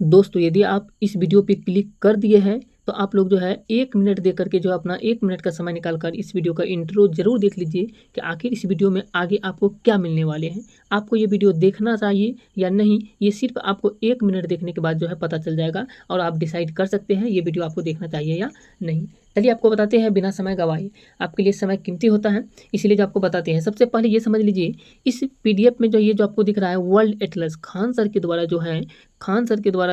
दोस्तों यदि आप इस वीडियो पे क्लिक कर दिए हैं तो आप लोग जो है 1 मिनट दे करके जो है अपना 1 मिनट का समय निकाल कर इस वीडियो का इंट्रो जरूर देख लीजिए कि आखिर इस वीडियो में आगे आपको क्या मिलने वाले हैं। आपको ये वीडियो देखना चाहिए या नहीं, ये सिर्फ आपको 1 मिनट देखने के बाद जो है पता चल जाएगा और आप डिसाइड कर सकते हैं ये वीडियो आपको देखना चाहिए या नहीं। चलिए आपको बताते हैं बिना समय गवाए, आपके लिए समय कीमती होता है इसीलिए जो आपको बताते हैं। सबसे पहले ये समझ लीजिए इस पीडीएफ में जो ये जो आपको दिख रहा है वर्ल्ड एटलस खान सर के द्वारा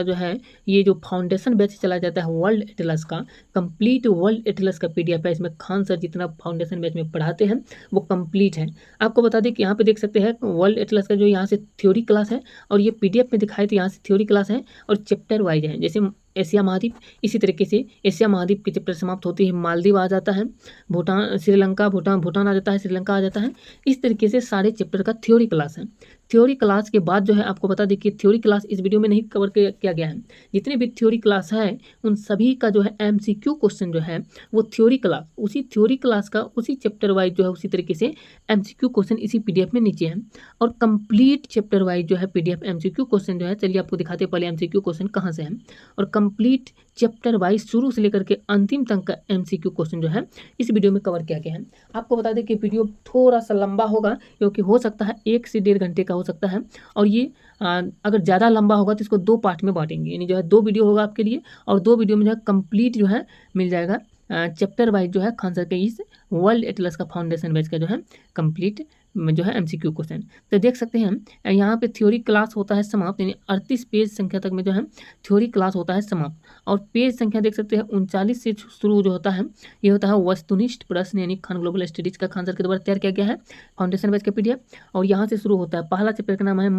जो है ये जो फाउंडेशन बैच चला जाता है वर्ल्ड एटलस का, कंप्लीट वर्ल्ड एटलस का पीडीएफ है। इसमें खान सर जितना फाउंडेशन बैच में पढ़ाते हैं वो कंप्लीट है। आपको बता दें कि यहाँ पे देख सकते हैं वर्ल्ड एटलस का जो यहाँ से थ्योरी क्लास है और ये पीडीएफ में दिखाई तो यहाँ से थ्योरी क्लास है और चैप्टर वाइज है। जैसे एशिया महाद्वीप, इसी तरीके से एशिया महाद्वीप के चैप्टर समाप्त होते ही मालदीव आ जाता है, भूटान, श्रीलंका, भूटान आ जाता है, श्रीलंका आ जाता है। इस तरीके से सारे चैप्टर का थ्योरी क्लास है। थ्योरी क्लास के बाद जो है आपको बता दें कि थ्योरी क्लास इस वीडियो में नहीं कवर किया गया है। जितने भी थ्योरी क्लास है उन सभी का जो है एमसीक्यू क्वेश्चन जो है वो थ्योरी क्लास का उसी चैप्टर वाइज जो है उसी तरीके से एमसीक्यू क्वेश्चन इसी पीडीएफ में नीचे है और कंप्लीट चैप्टर वाइज जो है पीडीएफ एमसीक्यू क्वेश्चन जो है, चलिए आपको दिखाते हैं पहले एमसीक्यू क्वेश्चन कहाँ से है और कंप्लीट चैप्टर वाइज शुरू से लेकर के अंतिम तक का एमसीक्यू क्वेश्चन जो है इस वीडियो में कवर किया गया है। आपको बता दें कि वीडियो थोड़ा सा लंबा होगा क्योंकि हो सकता है 1 से 1.5 घंटे का हो सकता है और ये अगर ज़्यादा लंबा होगा तो इसको 2 पार्ट में बांटेंगे, यानी जो है 2 वीडियो होगा आपके लिए और 2 वीडियो में जो है कंप्लीट जो है मिल जाएगा चैप्टर वाइज जो है खान सर के इस वर्ल्ड एटलस का फाउंडेशन बैच का जो है कंप्लीट जो है एमसीक्यू क्वेश्चन। तो देख सकते हैं यहाँ पे थ्योरी क्लास होता है समाप्त, यानी 38 पेज संख्या तक में जो है थ्योरी क्लास होता है समाप्त और पेज संख्या देख सकते हैं 39 से शुरू जो होता है ये होता है वस्तुनिष्ठ प्रश्न, यानी खान ग्लोबल स्टडीज का खान सर के द्वारा तैयार किया गया है फाउंडेशन बैच का पीडीएफ और यहाँ से शुरू होता है। पहला चैप्टर का नाम है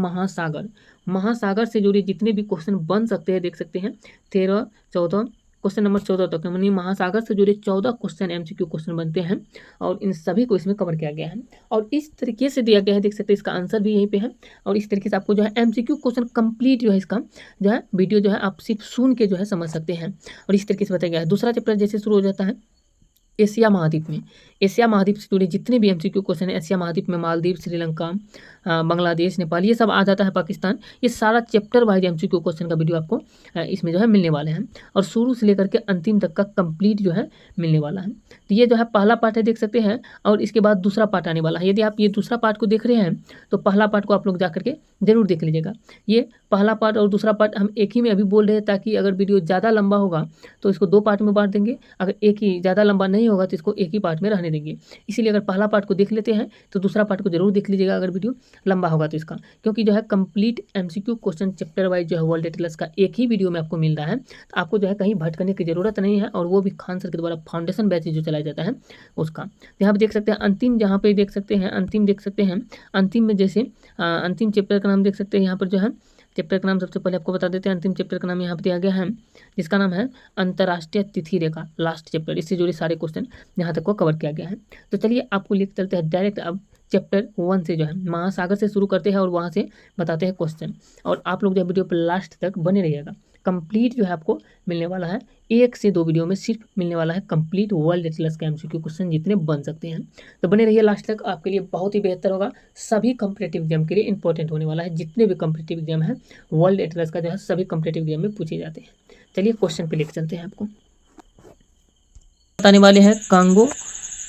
महासागर से जुड़े जितने भी क्वेश्चन बन सकते हैं देख सकते हैं 13-14 क्वेश्चन नंबर 14 तक, यानी महासागर से जुड़े 14 क्वेश्चन एमसीक्यू क्वेश्चन बनते हैं और इन सभी को इसमें कवर किया गया है और इस तरीके से दिया गया है। देख सकते हैं इसका आंसर भी यहीं पे है और इस तरीके से आपको जो है एमसीक्यू क्वेश्चन कंप्लीट जो है इसका जो है वीडियो जो है आप सिर्फ सुन के जो है समझ सकते हैं और इस तरीके से बताया गया है। दूसरा चैप्टर जैसे शुरू हो जाता है एशिया महाद्वीप से जुड़े जितने भी एमसीक्यू क्वेश्चन है, एशिया महाद्वीप में मालदीव, श्रीलंका, बांग्लादेश, नेपाल ये सब आ जाता है, पाकिस्तान, ये सारा चैप्टर वाइज एमसीक्यू क्वेश्चन का वीडियो आपको इसमें जो है मिलने वाले हैं और शुरू से लेकर के अंतिम तक का कंप्लीट जो है मिलने वाला है। तो ये जो है पहला पार्ट है देख सकते हैं और इसके बाद दूसरा पार्ट आने वाला है। यदि आप ये दूसरा पार्ट को देख रहे हैं तो पहला पार्ट को आप लोग जा करके जरूर देख लीजिएगा। ये पहला पार्ट और दूसरा पार्ट हम एक ही में अभी बोल रहे हैं ताकि अगर वीडियो ज़्यादा लंबा होगा तो इसको 2 पार्ट में बांट देंगे, अगर एक ही ज़्यादा लंबा नहीं होगा तो इसको एक ही पार्ट में रहने देंगे। इसीलिए अगर पहला पार्ट को देख लेते हैं तो दूसरा पार्ट को जरूर देख लीजिएगा अगर वीडियो लंबा होगा तो इसका, क्योंकि जो है complete MCQ question chapter wise जो है वर्ल्ड एटलस का एक ही वीडियो में आपको मिल रहा है, तो आपको जो है कहीं भटकने की जरूरत नहीं है और वो भी खान सर के द्वारा फाउंडेशन बैच जो चलाया जाता है उसका। यहाँ पे देख सकते हैं अंतिम, जहाँ पे देख सकते हैं अंतिम में जैसे अंतिम चैप्टर का नाम देख सकते हैं। यहाँ पर जो है चैप्टर का नाम सबसे पहले आपको बता देते हैं। अंतिम चैप्टर का नाम यहाँ पर दिया गया है जिसका नाम है अंतर्राष्ट्रीय तिथि रेखा, लास्ट चैप्टर। इससे जुड़े सारे क्वेश्चन यहाँ तक को कवर किया गया है। तो चलिए आपको लेकर चलते हैं डायरेक्ट अब चैप्टर 1 से जो है महासागर से शुरू करते हैं और वहाँ से बताते हैं क्वेश्चन और आप लोग जो वीडियो पर लास्ट तक बने रहिएगा। कंप्लीट जो है आपको मिलने वाला है 1 से 2 वीडियो में सिर्फ मिलने वाला है कंप्लीट वर्ल्ड एटलस का एमसीक्यू क्वेश्चन जितने बन सकते हैं। तो बने रहिए लास्ट तक, आपके लिए बहुत ही बेहतर होगा। सभी कॉम्पिटिटिव एग्जाम के लिए इंपॉर्टेंट होने वाला है। जितने भी कॉम्पिटिटिव एग्जाम है वर्ल्ड एटलस का जो है सभी कॉम्पिटिटिव एग्जाम में पूछे जाते हैं। चलिए क्वेश्चन पे लेकर चलते हैं। आपको बताने वाले हैं कांगो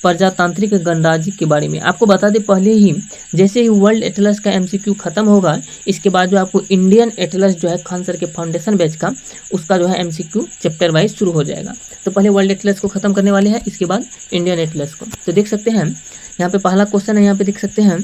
प्रजातांत्रिक गणराज्य के बारे में। आपको बता दें पहले ही जैसे ही वर्ल्ड एटलस का एमसीक्यू खत्म होगा इसके बाद जो आपको इंडियन एटलस जो है खान सर के फाउंडेशन बैच का उसका जो है एमसीक्यू चैप्टर वाइज शुरू हो जाएगा। तो पहले वर्ल्ड एटलस को खत्म करने वाले हैं, इसके बाद इंडियन एटलस को। तो देख सकते हैं यहाँ पे पहला क्वेश्चन है, यहाँ पे देख सकते हैं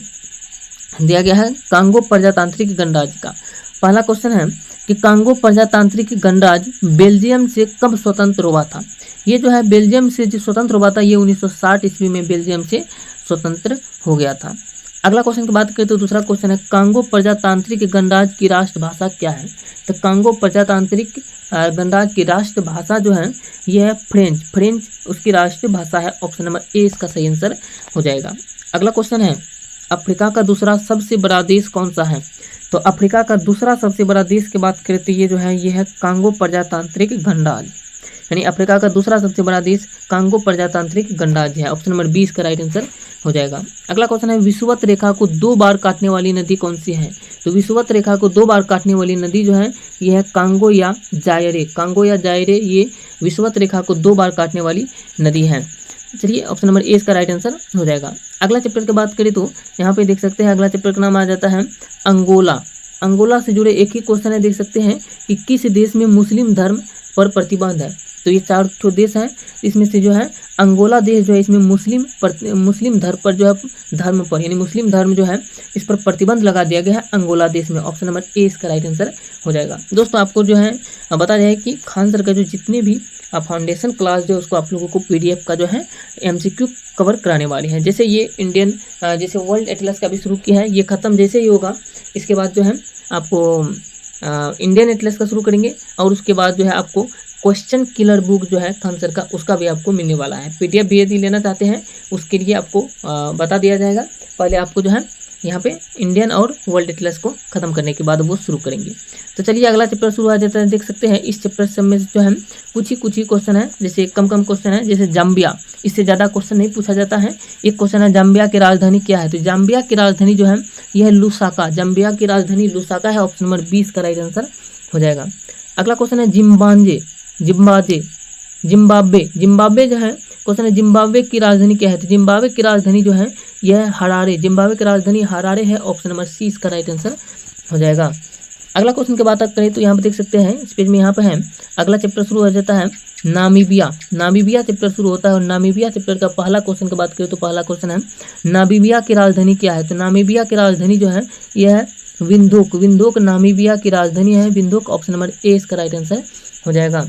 दिया गया है कांगो प्रजातांत्रिक गणराज्य का। पहला क्वेश्चन है कि कांगो प्रजातांत्रिक गणराज्य बेल्जियम से कब स्वतंत्र हुआ था। ये जो है बेल्जियम से जो स्वतंत्र हुआ था ये 1960 ईस्वी में बेल्जियम से स्वतंत्र हो गया था। अगला क्वेश्चन की बात करें तो दूसरा क्वेश्चन है कांगो प्रजातांत्रिक गणराज्य की राष्ट्रभाषा क्या है। तो कांगो प्रजातांत्रिक गणराज्य की राष्ट्रभाषा जो है यह है फ्रेंच उसकी राष्ट्रभाषा है। ऑप्शन नंबर ए इसका सही आंसर हो जाएगा। अगला क्वेश्चन है अफ्रीका का दूसरा सबसे बड़ा देश कौन सा है। तो अफ्रीका का दूसरा सबसे बड़ा देश की बात करें तो ये जो है ये है कांगो प्रजातांत्रिक गणराज्य। यानी अफ्रीका का दूसरा सबसे बड़ा देश कांगो प्रजातांत्रिक गणराज्य है। ऑप्शन नंबर 20 का राइट आंसर हो जाएगा। अगला क्वेश्चन है विषुवत रेखा को 2 बार काटने वाली नदी कौन सी है? तो विषुवत रेखा को 2 बार काटने वाली नदी जो है ये है कांगो या जायरे। कांगो या जायरे ये विषुवत रेखा को 2 बार काटने वाली नदी है। चलिए ऑप्शन नंबर ए इसका राइट आंसर हो जाएगा। अगला चैप्टर की बात करें तो यहाँ पे देख सकते हैं अगला चैप्टर का नाम आ जाता है अंगोला। अंगोला से जुड़े एक ही क्वेश्चन है, देख सकते हैं कि किस देश में मुस्लिम धर्म पर प्रतिबंध है? तो ये 4 देश हैं, इसमें से जो है अंगोला देश जो है इसमें मुस्लिम धर्म पर जो है यानी मुस्लिम धर्म जो है इस पर प्रतिबंध लगा दिया गया है अंगोला देश में। ऑप्शन नंबर ए इसका राइट आंसर हो जाएगा। दोस्तों आपको जो है बता जाए कि खान सर का जो जितने भी फाउंडेशन क्लास जो है उसको आप लोगों को पीडीएफ का जो है एमसीक्यू कवर कराने वाले हैं। जैसे ये जैसे वर्ल्ड एटलस का भी शुरू किया है, ये खत्म जैसे ही होगा इसके बाद जो है आपको इंडियन एटलस का शुरू करेंगे और उसके बाद जो है आपको क्वेश्चन किलर बुक जो है खान सर का उसका भी आपको मिलने वाला है। पीडीएफ भी यदि लेना चाहते हैं उसके लिए आपको बता दिया जाएगा। पहले आपको जो है यहाँ पे इंडियन और वर्ल्ड एटलस को खत्म करने के बाद वो शुरू करेंगे। तो चलिए अगला चैप्टर शुरू आ जाता है। देख सकते हैं इस चैप्टर से में जो है कुछ ही क्वेश्चन है, जैसे कम क्वेश्चन है। जैसे जाम्बिया, इससे ज़्यादा क्वेश्चन नहीं पूछा जाता है। एक क्वेश्चन है जाम्बिया की राजधानी क्या है? तो जाम्बिया की राजधानी जो है यह है लुसाका। जाम्बिया की राजधानी लुसाका है। ऑप्शन नंबर 20 का राइट आंसर हो जाएगा। अगला क्वेश्चन है जिम्बाब्वे जो है क्वेश्चन है जिम्बाब्वे की राजधानी क्या है? तो जिम्बाब्वे की राजधानी जो है यह है हरारे। जिम्बाब्वे की राजधानी हरारे है। ऑप्शन नंबर सी इसका राइट आंसर हो जाएगा। अगला क्वेश्चन की बात करें तो यहाँ पे देख सकते हैं इस पेज में यहाँ पे है अगला चैप्टर शुरू हो जाता है नामीबिया चैप्टर शुरू होता है। और नामीबिया चैप्टर का पहला क्वेश्चन की बात करें तो पहला क्वेश्चन है नामीबिया की राजधानी क्या है? तो नामीबिया की राजधानी जो है यह है विंदोक नामीबिया की राजधानी है विंदोक। ऑप्शन नंबर ए इसका राइट आंसर हो जाएगा।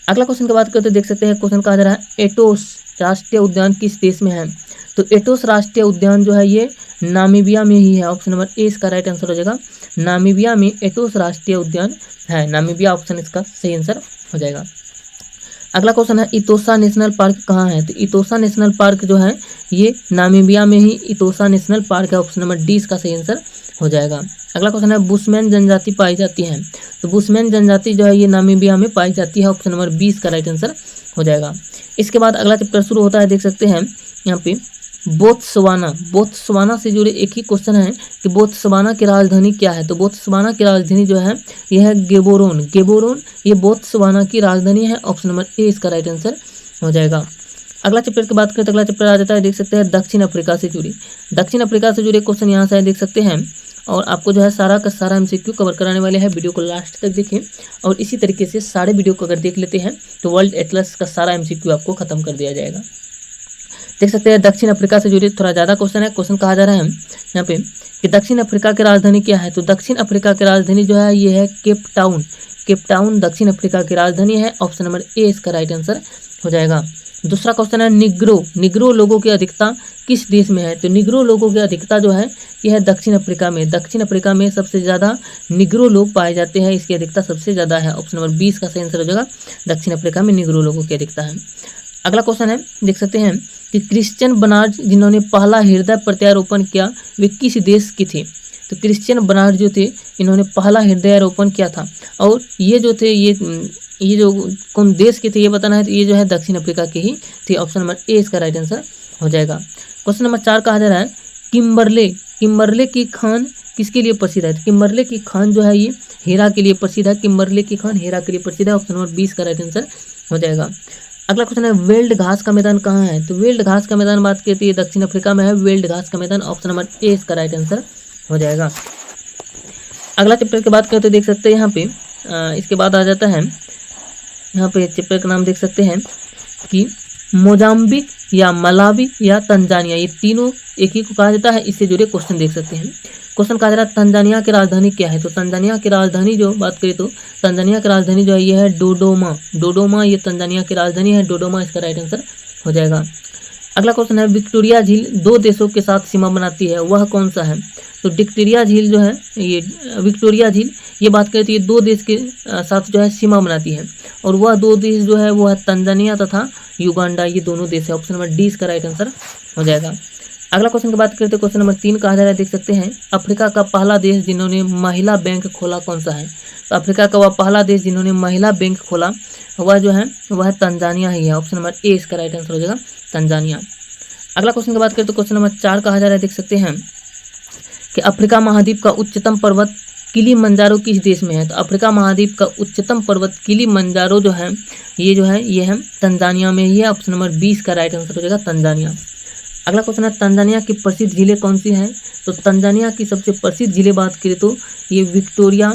अगला क्वेश्चन की बात करें तो देख सकते हैं क्वेश्चन कहा जा रहा है एटोस राष्ट्रीय उद्यान किस देश में है? तो एटोस राष्ट्रीय उद्यान जो है ये नामीबिया में ही है। ऑप्शन नंबर ए इसका राइट आंसर हो जाएगा। नामीबिया में एटोस राष्ट्रीय उद्यान है। नामीबिया ऑप्शन इसका सही आंसर हो जाएगा। अगला क्वेश्चन है इतोसा नेशनल पार्क कहाँ है? तो इतोसा नेशनल पार्क जो है ये नामीबिया में ही इतोसा नेशनल पार्क है। ऑप्शन नंबर डी इसका सही आंसर हो जाएगा। अगला क्वेश्चन है बुशमैन जनजाति पाई जाती है? तो बुशमैन जनजाति जो है ये नामीबिया में पाई जाती है। ऑप्शन नंबर 20 का राइट आंसर हो जाएगा। इसके बाद अगला चैप्टर शुरू होता है। देख सकते हैं यहाँ पे बोत्सवाना से जुड़े एक ही क्वेश्चन है कि बोत्सवाना की राजधानी क्या है? तो बोत्सवाना की राजधानी जो है यह है गेबोरोन ये बोत्सवाना की राजधानी है। ऑप्शन नंबर ए इसका राइट आंसर हो जाएगा। अगला चैप्टर की बात करें तो अगला चैप्टर आ जाता है देख सकते हैं दक्षिण अफ्रीका से जुड़े क्वेश्चन यहाँ से देख सकते हैं। और आपको जो है सारा का सारा एमसीक्यू कवर कराने वाले हैं। वीडियो को लास्ट तक देखें और इसी तरीके से सारे वीडियो को अगर देख लेते हैं तो वर्ल्ड एटलस का सारा एमसीक्यू आपको खत्म कर दिया जाएगा। देख सकते हैं दक्षिण अफ्रीका से जुड़े थोड़ा ज़्यादा क्वेश्चन है। क्वेश्चन कहा जा रहा है यहाँ पे कि दक्षिण अफ्रीका की राजधानी क्या है? तो दक्षिण अफ्रीका की राजधानी जो है ये है केप टाउन दक्षिण अफ्रीका की राजधानी है। ऑप्शन नंबर ए इसका राइट आंसर हो जाएगा। दूसरा क्वेश्चन है निग्रो लोगों की अधिकता किस देश में है? तो निग्रो लोगों की अधिकता जो है यह है दक्षिण अफ्रीका में सबसे ज़्यादा निग्रो लोग पाए जाते हैं। इसकी अधिकता सबसे ज़्यादा है। ऑप्शन नंबर 20 का सही आंसर हो जाएगा। दक्षिण अफ्रीका में निग्रो लोगों की अधिकता है। अगला क्वेश्चन है देख सकते हैं कि क्रिश्चियन बर्नार्ड जिन्होंने पहला हृदय प्रत्यारोपण किया वे किस देश के थे? तो क्रिश्चियन बर्नार्ड जो थे इन्होंने पहला हृदयारोपण किया था। और ये जो थे ये जो कौन देश के थे ये बताना है। तो ये जो है दक्षिण अफ्रीका के ही थे। ऑप्शन नंबर ए इसका राइट आंसर हो जाएगा। क्वेश्चन नंबर 4 कहा जा रहा है किम्बरले की खान किसके लिए प्रसिद्ध है? किम्बरले की खान जो है ये हीरा के लिए प्रसिद्ध है। किम्बरले की खान हीरा के लिए प्रसिद्ध है। ऑप्शन नंबर 20 का राइट आंसर हो जाएगा। अगला क्वेश्चन है वेल्ड घास का मैदान कहाँ है? तो वेल्ड घास का मैदान बात करते हैं दक्षिण अफ्रीका में है। वेल्ड घास का मैदान ऑप्शन नंबर ए इसका राइट आंसर हो जाएगा। अगला चैप्टर की बात करें तो देख सकते हैं यहाँ पे इसके बाद आ जाता है यहाँ पे चैप्टर का नाम देख सकते हैं कि मोजाम्बिक या मलावी या तंजानिया ये तीनों एक ही को कहा जाता है। इससे जुड़े क्वेश्चन देख सकते हैं। क्वेश्चन कहा जा रहा है तंजानिया की राजधानी क्या है? तो तंजानिया की राजधानी जो बात करें तो तंजानिया की राजधानी जो है ये है डोडोमा ये तंजानिया की राजधानी है। डोडोमा इसका राइट आंसर हो जाएगा। अगला क्वेश्चन है विक्टोरिया झील 2 देशों के साथ सीमा बनाती है, वह कौन सा है? तो विक्टोरिया झील जो है ये विक्टोरिया झील ये बात करें तो ये 2 देश के साथ जो है सीमा बनाती है। और वह 2 देश जो है वो है तंजानिया तथा युगांडा ये दोनों देश है। ऑप्शन नंबर डी इसका राइट आंसर हो जाएगा। अगला क्वेश्चन की बात करते हैं, क्वेश्चन नंबर 3 कहा जा रहा है, देख सकते हैं, अफ्रीका का पहला देश जिन्होंने महिला बैंक खोला कौन सा है? तो अफ्रीका का वह पहला देश जिन्होंने महिला बैंक खोला वह जो है वह तंजानिया ही है। ऑप्शन नंबर ए इसका राइट आंसर हो जाएगा, तंजानिया। अगला क्वेश्चन की बात करें तो क्वेश्चन नंबर 4 कहा जा रहा है, देख सकते हैं कि अफ्रीका महाद्वीप का उच्चतम पर्वत किलिमंजारो किस देश में है? तो अफ्रीका महाद्वीप का उच्चतम पर्वत किलिमंजारो जो है ये है तंजानिया में ही है। ऑप्शन नंबर 20 का राइट आंसर हो जाएगा, तंजानिया। अगला क्वेश्चन है, तंजानिया की प्रसिद्ध झीलें कौन सी हैं? तो तंजानिया की सबसे प्रसिद्ध झीलें बात करें तो ये विक्टोरिया,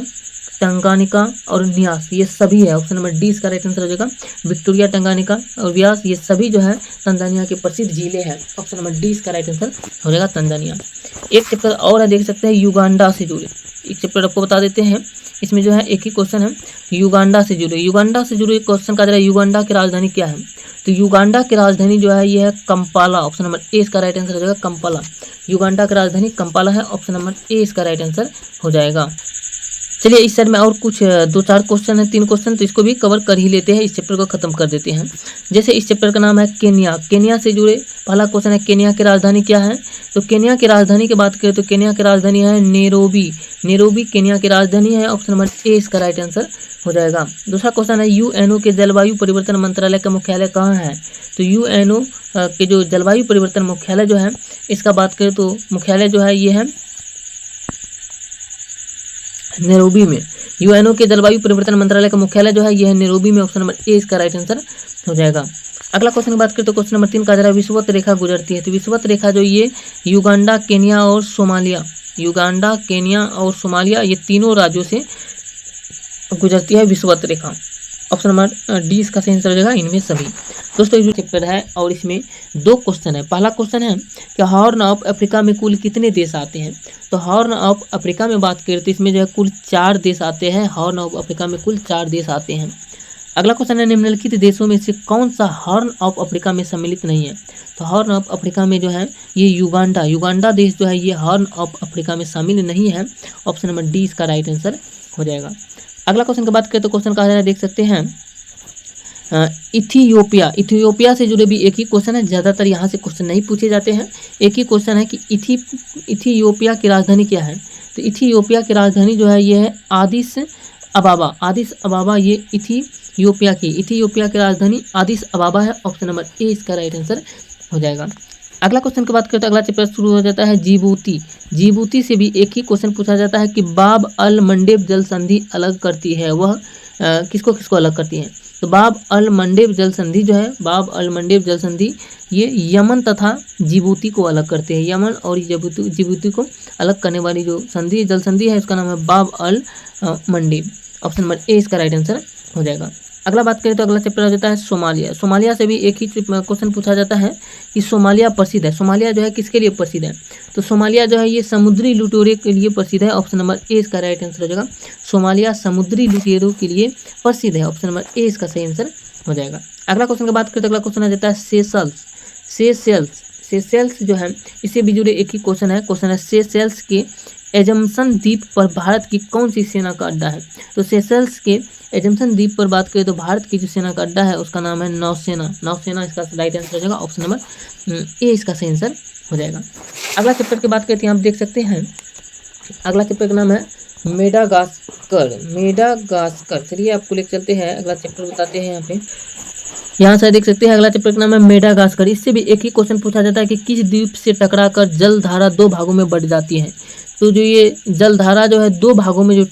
टंगानिका और न्यास, ये सभी है। ऑप्शन नंबर डी इसका राइट आंसर हो जाएगा, विक्टोरिया, टंगानिका और व्यास, ये सभी जो है तंजानिया की प्रसिद्ध झीलें हैं। ऑप्शन नंबर डी इसका राइट आंसर हो जाएगा, तंजानिया। एक चैप्टर और है, देख सकते हैं, युगांडा से जुड़े। एक चैप्टर आपको बता देते हैं, इसमें जो है एक ही क्वेश्चन है युगांडा से जुड़े। युगांडा से जुड़े क्वेश्चन का जरा, युगांडा की राजधानी क्या है? तो युगांडा की राजधानी जो है ये है कंपाला। ऑप्शन नंबर ए इसका राइट आंसर हो जाएगा, कंपाला। युगांडा की राजधानी कंपाला है। ऑप्शन नंबर ए इसका राइट आंसर हो जाएगा। चलिए इस साइड में और कुछ 2-4 क्वेश्चन है, 3 क्वेश्चन, तो इसको भी कवर कर ही लेते हैं, इस चैप्टर को खत्म कर देते हैं। जैसे इस चैप्टर का नाम है केन्या, केन्या से जुड़े पहला क्वेश्चन है, केन्या की राजधानी क्या है? तो केन्या की राजधानी की बात करें तो केन्या की राजधानी है नैरोबी। नैरोबी केन्या की राजधानी है। ऑप्शन नंबर ए इसका राइट आंसर हो जाएगा। दूसरा क्वेश्चन है, यूएनओ के जलवायु परिवर्तन मंत्रालय का मुख्यालय कहाँ है? तो यूएनओ के जो जलवायु परिवर्तन मुख्यालय जो है इसका बात करें तो मुख्यालय जो है ये है नैरोबी में। यूएनओ के जलवायु परिवर्तन मंत्रालय का मुख्यालय जो है यह है नैरोबी में। ऑप्शन नंबर ए इसका राइट आंसर हो जाएगा। अगला क्वेश्चन की बात करें तो क्वेश्चन नंबर 3 का जरा, विषुवत रेखा गुजरती है। तो विषुवत रेखा जो ये युगांडा, केन्या और सोमालिया, युगांडा, केन्या और सोमालिया, ये तीनों राज्यों से गुजरती है विषुवत रेखा। ऑप्शन नंबर डी इसका सही आंसर हो जाएगा, इनमें सभी। दोस्तों ये चैप्टर है और इसमें 2 क्वेश्चन है। पहला क्वेश्चन है कि हॉर्न ऑफ अफ्रीका में कुल कितने देश आते हैं? तो हॉर्न ऑफ अफ्रीका में बात करें तो इसमें जो है कुल 4 देश आते हैं। हॉर्न ऑफ अफ्रीका में कुल 4 देश आते हैं। अगला क्वेश्चन है, निम्नलिखित देशों में से कौन सा हॉर्न ऑफ अफ्रीका में सम्मिलित नहीं है? तो हॉर्न ऑफ अफ्रीका में जो है ये युगांडा, युगांडा देश जो है ये हॉर्न ऑफ अफ्रीका में शामिल नहीं है। ऑप्शन नंबर डी इसका राइट आंसर हो जाएगा। अगला क्वेश्चन की बात करें तो क्वेश्चन कहा जा रहा है, देख सकते हैं, इथियोपिया, इथियोपिया से जुड़े भी एक ही क्वेश्चन है। ज़्यादातर यहाँ से क्वेश्चन नहीं पूछे जाते हैं। एक ही क्वेश्चन है कि इथियोपिया की राजधानी क्या है? तो इथियोपिया की राजधानी जो है ये है आदिस अबाबा। आदिस अबाबा ये इथियोपिया की राजधानी आदिस अबाबा है। ऑप्शन नंबर ए इसका राइट आंसर हो जाएगा। अगला क्वेश्चन की बात करें तो अगला चैप्टर शुरू हो जाता है जिबूती। जिबूती से भी एक ही क्वेश्चन पूछा जाता है कि बाब अल मंडेब जल संधि अलग करती है, वह किसको किसको अलग करती है? तो बाब अल मंडेब जल संधि जो है, बाब अल मंडेब जल संधि ये यमन तथा जिबूती को अलग करते हैं। यमन और जिबूती को अलग करने वाली जो संधि, जल संधि है, उसका नाम है बाब अल मंडेब। ऑप्शन नंबर ए इसका राइट आंसर हो जाएगा। अगला बात करें तो अगला चैप्टर हो जाता है सोमालिया। सोमालिया से भी एक ही क्वेश्चन पूछा जाता है कि सोमालिया प्रसिद्ध है। सोमालिया जो है किसके लिए प्रसिद्ध है? तो सोमालिया जो है ये समुद्री लुटेरों के लिए प्रसिद्ध है। ऑप्शन नंबर ए इसका राइट आंसर हो जाएगा। सोमालिया समुद्री लुटेरों के लिए प्रसिद्ध है। ऑप्शन नंबर ए इसका सही आंसर हो जाएगा। अगला क्वेश्चन की बात करें तो अगला क्वेश्चन आ जाता है सेशल्स। सेशल्स जो है इससे भी जुड़े एक ही क्वेश्चन है। क्वेश्चन है, सेशल्स के एजम्पशन द्वीप पर भारत की कौन सी सेना का अड्डा है? तो सेशल्स के एजम्पशन द्वीप पर बात करें तो भारत की जो सेना का अड्डा है उसका नाम है नौसेना। नौसेना इसका राइट आंसर हो जाएगा। ऑप्शन नंबर ए इसका सही आंसर हो जाएगा। अगला चैप्टर की बात करते हैं, आप देख सकते हैं अगला चैप्टर का नाम है मेडागास्कर। मेडागास्कर, चलिए आपको लेकर चलते हैं, अगला चैप्टर बताते हैं। यहाँ से देख सकते हैं अगला चैप्टर का नाम है मेडागास्कर। इससे भी एक ही क्वेश्चन पूछा जाता है कि किस द्वीप से टकराकर जलधारा 2 भागों में बट जाती है? तो जो ये जलधारा जो है 2 भागों में जो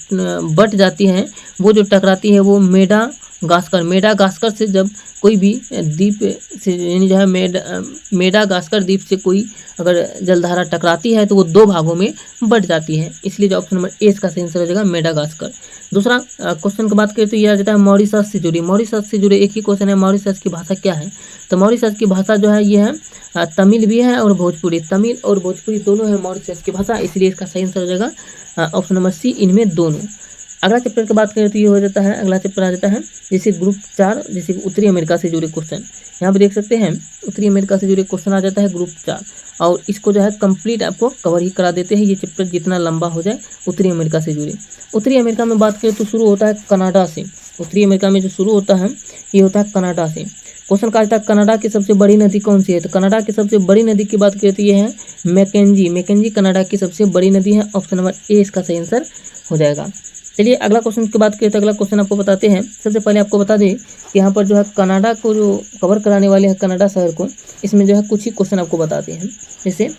बट जाती है, वो जो टकराती है वो मेडागास्कर से जब कोई भी द्वीप से यानी जो है मेडागास्कर द्वीप से कोई अगर जलधारा टकराती है तो वो 2 भागों में बट जाती है। इसलिए जो ऑप्शन नंबर ए इसका सही आंसर हो जाएगा, मेडागास्कर। दूसरा क्वेश्चन की बात करें तो ये आ जाता है मॉरिशस से जुड़ी। मॉरिशस से जुड़े एक ही क्वेश्चन है, मॉरिशस की भाषा क्या है? तो मॉरिशस की भाषा जो है ये है तमिल भी है और भोजपुरी। तमिल और भोजपुरी दोनों है मॉरिशस की भाषा, इसलिए इसका सही आंसर हो जाएगा ऑप्शन नंबर सी, इनमें दोनों। अगला चैप्टर की बात करें तो ये हो जाता है, अगला चैप्टर आ जाता है जैसे ग्रुप 4, जैसे उत्तरी अमेरिका से जुड़े क्वेश्चन। यहाँ पे देख सकते हैं उत्तरी अमेरिका से जुड़े क्वेश्चन आ जाता है ग्रुप 4, और इसको जो है कंप्लीट आपको कवर ही करा देते हैं ये चैप्टर, जितना लंबा हो जाए उत्तरी अमेरिका से जुड़े। उत्तरी अमेरिका में बात करें तो शुरू होता है कनाडा से। उत्तरी अमेरिका में जो शुरू होता है ये होता है कनाडा से। क्वेश्चन कहा जाता है कनाडा की सबसे बड़ी नदी कौन सी है? तो कनाडा की सबसे बड़ी नदी की बात करें तो ये है मैकेंजी। मैकेंजी कनाडा की सबसे बड़ी नदी है। ऑप्शन नंबर ए इसका सही आंसर हो जाएगा। चलिए अगला क्वेश्चन की बात करें तो अगला क्वेश्चन आपको बताते हैं। सबसे पहले आपको बता दें कि यहाँ पर जो है कनाडा को जो कवर कराने वाले हैं, कनाडा शहर को, इसमें जो है कुछ ही क्वेश्चन आपको बताते हैं। जैसे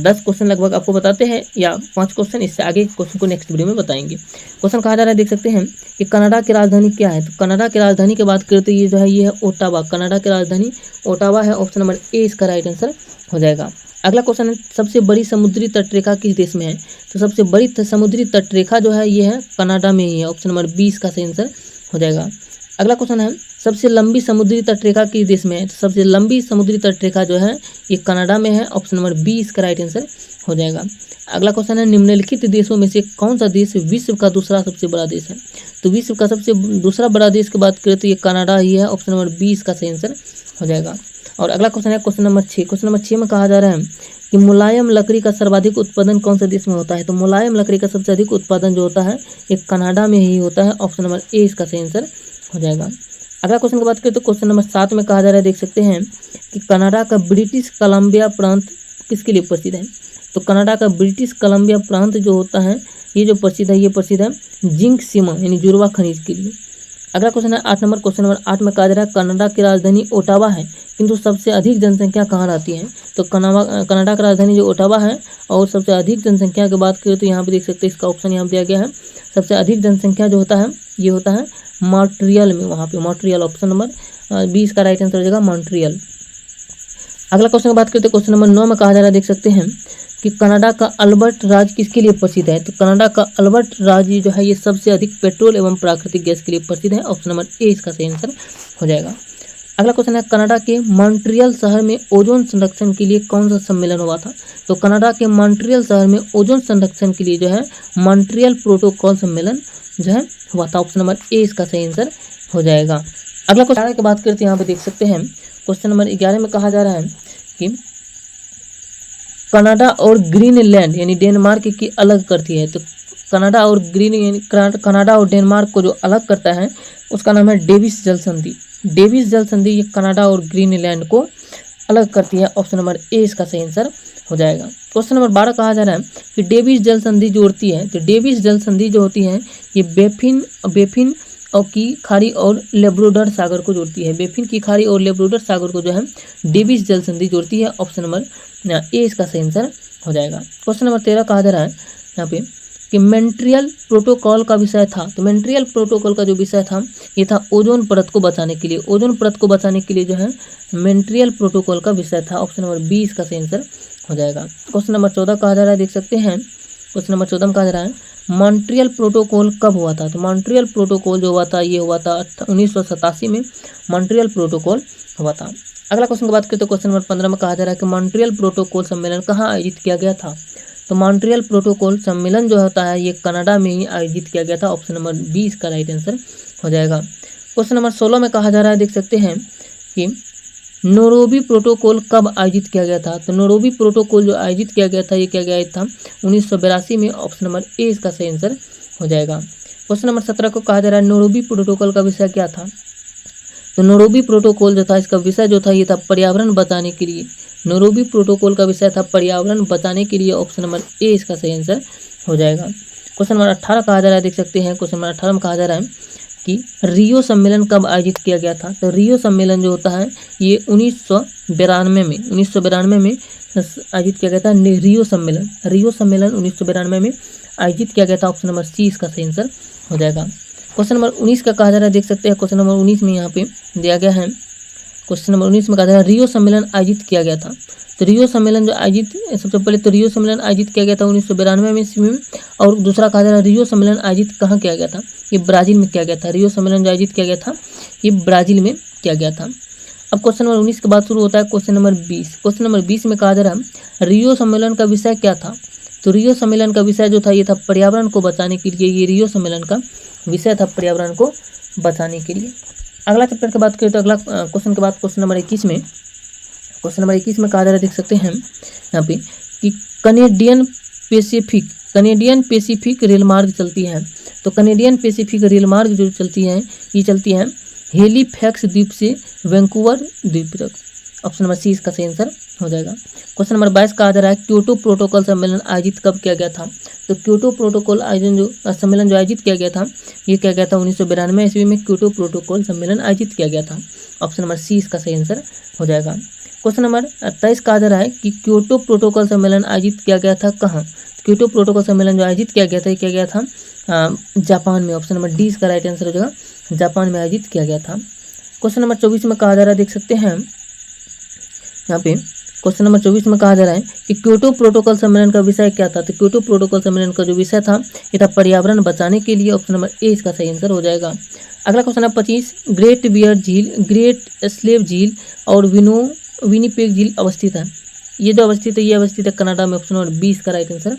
10 क्वेश्चन लगभग आपको बताते हैं या 5 क्वेश्चन, इससे आगे क्वेश्चन को नेक्स्ट वीडियो में बताएंगे। क्वेश्चन कहा जा रहा है, देख सकते हैं कि कनाडा की राजधानी क्या है? तो कनाडा की राजधानी की बात करें तो ये जो है ये है ओटावा। कनाडा की राजधानी ओटावा है। ऑप्शन नंबर ए इसका राइट आंसर हो जाएगा। अगला क्वेश्चन है सबसे बड़ी समुद्री तटरेखा किस देश में है? तो सबसे बड़ी समुद्री तटरेखा जो है ये है कनाडा में ही है। ऑप्शन नंबर बी इसका सही आंसर हो जाएगा। अगला क्वेश्चन है सबसे लंबी समुद्री तटरेखा किस देश में है? तो सबसे लंबी समुद्री तटरेखा जो है ये कनाडा में है। ऑप्शन नंबर बी इसका राइट आंसर हो जाएगा। अगला क्वेश्चन है निम्नलिखित देशों में से कौन सा देश विश्व का दूसरा सबसे बड़ा देश है? तो विश्व का सबसे दूसरा बड़ा देश की बात करें तो ये कनाडा ही है। ऑप्शन नंबर बी इसका सही आंसर हो जाएगा। और अगला क्वेश्चन है क्वेश्चन नंबर 6। क्वेश्चन नंबर 6 में कहा जा रहा है कि मुलायम लकड़ी का सर्वाधिक उत्पादन कौन सा देश में होता है? तो मुलायम लकड़ी का सबसे अधिक उत्पादन जो होता है ये कनाडा में ही होता है। ऑप्शन नंबर ए इसका सही आंसर हो जाएगा। अगला क्वेश्चन की बात करें तो क्वेश्चन नंबर 7 में कहा जा रहा है, देख सकते हैं कि कनाडा का ब्रिटिश कोलंबिया प्रांत किसके लिए प्रसिद्ध है? तो कनाडा का ब्रिटिश कोलंबिया प्रांत जो होता है ये जो प्रसिद्ध है, ये प्रसिद्ध है जिंक सीमा यानी जुड़वा खनिज के लिए। अगला क्वेश्चन है 8 नंबर। क्वेश्चन नंबर 8 में कहा जा रहा है कनाडा की राजधानी ओटावा है किंतु सबसे अधिक जनसंख्या कहाँ रहती है? तो कनाडा की राजधानी जो ओटावा है और सबसे अधिक जनसंख्या की बात करें तो यहाँ पे देख सकते हैं इसका ऑप्शन यहाँ दिया गया है। सबसे अधिक जनसंख्या जो होता है ये होता है मॉन्ट्रियल में, वहाँ पे मॉन्ट्रियल। ऑप्शन नंबर बी इसका राइट आंसर हो जाएगा मॉन्ट्रियल। अगला क्वेश्चन की बात करते हैं क्वेश्चन नंबर 9 में कहा जा रहा है, देख सकते हैं कि कनाडा का अल्बर्ट राज्य किसके लिए प्रसिद्ध है? तो कनाडा का अल्बर्ट राज्य जो है ये सबसे अधिक पेट्रोल एवं प्राकृतिक गैस के लिए प्रसिद्ध है। ऑप्शन नंबर ए इसका सही आंसर हो जाएगा। अगला क्वेश्चन है कनाडा के मॉन्ट्रियल शहर में ओजोन संरक्षण के लिए कौन सा सम्मेलन हुआ था? तो कनाडा के मॉन्ट्रियल शहर में ओजोन संरक्षण के लिए जो है मॉन्ट्रियल प्रोटोकॉल सम्मेलन जो है हुआ था। ऑप्शन नंबर ए इसका सही आंसर हो जाएगा। अगला क्वेश्चन की बात करते हैं, यहाँ पे देख सकते हैं क्वेश्चन नंबर 11 में कहा जा रहा है कि कनाडा और ग्रीनलैंड यानी डेनमार्क की अलग करती है। तो कनाडा और कनाडा और डेनमार्क को जो अलग करता है उसका नाम है डेविस जल संधि। डेविस जल संधि ये कनाडा और ग्रीनलैंड को अलग करती है। ऑप्शन नंबर ए इसका सही आंसर हो जाएगा। क्वेश्चन नंबर 12 कहा जा रहा है कि डेविस जल संधि जोड़ती है। तो डेविस जल संधि जो होती है ये बेफिन और की खाड़ी और लेब्राडोर सागर को जोड़ती है। बेफिन की खाड़ी और लेब्राडोर सागर को जो है डेविस जल संधि जोड़ती है। ऑप्शन नंबर ए इसका सही आंसर हो जाएगा। क्वेश्चन नंबर 13 कहा जा रहा है यहाँ पे कि मॉन्ट्रियल प्रोटोकॉल का विषय था। तो मॉन्ट्रियल प्रोटोकॉल का जो विषय था ये था ओजोन परत को बचाने के लिए। ओजोन परत को बचाने के लिए जो है मॉन्ट्रियल प्रोटोकॉल का विषय था। ऑप्शन नंबर बी इसका सही आंसर हो जाएगा। क्वेश्चन नंबर 14 कहा जा रहा है, देख सकते हैं क्वेश्चन नंबर 14 में कहा जा रहा है मॉन्ट्रियल प्रोटोकॉल कब हुआ था? तो मॉन्ट्रियल प्रोटोकॉल जो हुआ था ये हुआ था 1987 में मॉन्ट्रियल प्रोटोकॉल हुआ था। अगला क्वेश्चन की बात करें तो क्वेश्चन नंबर 15 में कहा जा रहा है कि मॉन्ट्रियल प्रोटोकॉल सम्मेलन कहाँ आयोजित किया गया था? तो मॉन्ट्रियल प्रोटोकॉल सम्मेलन जो होता है ये कनाडा में ही आयोजित किया गया था। ऑप्शन नंबर बी इसका राइट आंसर हो जाएगा। क्वेश्चन नंबर 16 में कहा जा रहा है, देख सकते हैं कि नैरोबी प्रोटोकॉल कब आयोजित किया गया था? तो नैरोबी प्रोटोकॉल जो आयोजित किया गया था ये किया गया था 1982 में। ऑप्शन नंबर ए इसका सही आंसर हो जाएगा। क्वेश्चन नंबर 17 को कहा जा रहा है नैरोबी प्रोटोकॉल का विषय क्या था? तो नैरोबी प्रोटोकॉल जो था इसका विषय जो था ये था पर्यावरण बचाने के लिए। नैरोबी प्रोटोकॉल का विषय था पर्यावरण बचाने के लिए। ऑप्शन नंबर ए इसका सही आंसर हो जाएगा। क्वेश्चन नंबर 18 कहा जा रहा है, देख सकते हैं क्वेश्चन नंबर 18 में कहा जा रहा है कि रियो सम्मेलन कब आयोजित किया गया था? तो रियो सम्मेलन जो होता है ये 1992 में आयोजित किया गया था। रियो सम्मेलन 1992 में आयोजित किया गया था। ऑप्शन नंबर सी इसका सही आंसर हो जाएगा। क्वेश्चन नंबर 19 का कहा जा रहा है, देख सकते हैं क्वेश्चन नंबर 19 में यहाँ पे दिया गया है। क्वेश्चन नंबर 19 में कहा जा रहा है रियो सम्मेलन आयोजित किया गया था। तो रियो सम्मेलन जो आयोजित सबसे पहले तो रियो सम्मेलन आयोजित किया गया था 1992 में ईस्वी में। और दूसरा कहा जा रहा है रियो सम्मेलन आयोजित कहाँ किया गया था? ये ब्राज़ील में किया गया था। रियो सम्मेलन जो आयोजित किया गया था ये ब्राज़ील में किया गया था। अब क्वेश्चन नंबर 19 के बाद शुरू होता है क्वेश्चन नंबर 20। क्वेश्चन नंबर 20 में कहा जा रहा है रियो सम्मेलन का विषय क्या था? तो रियो सम्मेलन का विषय जो था ये था पर्यावरण को बचाने के लिए। ये रियो सम्मेलन का विषय था पर्यावरण को बचाने के लिए। अगला चैप्टर की बात करें तो अगला क्वेश्चन के बाद क्वेश्चन नंबर 21 में कहा जा रहा है, देख सकते हैं हम यहाँ पे कि कनेडियन पैसिफिक रेल मार्ग चलती है। तो कनेडियन पैसिफिक रेल मार्ग जो चलती है ये चलती है हेलीफैक्स द्वीप से वैंकूवर द्वीप तक। ऑप्शन नंबर सी इसका सही आंसर हो जाएगा। क्वेश्चन नंबर 22 कहा जा रहा है क्योटो प्रोटोकॉल सम्मेलन आयोजित कब किया गया था। तो क्योटो प्रोटोकॉल सम्मेलन जो आयोजित किया गया था ये किया गया था 1992 ईस्वी में क्योटो प्रोटोकॉल सम्मेलन आयोजित किया गया था। ऑप्शन नंबर सी इसका सही आंसर हो जाएगा। क्वेश्चन नंबर 23 कहा जा रहा है कि क्योटो प्रोटोकॉल सम्मेलन आयोजित किया गया था कहाँ। क्योटो प्रोटोकॉल सम्मेलन जो आयोजित किया गया था ये किया गया था जापान में। ऑप्शन नंबर डी इसका राइट आंसर हो जाएगा, जापान में आयोजित किया गया था। क्वेश्चन नंबर 24 में कहा जा रहा है, देख सकते हैं यहाँ पे क्वेश्चन नंबर 24 में कहा जा रहा है कि क्योटो प्रोटोकॉल सम्मेलन का विषय क्या था। तो क्योटो प्रोटोकॉल सम्मेलन का जो विषय था ये था पर्यावरण बचाने के लिए। ऑप्शन नंबर ए इसका सही आंसर हो जाएगा। अगला क्वेश्चन है 25 ग्रेट बियर झील, ग्रेट स्लेव झील और विनिपेग झील अवस्थित है। ये जो अवस्थित है ये अवस्थित है कनाडा में। ऑप्शन नंबर बी इसका राइट आंसर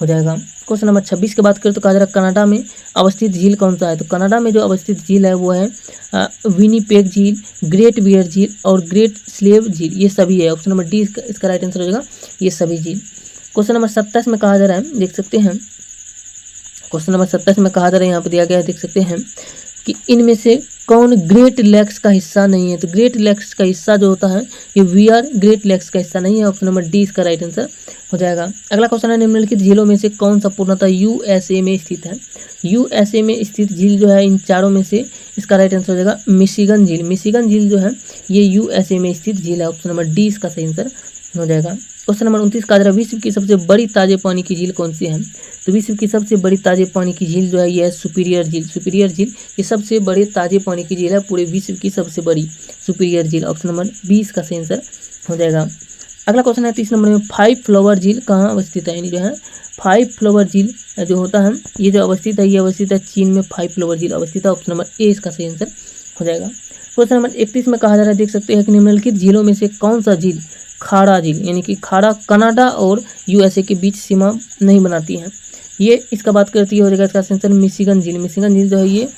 हो जाएगा। क्वेश्चन नंबर 26 की बात करें तो कहा जा रहा है कनाडा में अवस्थित झील कौन सा है। तो कनाडा में जो अवस्थित झील है वो है विनिपेग झील, ग्रेट बियर झील और ग्रेट स्लेव झील, ये सभी है। ऑप्शन नंबर डी इसका राइट आंसर हो जाएगा, ये सभी झील। क्वेश्चन नंबर 27 में कहा जा रहा है, देख सकते हैं क्वेश्चन नंबर 27 में कहा जा रहा है यहाँ पर दिया गया है, देख सकते हैं कि इनमें से कौन ग्रेट लेक्स का हिस्सा नहीं है। तो ग्रेट लेक्स का हिस्सा जो होता है ये वीआर ग्रेट लेक्स का हिस्सा नहीं है। ऑप्शन नंबर डी इसका राइट आंसर हो जाएगा। अगला क्वेश्चन है निम्नलिखित झीलों में से कौन सा पूर्णतः यूएसए में स्थित है। यूएसए में स्थित झील जो है इन चारों में से इसका राइट आंसर हो जाएगा मिशिगन झील। मिशिगन झील जो है ये यूएसए में स्थित झील है। ऑप्शन नंबर डी इसका सही आंसर हो जाएगा। क्वेश्चन नंबर 29 कहा जा रहा है विश्व की सबसे बड़ी ताजे पानी की झील कौन सी है। तो विश्व की सबसे बड़ी ताजे पानी की झील जो है ये है सुपीरियर झील। सुपीरियर झील ये सबसे बड़े ताजे पानी की झील है, पूरे विश्व की सबसे बड़ी सुपीरियर झील। ऑप्शन नंबर 20 का सही आंसर हो जाएगा। अगला क्वेश्चन है 30 नंबर में 5 फ्लावर झील कहाँ अवस्थित है। यानी जो है 5 फ्लावर झील जो होता है ये जो अवस्थित है ये अवस्थित है चीन में 5 फ्लावर झील अवस्थित है। ऑप्शन नंबर ए इसका सही आंसर हो जाएगा। क्वेश्चन नंबर 31 में कहा जा रहा है, देख सकते हैं कि निम्नलिखित झीलों में से कौन सा झील खाड़ा झील यानी कि खाड़ा कनाडा और यूएसए के बीच सीमा नहीं बनाती है। ये इसका बात करती है हो जाएगा इसका आंसर मिशिगन झील। मिशिगन झील जो है ये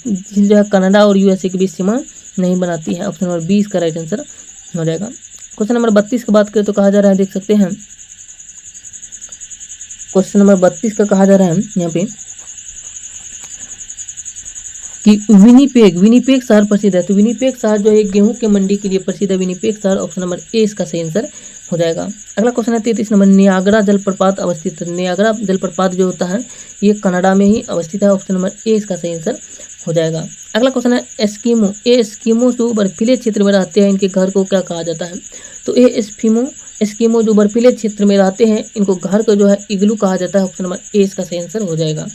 झील जो है कनाडा और यूएसए के बीच सीमा नहीं बनाती है। ऑप्शन नंबर 20 का राइट आंसर हो जाएगा। क्वेश्चन नंबर 32 की बात करें तो कहा जा रहा है, देख सकते हैं क्वेश्चन नंबर 32 का कहा जा रहा है यहाँ पे कि विनिपेग शहर प्रसिद्ध है। तो विनिपेग शहर जो है गेहूं के मंडी के लिए प्रसिद्ध है, विनिपेग शहर। ऑप्शन नंबर ए इसका सही आंसर हो जाएगा। अगला क्वेश्चन है 33 नंबर नियाग्रा जलप्रपात अवस्थित है। नियाग्रा जलप्रपात जो होता है ये कनाडा में ही अवस्थित है। ऑप्शन नंबर ए इसका सही आंसर हो जाएगा। अगला क्वेश्चन है एस्किमो। एस्किमो जो बर्फीले क्षेत्र में रहते हैं इनके घर को क्या कहा जाता है। तो एस्किमो जो बर्फीले क्षेत्र में रहते हैं इनको घर को जो है इग्लू कहा जाता है। ऑप्शन नंबर ए इसका सही आंसर हो जाएगा।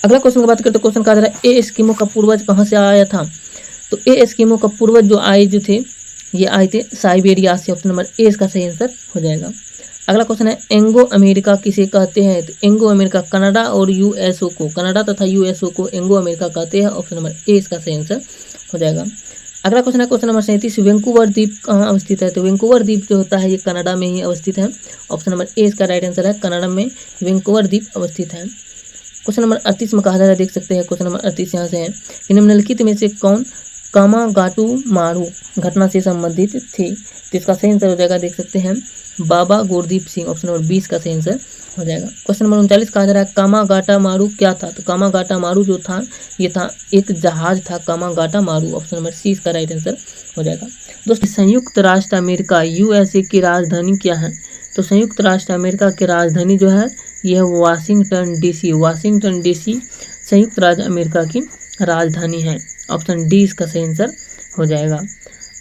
अगला क्वेश्चन की बात करें तो क्वेश्चन कहा जा रहा है ए एस्किमो का पूर्वज कहाँ से आया था। तो ए एस्किमो का पूर्वज जो थे ये आए थे साइबेरिया से। ऑप्शन नंबर ए इसका सही आंसर हो जाएगा। अगला क्वेश्चन है एंगो अमेरिका किसे कहते हैं। तो एंगो अमेरिका कनाडा और यूएसओ को, कनाडा तथा यूएसओ को एंगो अमेरिका कहते हैं। ऑप्शन नंबर ए इसका सही आंसर हो जाएगा। अगला क्वेश्चन है क्वेश्चन नंबर 37 वैंकूवर द्वीप कहाँ अवस्थित है। तो वैंकूवर द्वीप जो होता है ये कनाडा में ही अवस्थित है। ऑप्शन नंबर ए इसका राइट आंसर है, कनाडा में वैंकूवर द्वीप अवस्थित है। क्वेश्चन नंबर 38 में कहा जा रहा है, देख सकते हैं क्वेश्चन नंबर 38 यहाँ से है कि निम्नलिखित में से कौन कामागाटू मारू घटना से संबंधित थे। तो इसका सही आंसर हो जाएगा, देख सकते हैं बाबा गुरदीप सिंह। ऑप्शन नंबर 20 का सही आंसर हो जाएगा। क्वेश्चन नंबर 39 कहा जा रहा है कामागाटा मारू क्या था। तो कामागाटा मारू जो था ये था एक जहाज था कामागाटा मारू। ऑप्शन नंबर सी इसका राइट आंसर हो जाएगा। दोस्तों संयुक्त राष्ट्र अमेरिका यूएसए की राजधानी क्या है। तो संयुक्त राष्ट्र अमेरिका की राजधानी जो है यह वाशिंगटन डीसी। वाशिंगटन डीसी संयुक्त राज्य अमेरिका की राजधानी है। ऑप्शन डी इसका सही आंसर हो जाएगा।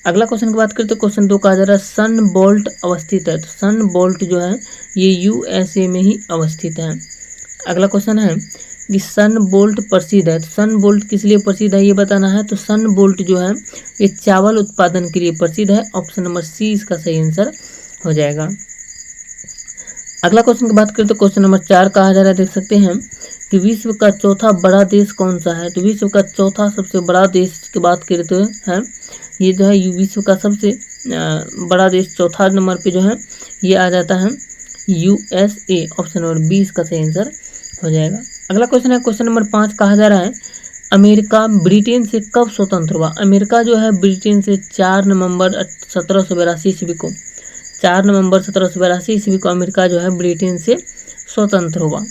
अगला क्वेश्चन की बात करें तो क्वेश्चन 2 कहा जा रहा है सन बोल्ट अवस्थित है। तो सन बोल्ट जो है ये यूएसए में ही अवस्थित है। अगला क्वेश्चन है कि सन बोल्ट प्रसिद्ध है। तो सन बोल्ट किस लिए प्रसिद्ध है ये बताना है। तो सन बोल्ट जो है ये चावल उत्पादन के लिए प्रसिद्ध है। ऑप्शन नंबर सी इसका सही आंसर हो जाएगा। अगला क्वेश्चन की बात करें तो क्वेश्चन नंबर 4 कहा जा रहा है, देख सकते हैं कि विश्व का चौथा बड़ा देश कौन सा है। तो विश्व का चौथा सबसे बड़ा देश की बात करें तो है ये जो है विश्व का सबसे बड़ा देश चौथा नंबर पे जो है ये आ जाता है USA। ऑप्शन नंबर 20 का सही आंसर हो जाएगा। अगला क्वेश्चन है क्वेश्चन नंबर 5, कहा जा रहा है अमेरिका ब्रिटेन से कब स्वतंत्र हुआ। अमेरिका जो है ब्रिटेन से 4 नवंबर 1782 ईस्वी को 4 नवंबर 1782 ईस्वी को अमेरिका जो है ब्रिटेन से स्वतंत्र हुआ।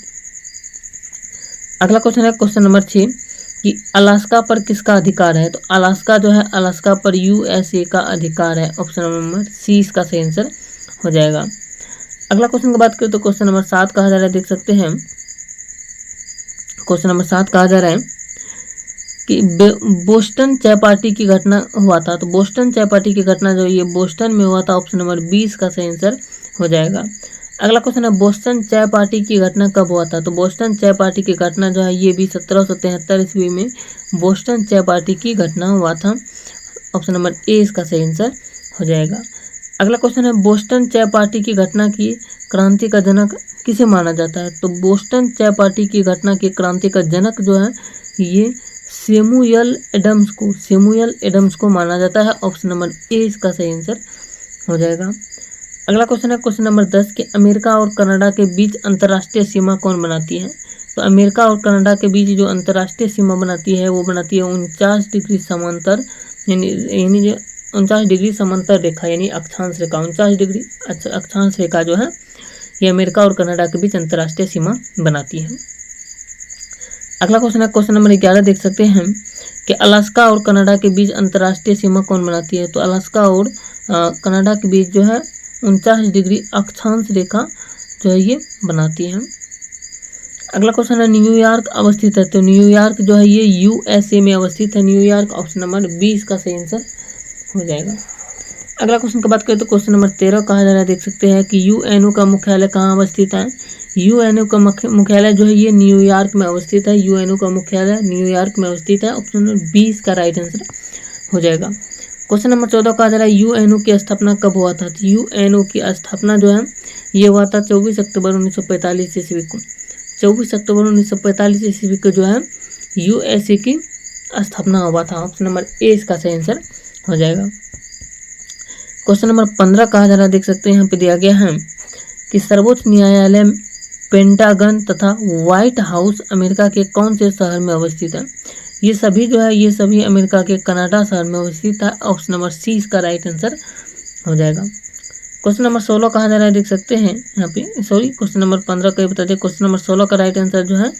अगला क्वेश्चन है क्वेश्चन नंबर 6 कि अलास्का पर किसका अधिकार है। तो अलास्का जो है अलास्का पर USA का अधिकार है। ऑप्शन नंबर सी इसका सही आंसर हो जाएगा। अगला क्वेश्चन की बात करें तो क्वेश्चन नंबर 7 कहा जा रहा है, देख सकते हैं क्वेश्चन नंबर 7 कहा जा रहा है कि बोस्टन चाय पार्टी की घटना हुआ था। तो बोस्टन चाय पार्टी की घटना जो ये बोस्टन में हुआ था। ऑप्शन नंबर 20 का सही आंसर हो जाएगा। अगला क्वेश्चन है बोस्टन चाय पार्टी की घटना कब हुआ था। तो बोस्टन चाय पार्टी की घटना जो है ये भी 1773 ईस्वी में बोस्टन चाय पार्टी की घटना हुआ था। ऑप्शन नंबर ए इसका सही आंसर हो जाएगा। अगला क्वेश्चन है बोस्टन चाय पार्टी की घटना की क्रांति का जनक किसे माना जाता है। तो बोस्टन चाय पार्टी की घटना के क्रांति का जनक जो है ये सैमुअल एडम्स को माना जाता है। ऑप्शन नंबर ए इसका सही आंसर हो जाएगा। अगला क्वेश्चन है क्वेश्चन नंबर 10 कि अमेरिका और कनाडा के बीच अंतर्राष्ट्रीय सीमा कौन बनाती है। तो अमेरिका और कनाडा के बीच जो अंतर्राष्ट्रीय सीमा बनाती है वो बनाती है 49 डिग्री समांतर यानी जो 49 डिग्री समांतर रेखा यानी अक्षांश रेखा 49 डिग्री अक्षांश रेखा जो है ये अमेरिका और कनाडा के बीच अंतर्राष्ट्रीय सीमा बनाती है। अगला क्वेश्चन है क्वेश्चन नंबर 11, देख सकते हैं कि अलास्का और कनाडा के बीच अंतर्राष्ट्रीय सीमा कौन बनाती है। तो अलास्का और कनाडा के बीच जो है 49 डिग्री अक्षांश रेखा जो है ये बनाती है। अगला क्वेश्चन है न्यूयॉर्क अवस्थित है। तो न्यूयॉर्क जो है ये USA में अवस्थित है। न्यूयॉर्क ऑप्शन नंबर 20 का सही आंसर हो जाएगा। अगला क्वेश्चन की बात करें तो क्वेश्चन नंबर 13 कहा जा रहा है, देख सकते हैं कि UNO का मुख्यालय कहाँ अवस्थित है। UNO का मुख्यालय जो है ये न्यूयॉर्क में अवस्थित है। UNO का मुख्यालय न्यूयॉर्क में अवस्थित है। ऑप्शन नंबर 20 का राइट आंसर हो जाएगा। क्वेश्चन नंबर 14 कहा जा रहा है UNO की स्थापना कब हुआ था। UNO की स्थापना जो है ये हुआ था 24 अक्टूबर 1945 ईस्वी को। 24 अक्टूबर 1945 ईस्वी को जो है USA की स्थापना हुआ था। ऑप्शन नंबर ए इसका सही आंसर हो जाएगा। क्वेश्चन नंबर 15 कहा जा रहा है, देख सकते हैं यहाँ पे दिया गया है कि सर्वोच्च न्यायालय, पेंटागन तथा व्हाइट हाउस अमेरिका के कौन से शहर में अवस्थित है। ये सभी जो है ये सभी अमेरिका के कनाडा शहर में अवस्थित है। ऑप्शन नंबर सी इसका राइट आंसर हो जाएगा। क्वेश्चन नंबर 16 कहा जा रहा है, देख सकते हैं यहाँ पे क्वेश्चन नंबर 15 का ही बता दें। क्वेश्चन नंबर 16 का राइट आंसर जो है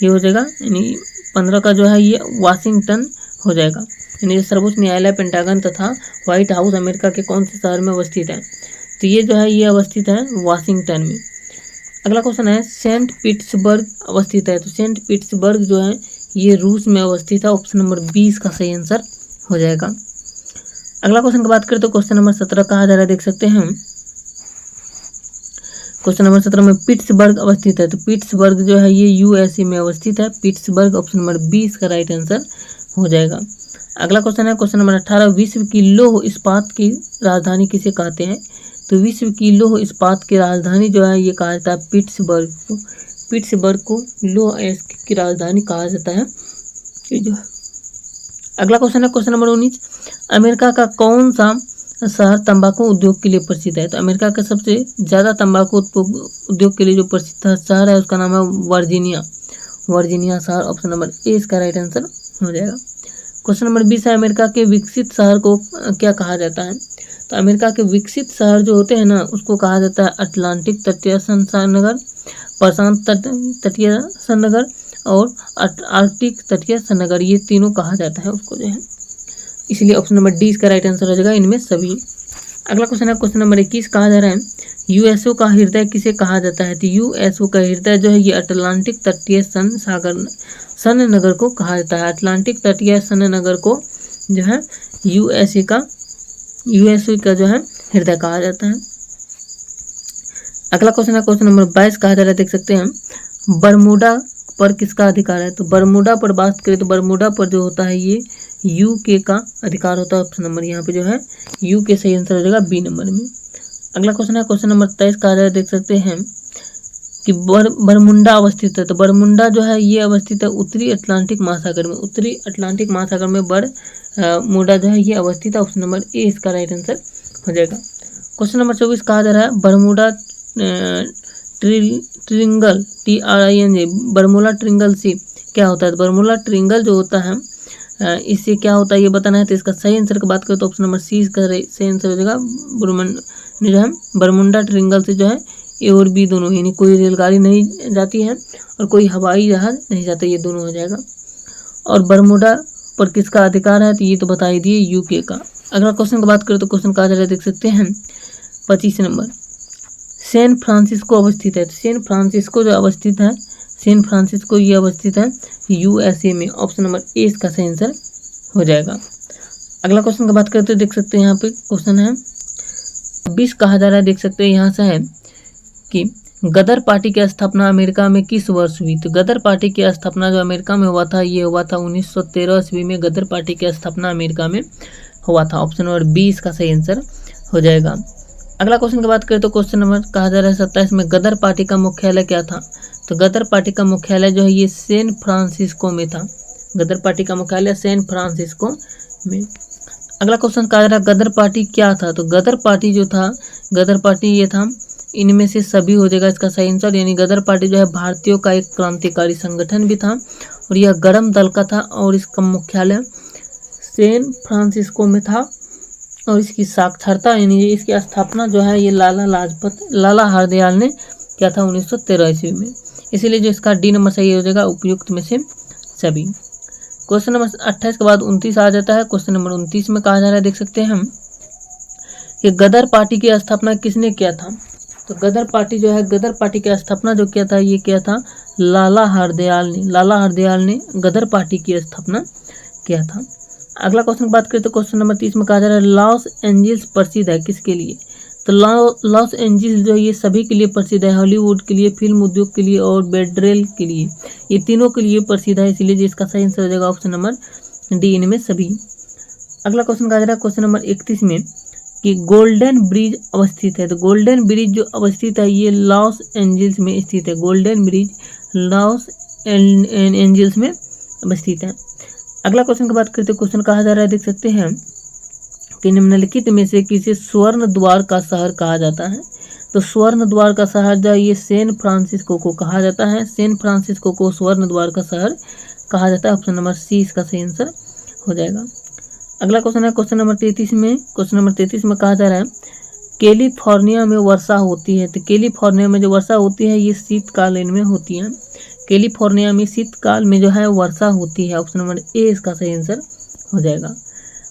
ये हो जाएगा यानी 15 का जो है ये वाशिंगटन हो जाएगा। यानी सर्वोच्च न्यायालय, पेंटागन तथा व्हाइट हाउस अमेरिका के कौन से शहर में अवस्थित है। तो ये जो है ये अवस्थित है वाशिंगटन में। अगला क्वेश्चन है सेंट पीटर्सबर्ग अवस्थित है। तो सेंट पीटर्सबर्ग जो है ये रूस में अवस्थित है। ऑप्शन नंबर 20 का सही आंसर हो जाएगा। अगला क्वेश्चन की बात करें तो क्वेश्चन नंबर 17 कहा जा रहा है, देख सकते हैं क्वेश्चन नंबर 17 में पीटर्सबर्ग अवस्थित है। तो पीटर्सबर्ग जो है ये USA में अवस्थित है। पीटर्सबर्ग ऑप्शन नंबर 20 का राइट आंसर हो जाएगा। अगला क्वेश्चन है क्वेश्चन नंबर 18, विश्व की लौह इस्पात की राजधानी किसे कहते हैं। तो विश्व की लौह इस्पात की राजधानी जो है ये कहा जाता है पीटर्सबर्ग को। पीटर्सबर्ग को लौह की राजधानी कहा जाता है ये जो है। अगला क्वेश्चन है क्वेश्चन नंबर 19, अमेरिका का कौन सा शहर तंबाकू उद्योग के लिए प्रसिद्ध है। तो अमेरिका का सबसे ज़्यादा तंबाकू उद्योग के लिए जो प्रसिद्ध शहर है उसका नाम है वर्जीनिया शहर। ऑप्शन नंबर ए इसका राइट आंसर हो जाएगा। क्वेश्चन नंबर 20 है अमेरिका के विकसित शहर को क्या कहा जाता है। तो अमेरिका के विकसित शहर जो होते हैं ना उसको कहा जाता है अटलांटिक तटीय शहर, प्रशांत तटीय शहर और आर्कटिक तटीय शहर, ये तीनों कहा जाता है उसको जो है। इसलिए ऑप्शन नंबर डी इसका राइट आंसर हो जाएगा इनमें सभी। अगला क्वेश्चन है क्वेश्चन नंबर 21 कहा जा रहा है USO का हृदय किसे कहा जाता है। तो USO का हृदय जो है ये अटलांटिक तटीय सन नगर को कहा जाता है। अटलांटिक तटीय सन नगर को जो है USO का जो है हृदय कहा जाता है। अगला क्वेश्चन है क्वेश्चन नंबर 22 कहा जा रहा है, देख सकते हैं बरमूडा पर किसका अधिकार है। तो बरमूडा पर बात करें तो बरमूडा पर जो होता है ये UK का अधिकार होता है। ऑप्शन नंबर यहाँ पे जो है UK सही आंसर हो जाएगा बी नंबर में। अगला क्वेश्चन है क्वेश्चन नंबर 23 कहा जा रहा है, देख सकते हैं कि बरमुंडा अवस्थित है। तो बरमुंडा जो है ये अवस्थित है उत्तरी अटलांटिक महासागर में। उत्तरी अटलांटिक महासागर में बरमुंडा जो है ये अवस्थित है। ऑप्शन नंबर ए इसका राइट आंसर हो जाएगा। क्वेश्चन नंबर 24 कहा जा रहा है बरमुडा ट्रिंगल TRING बर्मुला ट्रिंगल से क्या होता है? बर्मुला ट्रिंगल जो होता है इससे क्या होता है ये बताना है। तो इसका सही आंसर की बात करें तो ऑप्शन नंबर सी इसका सही आंसर हो जाएगा। जो है बरमुंडा ट्रिंगल से जो है ए और बी दोनों, यानी कोई रेलगाड़ी नहीं जाती है और कोई हवाई जहाज नहीं जाता, ये दोनों हो जाएगा। और बरमुडा पर किसका अधिकार है? तो ये तो बता ही दिए, यूके का। अगला क्वेश्चन की बात करें तो क्वेश्चन कहा जा रहा है, देख सकते हैं 25 नंबर। सैन फ्रांसिस्को अवस्थित है। तो सैन फ्रांसिस्को जो अवस्थित है, सैन फ्रांसिस्को ये अवस्थित है USA में। ऑप्शन नंबर ए इसका सही आंसर हो जाएगा। अगला क्वेश्चन की बात करें तो देख सकते हैं यहाँ पे क्वेश्चन है 20 कहा जा रहा है, देख सकते हैं यहाँ से है कि गदर पार्टी की स्थापना अमेरिका में किस वर्ष हुई? तो गदर पार्टी की स्थापना जो अमेरिका में हुआ था ये हुआ था 1913 ईस्वी में। गदर पार्टी की स्थापना अमेरिका में हुआ था। ऑप्शन नंबर बी इसका सही आंसर हो जाएगा। अगला क्वेश्चन की बात करें तो क्वेश्चन नंबर कहा जा रहा है 27 में, गदर पार्टी का मुख्यालय क्या था? तो गदर पार्टी का मुख्यालय जो है ये सैन फ्रांसिस्को में था। गदर पार्टी का मुख्यालय सैन फ्रांसिस्को में। अगला क्वेश्चन कहा जा रहा है गदर पार्टी क्या था? तो गदर पार्टी जो था, गदर पार्टी ये था, इनमें से सभी हो जाएगा इसका सही आंसर। यानी गदर पार्टी जो है भारतीयों का एक क्रांतिकारी संगठन भी था और यह गरम दल का था और इसका मुख्यालय सैन फ्रांसिस्को में था। और इसकी साक्षरता यानी इसकी स्थापना जो है ये लाला हरदयाल ने किया था 1913 ईस्वी में। इसीलिए जो इसका डी नंबर सही हो जाएगा, उपयुक्त में से सभी। क्वेश्चन नंबर 28 के बाद 29 आ जाता है। क्वेश्चन नंबर 29 में कहा जा रहा है, देख सकते हैं हम कि गदर पार्टी की स्थापना किसने किया था? तो गदर पार्टी जो है, गदर पार्टी की स्थापना जो किया था ये किया था लाला हरदयाल ने। लाला हरदयाल ने गदर पार्टी की स्थापना किया था। अगला क्वेश्चन की बात करें तो क्वेश्चन नंबर 30 में कहा जा रहा है लॉस एंजल्स प्रसिद्ध है किसके लिए? तो लॉस एंजल्स जो है ये सभी के लिए प्रसिद्ध है, हॉलीवुड के लिए, फिल्म उद्योग के लिए और बेड्रेल के लिए, ये तीनों के लिए प्रसिद्ध है। इसलिए जिसका सही आंसर हो जाएगा ऑप्शन नंबर डी, इनमें सभी। अगला क्वेश्चन कहा जा रहा है क्वेश्चन नंबर 31 में कि गोल्डन ब्रिज अवस्थित है। तो गोल्डन ब्रिज जो अवस्थित है ये लॉस एंजल्स में स्थित है। गोल्डन ब्रिज लॉस एंजल्स में अवस्थित है। अगला क्वेश्चन की बात करते हैं, क्वेश्चन कहा जा रहा है, देख सकते हैं कि निम्नलिखित में से किसे स्वर्ण द्वार का शहर कहा जाता है? तो स्वर्ण द्वार का शहर जो ये सैन फ्रांसिस्को को कहा जाता है। सैन फ्रांसिस्को को स्वर्ण द्वार का शहर कहा जाता है। ऑप्शन नंबर सी इसका सही आंसर हो जाएगा। अगला क्वेश्चन है क्वेश्चन नंबर 33 में। क्वेश्चन नंबर 33 में कहा जा रहा है कैलिफोर्निया में वर्षा होती है। तो कैलिफोर्निया में जो वर्षा होती है ये शीतकालीन में होती है। कैलिफोर्निया में शीतकाल में जो है वर्षा होती है। ऑप्शन नंबर ए इसका सही आंसर हो जाएगा।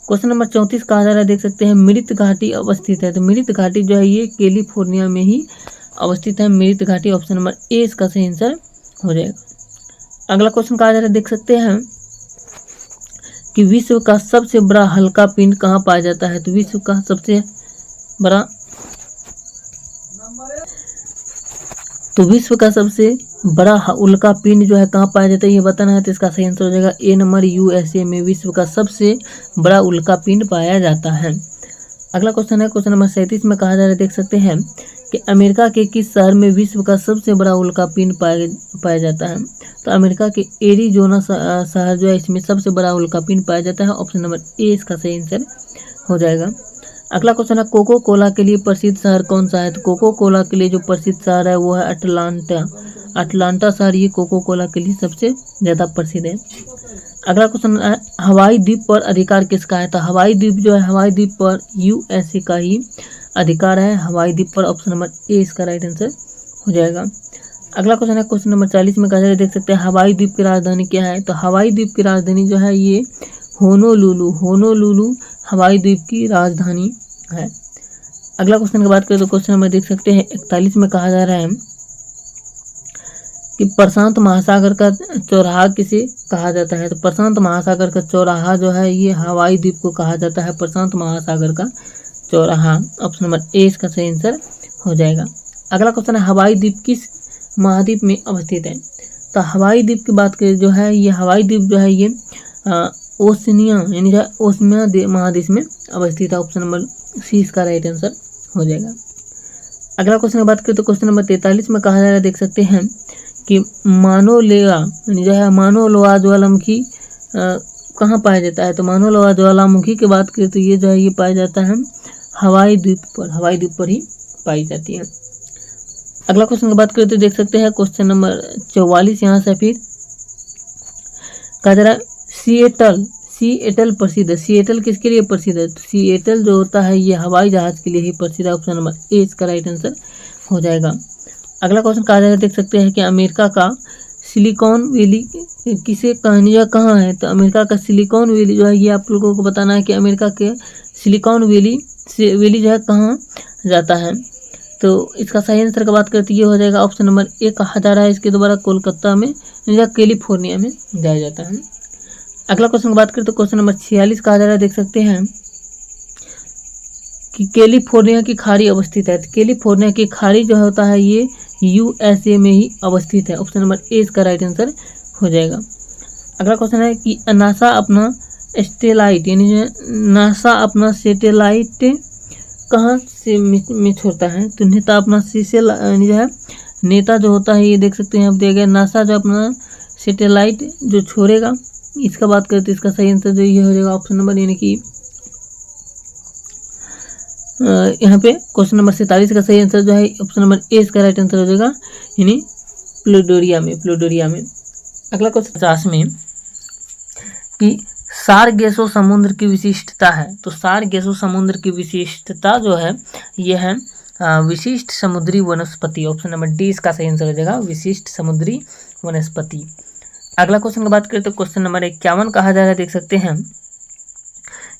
क्वेश्चन नंबर 34 कहा जा रहा है, देख सकते हैं मृत घाटी अवस्थित है। तो मृत घाटी जो है ये कैलिफोर्निया में ही अवस्थित है, मृत घाटी। ऑप्शन नंबर ए इसका सही आंसर हो जाएगा। अगला क्वेश्चन कहा जा रहा है, देख सकते हैं कि विश्व का सबसे बड़ा हल्का पिंड कहाँ पाया जाता है? तो विश्व का सबसे बड़ा विश्व का सबसे बड़ा उल्का पिंड जो है कहाँ पाया जाता है ये बताना है। तो इसका सही आंसर हो जाएगा ए नंबर USA में विश्व का सबसे बड़ा उल्का पिंड पाया जाता है। अगला क्वेश्चन है क्वेश्चन नंबर 37 में कहा जा रहा है, देख सकते हैं कि अमेरिका के किस शहर में विश्व का सबसे बड़ा उल्का पिंड पाया जाता है? तो अमेरिका के एरिजोना शहर जो है इसमें सबसे बड़ा उल्का पिंड पाया जाता है। ऑप्शन नंबर ए इसका सही आंसर हो जाएगा। अगला क्वेश्चन है कोको कोला के लिए प्रसिद्ध शहर कौन सा है? तो कोको कोला के लिए जो प्रसिद्ध शहर है वो है अटलांटा। अटलांटा शहर ये कोको कोला के लिए सबसे ज़्यादा प्रसिद्ध है। अगला क्वेश्चन है हवाई द्वीप पर अधिकार किसका है? तो हवाई द्वीप जो है, हवाई द्वीप पर USA का ही अधिकार है, हवाई द्वीप पर। ऑप्शन नंबर ए इसका राइट आंसर हो जाएगा। अगला क्वेश्चन है क्वेश्चन नंबर 40 में कहा जा रहा है, देख सकते हैं हवाई द्वीप की राजधानी क्या है? तो हवाई द्वीप की राजधानी जो है ये होनोलुलु हवाई द्वीप की राजधानी है। अगला क्वेश्चन की बात करें तो क्वेश्चन नंबर देख सकते हैं 41 में कहा जा रहा है कि प्रशांत महासागर का चौराहा किसे कहा जाता है? तो प्रशांत महासागर का चौराहा जो है ये हवाई द्वीप को कहा जाता है, प्रशांत महासागर का चौराहा। ऑप्शन नंबर ए इसका सही आंसर हो जाएगा। अगला क्वेश्चन है हवाई द्वीप किस महाद्वीप में अवस्थित है? तो हवाई द्वीप की बात करें जो है ये हवाई द्वीप जो है ये ओशनिया यानी जो ओशनिया महाद्वीप में अवस्थित है। ऑप्शन नंबर सी इसका राइट आंसर हो जाएगा। अगला क्वेश्चन की बात करें तो क्वेश्चन नंबर 43 में कहा जा रहा है, देख सकते हैं कि मानोलेवा यानी जो है मानोलोवा ज्वालामुखी कहाँ पाया जाता है? तो मानोलोवा ज्वालामुखी की बात करें तो ये जो है ये पाया जाता है हवाई द्वीप पर, हवाई द्वीप पर ही पाई जाती है। अगला क्वेश्चन की बात करें तो देख सकते हैं क्वेश्चन नंबर 44 यहाँ से फिर कहा जा रहा है सिएटल प्रसिद्ध है। सिएटल किसके लिए प्रसिद्ध है? तो सिएटल जो होता है ये हवाई जहाज के लिए ही प्रसिद्ध है। ऑप्शन नंबर ए इसका राइट आंसर हो जाएगा। अगला क्वेश्चन कहा जा रहा है देख सकते हैं कि अमेरिका का सिलिकॉन वैली किसे कहाँ है? तो अमेरिका का सिलिकॉन वैली जो है ये आप लोगों को बताना है कि अमेरिका के सिलिकॉन वैली जो है कहाँ जाता है। तो इसका सही आंसर की बात करते ये हो जाएगा ऑप्शन नंबर ए कहा जा रहा है इसके द्वारा कोलकाता में या कैलिफोर्निया में जाया जाता है। अगला क्वेश्चन की बात करें तो क्वेश्चन नंबर 46 कहा जा रहा है देख सकते हैं कि कैलिफोर्निया की खाड़ी अवस्थित है। तो कैलिफोर्निया की खाड़ी जो होता है ये यूएसए में ही अवस्थित है। ऑप्शन नंबर ए इसका राइट आंसर हो जाएगा। अगला क्वेश्चन है कि नासा अपना सैटेलाइट कहाँ से में छोड़ता है? तो नेता अपना जो है नेता जो होता है ये देख सकते हैं आप दिया गया नासा जो अपना सैटेलाइट जो छोड़ेगा इसका बात करते तो इसका सही आंसर जो ये हो जाएगा ऑप्शन नंबर यानी कि यहाँ पे क्वेश्चन नंबर 47 का सही आंसर जो है ऑप्शन नंबर ए इसका राइट आंसर हो जाएगा यानी प्लूटोरिया में। अगला क्वेश्चन 50 में कि सारगेसो समुद्र की विशिष्टता है। तो सारगेसो समुद्र की विशिष्टता जो है ये है विशिष्ट समुद्री वनस्पति। ऑप्शन नंबर डी इसका सही आंसर हो जाएगा विशिष्ट समुद्री वनस्पति। अगला क्वेश्चन की बात करें तो क्वेश्चन नंबर 51 कहा जा रहा है देख सकते हैं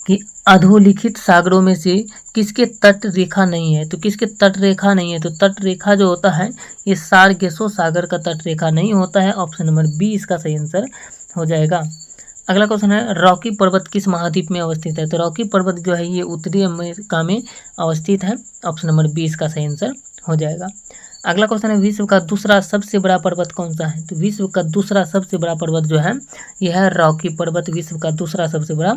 कि अधोलिखित सागरों में से किसके तट रेखा नहीं है? तो किसके तट रेखा नहीं है? तो तट रेखा जो होता है ये सारगेसो सागर का तट रेखा नहीं होता है। ऑप्शन नंबर बी इसका सही आंसर हो जाएगा। अगला क्वेश्चन है रॉकी पर्वत किस महाद्वीप में अवस्थित है? तो रॉकी पर्वत जो है ये उत्तरी अमेरिका में अवस्थित है। ऑप्शन नंबर बी इसका सही आंसर हो जाएगा। अगला क्वेश्चन है विश्व का दूसरा सबसे बड़ा पर्वत कौन सा है? तो विश्व का दूसरा सबसे बड़ा पर्वत जो है यह है रॉकी पर्वत विश्व का दूसरा सबसे बड़ा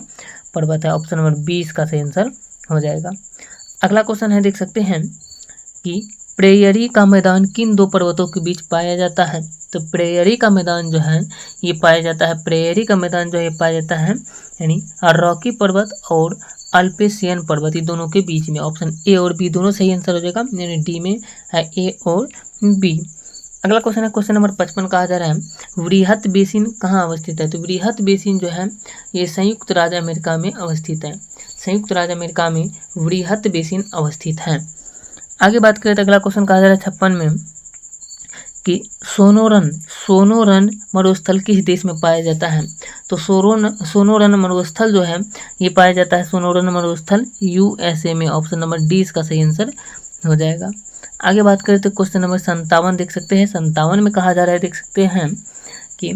पर्वत है। ऑप्शन नंबर बी इसका सही आंसर हो जाएगा। अगला क्वेश्चन है देख सकते हैं कि प्रेयरी का मैदान किन दो पर्वतों के बीच पाया जाता है? तो प्रेयरी का मैदान जो है ये पाया जाता है प्रेयरी का मैदान जो है पाया जाता है यानी रॉकी पर्वत और अल्पेशियन पर्वत ये दोनों के बीच में। ऑप्शन ए और बी दोनों सही आंसर हो जाएगा यानी डी में है ए और बी। अगला क्वेश्चन है क्वेश्चन नंबर 55 कहा जा रहा है वृहत बेसिन कहाँ अवस्थित है? तो वृहत बेसिन जो है ये संयुक्त राज्य अमेरिका में अवस्थित है। संयुक्त राज्य अमेरिका में वृहत बेसिन अवस्थित है। आगे बात करें तो अगला क्वेश्चन कहा जा रहा है 56 में कि सोनोरन मरुस्थल किस देश में पाया जाता है? तो सोनोरन मरुस्थल जो है ये पाया जाता है सोनोरन मरुस्थल यूएसए में। ऑप्शन नंबर डी इसका सही आंसर हो जाएगा। आगे बात करें तो क्वेश्चन नंबर 57 देख सकते हैं 57 में कहा जा रहा है देख सकते हैं कि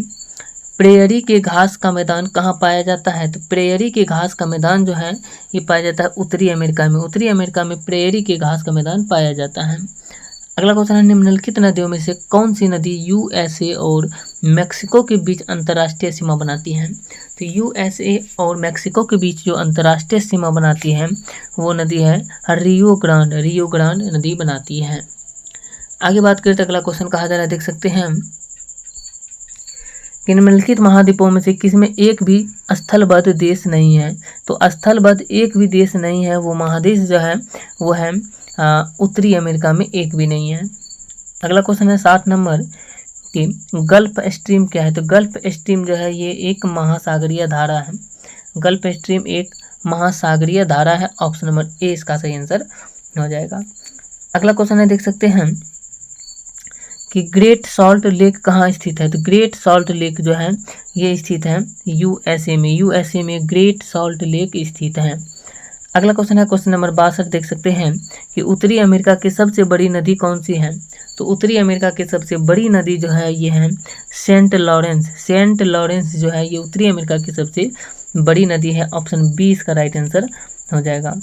प्रेयरी के घास का मैदान कहाँ पाया जाता है? तो प्रेयरी के घास का मैदान जो है ये पाया जाता है उत्तरी अमेरिका में। उत्तरी अमेरिका में प्रेयरी के घास का मैदान पाया जाता है। अगला क्वेश्चन है निम्नलिखित नदियों में से कौन सी नदी यूएसए और मेक्सिको के बीच अंतर्राष्ट्रीय सीमा बनाती है? तो यूएसए और मेक्सिको के बीच जो अंतर्राष्ट्रीय सीमा बनाती है वो नदी है रियो ग्रांड नदी बनाती है। आगे बात करें तो अगला क्वेश्चन कहा जा रहा है देख सकते हैं कि निम्नलिखित महाद्वीपों में से किसमें एक भी स्थलबद्ध देश नहीं है? तो स्थलबद्ध एक भी देश नहीं है वो महादेश जो है वो है उत्तरी अमेरिका में एक भी नहीं है। अगला क्वेश्चन है 60 नंबर कि गल्फ स्ट्रीम क्या है? तो गल्फ स्ट्रीम जो है ये एक महासागरीय धारा है। गल्फ स्ट्रीम एक महासागरीय धारा है। ऑप्शन नंबर ए इसका सही आंसर हो जाएगा। अगला क्वेश्चन है देख सकते हैं कि ग्रेट सॉल्ट लेक कहाँ स्थित है? तो ग्रेट सॉल्ट लेक जो है ये स्थित है यूएसए में ग्रेट सॉल्ट लेक स्थित है। अगला क्वेश्चन है क्वेश्चन नंबर 62 देख सकते हैं कि उत्तरी अमेरिका की सबसे बड़ी नदी कौन सी है? तो उत्तरी अमेरिका की सबसे बड़ी नदी जो है ये है सेंट लॉरेंस जो है ये उत्तरी अमेरिका की सबसे बड़ी नदी है। ऑप्शन बी इसका राइट आंसर हो जाएगा।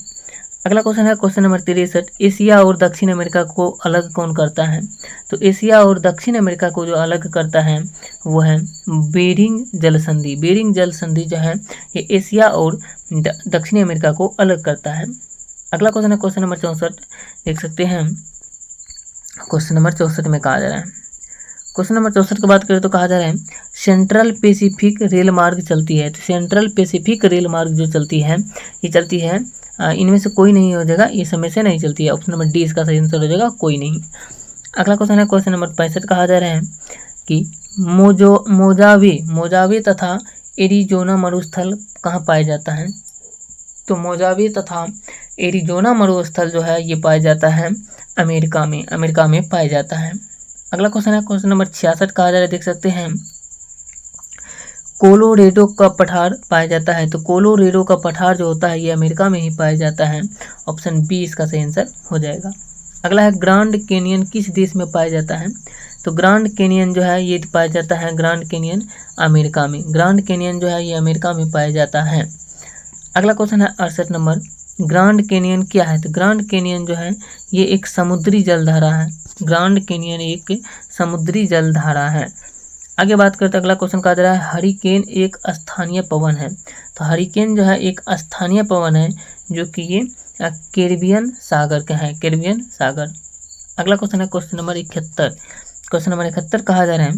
अगला क्वेश्चन है क्वेश्चन नंबर 63 एशिया और दक्षिण अमेरिका को अलग कौन करता है? तो एशिया और दक्षिण अमेरिका को जो अलग करता है वो है बेरिंग जल संधि जो है ये एशिया और दक्षिण अमेरिका को अलग करता है। अगला क्वेश्चन है क्वेश्चन नंबर 64 देख सकते हैं। क्वेश्चन नंबर 64 में कहा जा रहा है क्वेश्चन नंबर 64 की बात करें तो कहा जा रहा है सेंट्रल पैसिफिक रेल मार्ग चलती है। तो सेंट्रल पैसिफिक रेल मार्ग जो चलती है ये चलती है इनमें से कोई नहीं हो जाएगा ये समय से नहीं चलती है। ऑप्शन नंबर डी इसका सही आंसर हो जाएगा कोई नहीं। अगला क्वेश्चन है क्वेश्चन नंबर 65 कहा जा रहा है कि मोजावे तथा एरिजोना मरुस्थल कहाँ पाया जाता है। तो मोजावे तथा एरिजोना मरुस्थल जो है ये पाया जाता है अमेरिका में पाया जाता है। अगला क्वेश्चन है क्वेश्चन नंबर 66 कहा जा रहा है, देख सकते हैं कोलोरेडो का पठार पाया जाता है। तो कोलोरेडो का पठार जो होता है ये अमेरिका में ही पाया जाता है। ऑप्शन बी इसका सही आंसर हो जाएगा। अगला है ग्रांड कैनियन किस देश में पाया जाता है। तो ग्रांड कैनियन जो है ये पाया जाता है ग्रांड कैनियन अमेरिका में। ग्रांड कैनियन जो है ये अमेरिका में पाया जाता है। अगला क्वेश्चन है 68 नंबर, ग्रांड कैनियन क्या है। तो ग्रांड कैनियन जो है ये एक समुद्री जलधारा है। ग्रांड कैनियन एक समुद्री जलधारा है। आगे बात करते हैं, अगला क्वेश्चन कहा जा रहा है हरिकेन एक स्थानीय पवन है। तो हरिकेन जो है एक स्थानीय पवन है जो कि ये कैरिबियन सागर का है, कैरिबियन सागर। अगला क्वेश्चन है क्वेश्चन नंबर 71। क्वेश्चन नंबर 71 कहा जा रहा है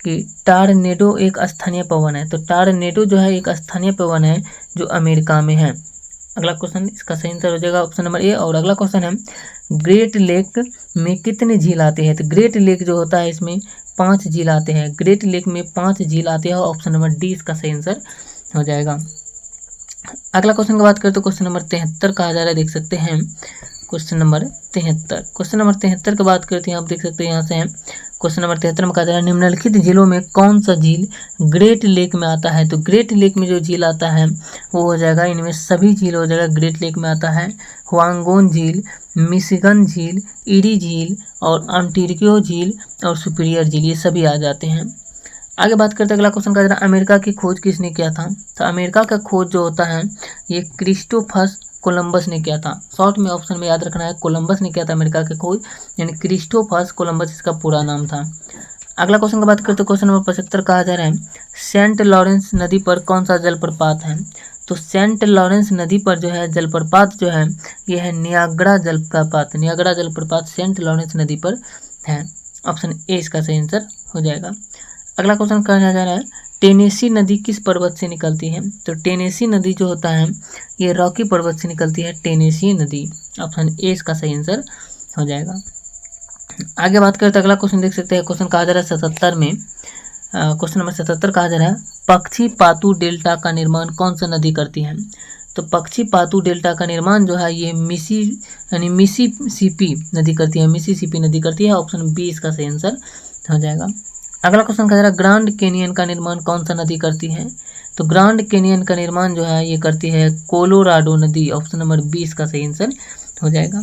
कि टारनेडो एक स्थानीय पवन है। तो टारनेडो जो है एक स्थानीय पवन है जो अमेरिका में है। अगला क्वेश्चन इसका सही आंसर हो जाएगा ऑप्शन नंबर ए। और अगला क्वेश्चन है ग्रेट लेक में कितने झील आते हैं। तो ग्रेट लेक जो होता है इसमें 5 झील आते हैं। ग्रेट लेक में 5 झील आते हैं। ऑप्शन नंबर डी इसका सही आंसर हो जाएगा। अगला क्वेश्चन की बात करें तो क्वेश्चन नंबर 73 कहा जा रहा है, देख सकते हैं क्वेश्चन नंबर 73। क्वेश्चन नंबर 73 की बात करते हैं, आप देख सकते हैं यहाँ से है क्वेश्चन नंबर 73 में कहा जा रहा है निम्नलिखित झीलों में कौन सा झील ग्रेट लेक में आता है। तो ग्रेट लेक में जो झील आता है वो हो जाएगा, इनमें सभी झील हो जाएगा ग्रेट लेक में आता है। हुआंगोन झील, मिशिगन झील, ईरी झील और ऑन्टारियो झील और सुपीरियर झील, ये सभी आ जाते हैं। आगे बात करते हैं, अगला क्वेश्चन कहा जा रहा है अमेरिका की खोज किसने किया था। तो अमेरिका का खोज जो होता है ये क्रिस्टोफर कोलंबस ने किया था। शॉर्ट में ऑप्शन में याद रखना है, कोलंबस ने किया था अमेरिका की खोज, यानी क्रिस्टोफर कोलंबस इसका पूरा नाम था। अगला क्वेश्चन की बात करते हैं, क्वेश्चन नंबर 75 कहा जा रहा है सेंट लॉरेंस नदी पर कौन सा जलप्रपात है। तो सेंट लॉरेंस नदी पर जो है जलप्रपात जो है ये है नियाग्रा जलप्रपात। नियाग्रा जलप्रपात सेंट लॉरेंस नदी पर है। ऑप्शन ए इसका सही आंसर हो जाएगा। अगला क्वेश्चन कहा जा रहा है टेनेसी नदी किस पर्वत से निकलती है। तो टेनेसी नदी जो होता है ये रॉकी पर्वत से निकलती है, टेनेसी नदी। ऑप्शन ए इसका सही आंसर हो जाएगा। आगे बात करते हैं, अगला क्वेश्चन देख सकते हैं, क्वेश्चन कहा जा रहा है 77 में, क्वेश्चन नंबर 77 कहा जा रहा है पक्षी पातू डेल्टा का निर्माण कौन सा नदी करती है। तो पक्षी पातू डेल्टा का निर्माण जो है ये मिसिसिपी नदी करती है, मिसिसिपी नदी करती है। ऑप्शन बी इसका सही आंसर हो जाएगा। अगला क्वेश्चन कहा जा रहा है ग्रांड कैनियन का निर्माण कौन सा नदी करती है। तो ग्रांड कैनियन का निर्माण जो है ये करती है कोलोराडो नदी। ऑप्शन नंबर बी इसका सही आंसर हो जाएगा।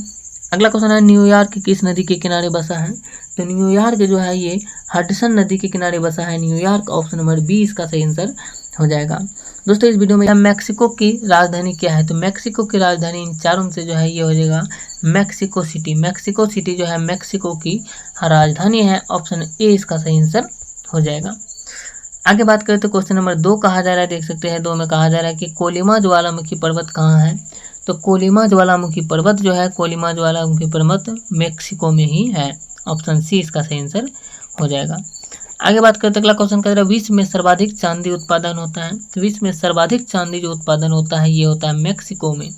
अगला क्वेश्चन है न्यूयॉर्क किस नदी के किनारे बसा है। तो न्यूयॉर्क जो है ये हडसन नदी के किनारे बसा है, न्यूयॉर्क। ऑप्शन नंबर बी इसका सही आंसर हो जाएगा। दोस्तों इस वीडियो में मैक्सिको की राजधानी क्या है। तो मैक्सिको की राजधानी इन चारों में से जो है ये हो जाएगा मैक्सिको सिटी। मैक्सिको सिटी जो है मैक्सिको की राजधानी है। ऑप्शन ए इसका सही आंसर हो जाएगा। आगे बात करें तो क्वेश्चन नंबर 2 कहा जा रहा है, देख सकते हैं 2 में कहा जा रहा है कि कोलिमा ज्वालामुखी पर्वत कहाँ है। तो कोलिमा ज्वालामुखी पर्वत जो है, कोलिमा ज्वालामुखी पर्वत मैक्सिको में ही है। ऑप्शन सी इसका सही आंसर हो जाएगा। आगे बात करते हैं, अगला क्वेश्चन कह रहा है विश्व में सर्वाधिक चांदी उत्पादन होता है। तो विश्व में सर्वाधिक चांदी जो उत्पादन होता है ये होता है मैक्सिको में।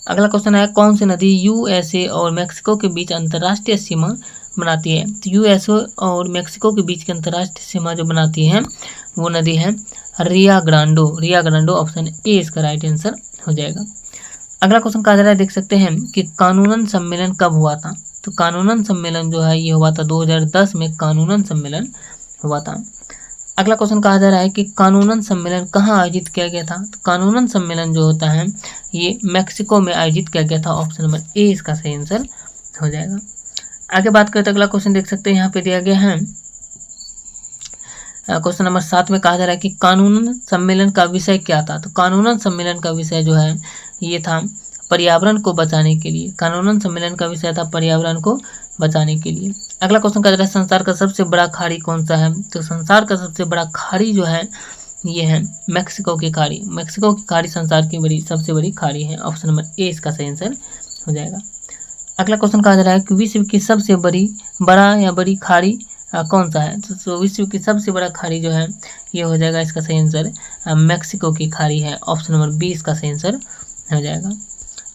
अगला क्वेश्चन है कौन सी नदी यूएसए और मैक्सिको के बीच अंतर्राष्ट्रीय सीमा बनाती है। तो यूएसए और मैक्सिको के बीच की अंतर्राष्ट्रीय सीमा जो बनाती है वो नदी है रिया ग्रांडो। रिया ग्रांडो। ऑप्शन ए इसका राइट आंसर हो जाएगा। अगला क्वेश्चन कहा जा रहा है, देख सकते हैं कि कानूनन सम्मेलन कब हुआ था। तो कानूनन सम्मेलन जो है ये हुआ था 2010 में कानूनन सम्मेलन हुआ था। अगला क्वेश्चन कहा जा रहा है कि कानूनन सम्मेलन कहाँ आयोजित किया गया था। तो कानूनन सम्मेलन जो होता है ये मैक्सिको में आयोजित किया गया था। ऑप्शन नंबर ए इसका सही आंसर हो जाएगा। आगे बात करते हैं, अगला क्वेश्चन देख सकते हैं यहाँ पे दिया गया है क्वेश्चन नंबर 7 में कहा जा रहा है कि कानूनन सम्मेलन का विषय क्या था। तो कानूनन सम्मेलन का विषय जो है ये था पर्यावरण को बचाने के लिए। कानूनन सम्मेलन का विषय था पर्यावरण को बचाने के लिए। अगला क्वेश्चन कहा जा रहा है संसार का सबसे बड़ा खाड़ी कौन सा है। तो संसार का सबसे बड़ा खाड़ी जो है ये है मैक्सिको की खाड़ी। मैक्सिको की खाड़ी संसार की सबसे बड़ी खाड़ी है। ऑप्शन नंबर ए इसका सही आंसर हो जाएगा। अगला क्वेश्चन कहा जा रहा है कि विश्व की सबसे बड़ी खाड़ी कौन सा है। तो विश्व की सबसे बड़ा खाड़ी जो है ये हो जाएगा, इसका सही आंसर मैक्सिको की खाड़ी है। ऑप्शन नंबर बी इसका सही आंसर हो जाएगा।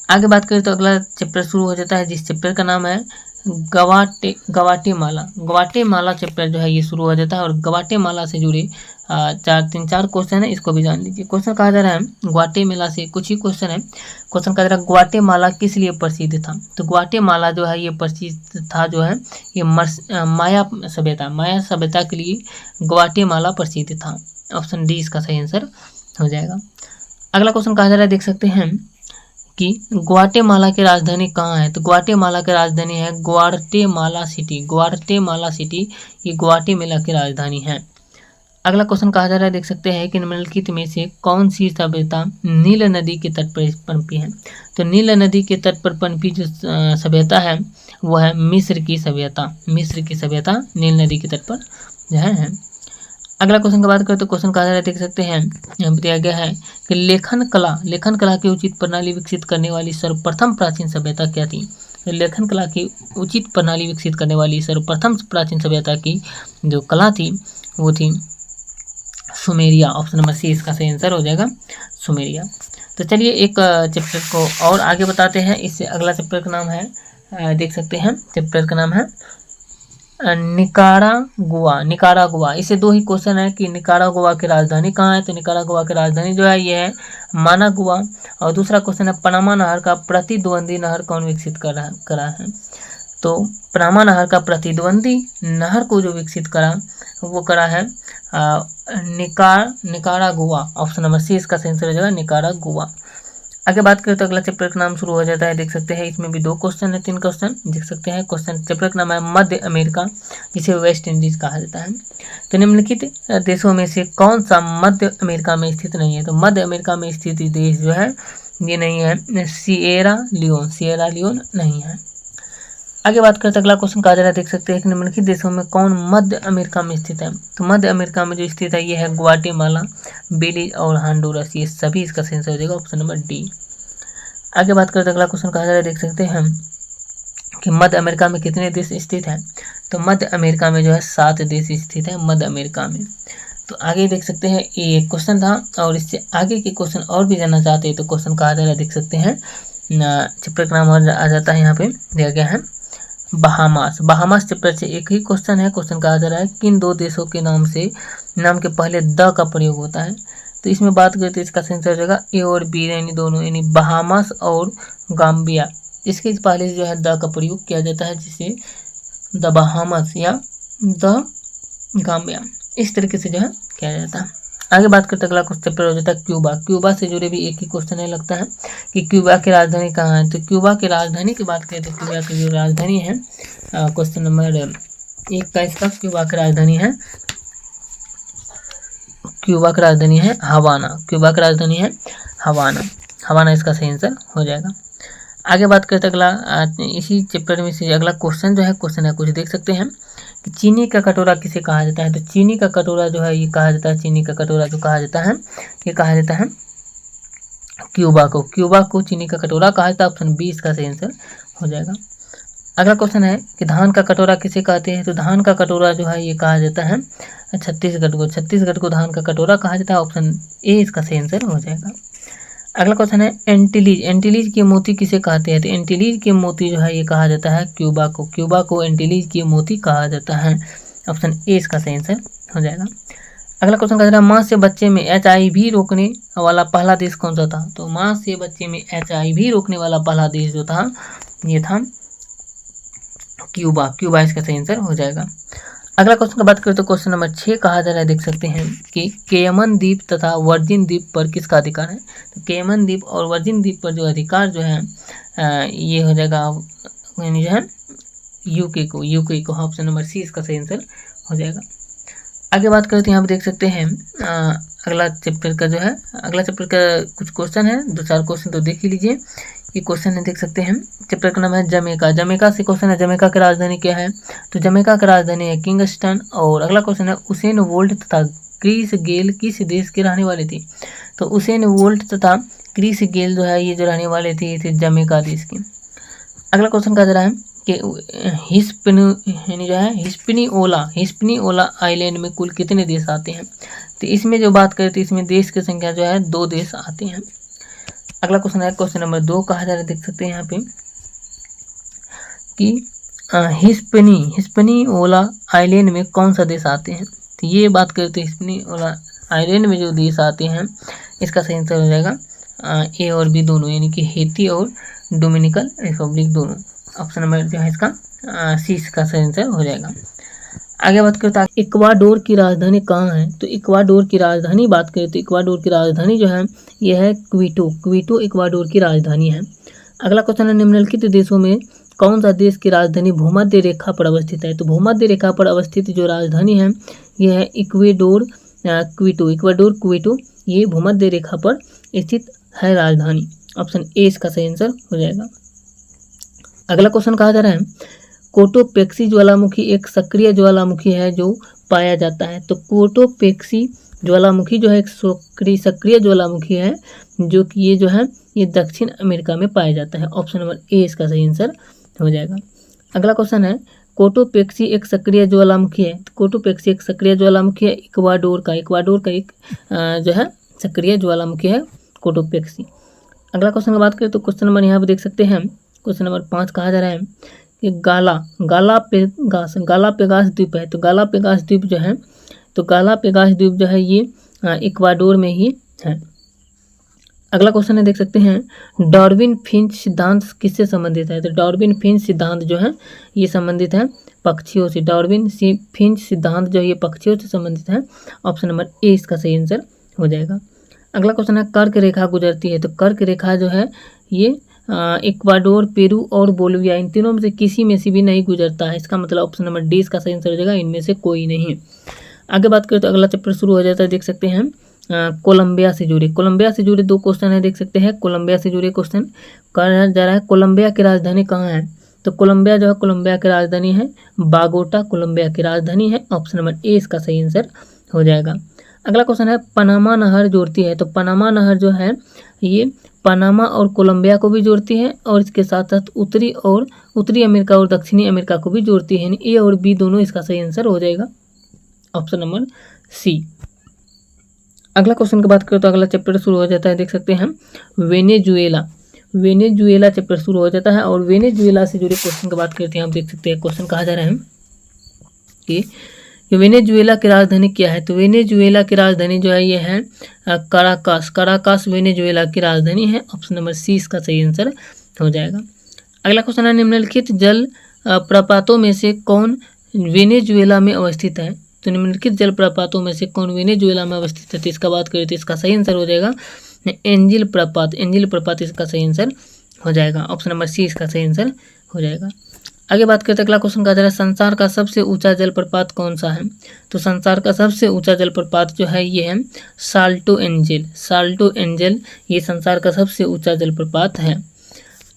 आगे बात करें तो अगला चैप्टर शुरू हो जाता है, जिस चैप्टर का नाम है ग्वाटेमाला। ग्वाटेमाला चैप्टर जो है ये शुरू हो जाता है और ग्वाटेमाला से जुड़े तीन चार क्वेश्चन है, इसको भी जान लीजिए। क्वेश्चन कहा जा रहा है ग्वाटेमाला से कुछ ही क्वेश्चन है। क्वेश्चन कहा जा रहा है ग्वाटेमाला किस लिए प्रसिद्ध था। तो ग्वाटेमाला जो है ये प्रसिद्ध था जो है ये माया सभ्यता के लिए ग्वाटेमाला प्रसिद्ध था। ऑप्शन डी इसका सही आंसर हो जाएगा। अगला क्वेश्चन कहा जा रहा है, देख सकते हैं कि ग्वाटेमाला की राजधानी कहाँ है। तो ग्वाटेमाला की राजधानी है ग्वाटेमाला सिटी। ग्वाटेमाला सिटी ये ग्वाटेमाला की राजधानी है। अगला क्वेश्चन कहा जा रहा है, देख सकते हैं कि निम्नलिखित में से कौन सी सभ्यता नील नदी के तट पर पनपी है। तो नील नदी के तट पर पनपी जो सभ्यता है वो है मिस्र की सभ्यता। मिस्र की सभ्यता नील नदी के तट पर जो है। अगला क्वेश्चन की बात करें तो क्वेश्चन कहा जा रहा है, देख सकते हैं यहाँ पर दिया गया है कि लेखन कला की उचित प्रणाली विकसित करने वाली सर्वप्रथम प्राचीन सभ्यता क्या थी। तो लेखन कला की उचित प्रणाली विकसित करने वाली सर्वप्रथम प्राचीन सभ्यता की जो कला थी वो थी सुमेरिया। ऑप्शन नंबर सी इसका सही आंसर हो जाएगा, सुमेरिया। तो चलिए एक चैप्टर को और आगे बताते हैं। इससे अगला चैप्टर का नाम है, देख सकते हैं चैप्टर का नाम है निकारागुआ। इससे दो ही क्वेश्चन है कि निकारागुआ की राजधानी कहाँ है। तो निकारागुआ की राजधानी जो है ये है मानागुआ। और दूसरा क्वेश्चन है पनामा नहर का प्रतिद्वंदी नहर कौन विकसित करा है। तो पनामा नहर का प्रतिद्वंदी नहर को जो विकसित करा वो करा है निकारागुआ। ऑप्शन नंबर सी इसका सही आंसर हो जाएगा, निकारागुआ। आगे बात करें तो अगला चैप्टर का नाम शुरू हो जाता है, देख सकते हैं इसमें भी दो क्वेश्चन है, तीन क्वेश्चन देख सकते हैं। क्वेश्चन चैप्टर का नाम है मध्य अमेरिका, जिसे वेस्ट इंडीज कहा जाता है। तो निम्नलिखित देशों में से कौन सा मध्य अमेरिका में स्थित नहीं है। तो मध्य अमेरिका में स्थित देश जो है ये नहीं है सिएरा लियोन नहीं है। आगे बात करते अगला क्वेश्चन कहा जा रहा है, देख सकते हैं कि निम्नलिखित देशों में कौन मध्य अमेरिका में स्थित है। तो मध्य अमेरिका में जो स्थित है ये है ग्वाटेमाला, बेलीज और होंडुरास। ये सभी इसका सही आंसर हो जाएगा, ऑप्शन नंबर डी। आगे बात करते अगला क्वेश्चन कहा जा रहा है, देख सकते हैं कि मध्य अमेरिका में कितने देश स्थित हैं। तो मध्य अमेरिका में जो है 7 देश स्थित है मध्य अमेरिका में। तो आगे देख सकते हैं ये क्वेश्चन था और इससे आगे के क्वेश्चन और भी जानना चाहते हैं तो क्वेश्चन कहा जा रहा है, देख सकते हैं चैप्टर का नाम आ जाता है, यहाँ पे दिया गया है बहामास चैप्टर से एक ही क्वेश्चन है। क्वेश्चन कहा जा रहा है किन दो देशों के नाम के पहले द का प्रयोग होता है। तो इसमें बात करें तो इसका आंसर हो जाएगा ए और बी यानी दोनों, यानी बहामास और गाम्बिया। इसके पहले जो है द का प्रयोग किया जाता है, जिसे द बहामास या द गाम्बिया इस तरीके से जो है किया जाता है। आगे बात करते अगला चैप्टर हो जाता है क्यूबा से जुड़े भी एक ही क्वेश्चन है लगता है कि क्यूबा की राजधानी कहाँ है। तो क्यूबा की राजधानी की बात करें तो क्यूबा की जो राजधानी है क्वेश्चन नंबर 1 का इसका क्यूबा की राजधानी है हवाना इसका सही आंसर हो जाएगा। आगे बात करते अगला इसी चैप्टर में से अगला क्वेश्चन जो है कुछ देख सकते हैं कि चीनी का कटोरा किसे कहा जाता है। तो चीनी का कटोरा जो है ये कहा जाता है, चीनी का कटोरा जो कहा जाता है ये कहा जाता है क्यूबा को चीनी का कटोरा कहा जाता है। ऑप्शन बी इसका सही आंसर हो जाएगा। अगला क्वेश्चन है कि धान का कटोरा किसे कहते हैं। तो धान का कटोरा जो है ये कहा जाता है छत्तीसगढ़ को धान का कटोरा कहा जाता है। ऑप्शन ए इसका सही आंसर हो जाएगा। अगला क्वेश्चन है एंटीलीज के मोती किसे कहते हैं। तो एंटीलीज के मोती जो है ये कहा जाता है क्यूबा को एंटीलीज के मोती कहा जाता है। ऑप्शन ए इसका सही आंसर हो जाएगा। अगला क्वेश्चन कह रहा है माँ से बच्चे में HIV रोकने वाला पहला देश कौन सा था। तो माँ से बच्चे में HIV रोकने वाला पहला देश जो था ये था क्यूबा इसका सही आंसर हो जाएगा। अगला क्वेश्चन की बात करें तो क्वेश्चन नंबर 6 कहा जा रहा है, देख सकते हैं कि केयमन द्वीप तथा वर्जिन द्वीप पर किसका अधिकार है। तो केयमन द्वीप और वर्जिन द्वीप पर जो अधिकार जो है ये हो जाएगा यानी जो है यूके को। ऑप्शन नंबर सी इसका सही आंसर हो जाएगा। आगे बात करें तो यहाँ पर देख सकते हैं अगला चैप्टर का कुछ क्वेश्चन है, 2-4 क्वेश्चन तो देख ही लीजिए। ये क्वेश्चन है देख सकते हैं, चैप्टर का नाम है जमैका से क्वेश्चन है जमैका की राजधानी क्या है। तो जमैका की राजधानी है किंगस्टन। और अगला क्वेश्चन है उसेन बोल्ट तथा क्रिस गेल किस देश के रहने वाले थे। तो उसेन बोल्ट तथा क्रिस गेल जो है ये जो रहने वाले थे ये थे जमैका देश के। अगला क्वेश्चन कह रहा है कि हिस्पनिओला आइलैंड में कुल कितने देश आते हैं। तो इसमें जो बात करें तो इसमें देश की संख्या जो है 2 देश आते हैं। अगला क्वेश्चन है क्वेश्चन नंबर 2 कहा जा रहा है, देख सकते हैं यहाँ पे कि हिस्पनियोला आइलैंड में कौन सा देश आते हैं। तो ये बात करते हैं हिस्पनियोला आइलैंड में जो देश आते हैं, इसका सही आंसर हो जाएगा ए और बी दोनों, यानी कि हैती और डोमिनिकन रिपब्लिक दोनों। ऑप्शन नंबर जो है इसका सी का सही आंसर हो जाएगा। आगे बात करते हैं इक्वाडोर की राजधानी कहाँ है। तो इक्वाडोर की राजधानी बात करें तो इक्वाडोर की राजधानी जो है यह है क्विटो। क्विटो इक्वाडोर की राजधानी है। अगला क्वेश्चन है निम्नलिखित देशों में कौन सा देश की राजधानी भूमध्य रेखा पर अवस्थित है। तो भूमध्य रेखा पर अवस्थित जो राजधानी है यह है इक्वाडोर क्विटो। इक्वाडोर क्विटो ये भूमध्य रेखा पर स्थित है राजधानी। ऑप्शन ए इसका सही आंसर हो जाएगा। अगला क्वेश्चन कहा जा रहा है कोटोपेक्सी ज्वालामुखी एक सक्रिय ज्वालामुखी है जो पाया जाता है। तो कोटोपेक्सी ज्वालामुखी जो है एक सक्रिय ज्वालामुखी है जो कि ये जो है ये दक्षिण अमेरिका में पाया जाता है। ऑप्शन नंबर ए इसका सही आंसर हो जाएगा। अगला क्वेश्चन है कोटोपेक्सी एक सक्रिय ज्वालामुखी है। कोटोपेक्सी एक सक्रिय ज्वालामुखी है इक्वाडोर का एक जो है सक्रिय ज्वालामुखी है कोटोपेक्सी। अगला क्वेश्चन की बात करें तो क्वेश्चन नंबर यहाँ पे देख सकते हैं क्वेश्चन नंबर 5 कहा जा रहा है कि गालापेगास द्वीप है। तो गालापेगास द्वीप जो है तो गालापेगास द्वीप जो है ये इक्वाडोर में ही है। अगला क्वेश्चन है देख सकते हैं डार्विन फिंच सिद्धांत किससे संबंधित है। तो डार्विन फिंच सिद्धांत जो है ये संबंधित है पक्षियों से। डार्विन फिंच सिद्धांत जो है ये पक्षियों से संबंधित है। ऑप्शन नंबर ए इसका सही आंसर हो जाएगा। अगला क्वेश्चन है कर्क रेखा गुजरती है। तो कर्क रेखा जो है ये इक्वाडोर, पेरू और बोलिविया इन तीनों में से किसी में से भी नहीं गुजरता है। इसका मतलब ऑप्शन नंबर डी इसका सही आंसर हो जाएगा, इनमें से कोई नहीं। आगे बात करें तो अगला चैप्टर शुरू हो जाता है, देख सकते हैं कोलंबिया से जुड़े 2 क्वेश्चन है, देख सकते हैं कोलंबिया से जुड़े क्वेश्चन कहा जा रहा है कोलंबिया की राजधानी कहाँ है। तो कोलंबिया जो है कोलंबिया की राजधानी है बागोटा, कोलंबिया की राजधानी है। ऑप्शन नंबर ए इसका सही आंसर हो जाएगा। अगला क्वेश्चन है पनामा नहर जोड़ती है। तो पनामा नहर जो है ये पनामा और कोलंबिया को भी जोड़ती है और इसके साथ साथ उत्तरी अमेरिका और दक्षिणी अमेरिका को भी जोड़ती है। ए और बी दोनों इसका सही आंसर हो जाएगा। Option number C. अगला क्वेश्चन की बात करें तो अगला चैप्टर शुरू हो जाता है, देख सकते हैं वेनेजुएला चैप्टर शुरू हो जाता है और वेनेजुएला से जुड़े क्वेश्चन की बात करते हैं। आप देख सकते हैं क्वेश्चन कहा जा रहा है कि वेनेजुएला की राजधानी क्या है। तो वेनेजुएला की राजधानी जो है ये है कराकास वेनेजुएला की राजधानी है। ऑप्शन नंबर सी इसका सही आंसर हो जाएगा। अगला क्वेश्चन है निम्नलिखित जल प्रपातों में से कौन वेनेजुएला में अवस्थित है। तो निम्नलिखित जल प्रपातों में से कौन वेनेजुएला में अवस्थित है। तो इसका बात करें तो इसका सही आंसर हो जाएगा एंजिल प्रपात इसका सही आंसर हो जाएगा। ऑप्शन नंबर सी इसका सही आंसर हो जाएगा। आगे बात करते हैं अगला क्वेश्चन का जरा संसार का सबसे ऊंचा जलप्रपात कौन सा है। तो संसार का सबसे ऊंचा जलप्रपात जो है ये है साल्टो एंजल ये संसार का सबसे ऊंचा जलप्रपात है।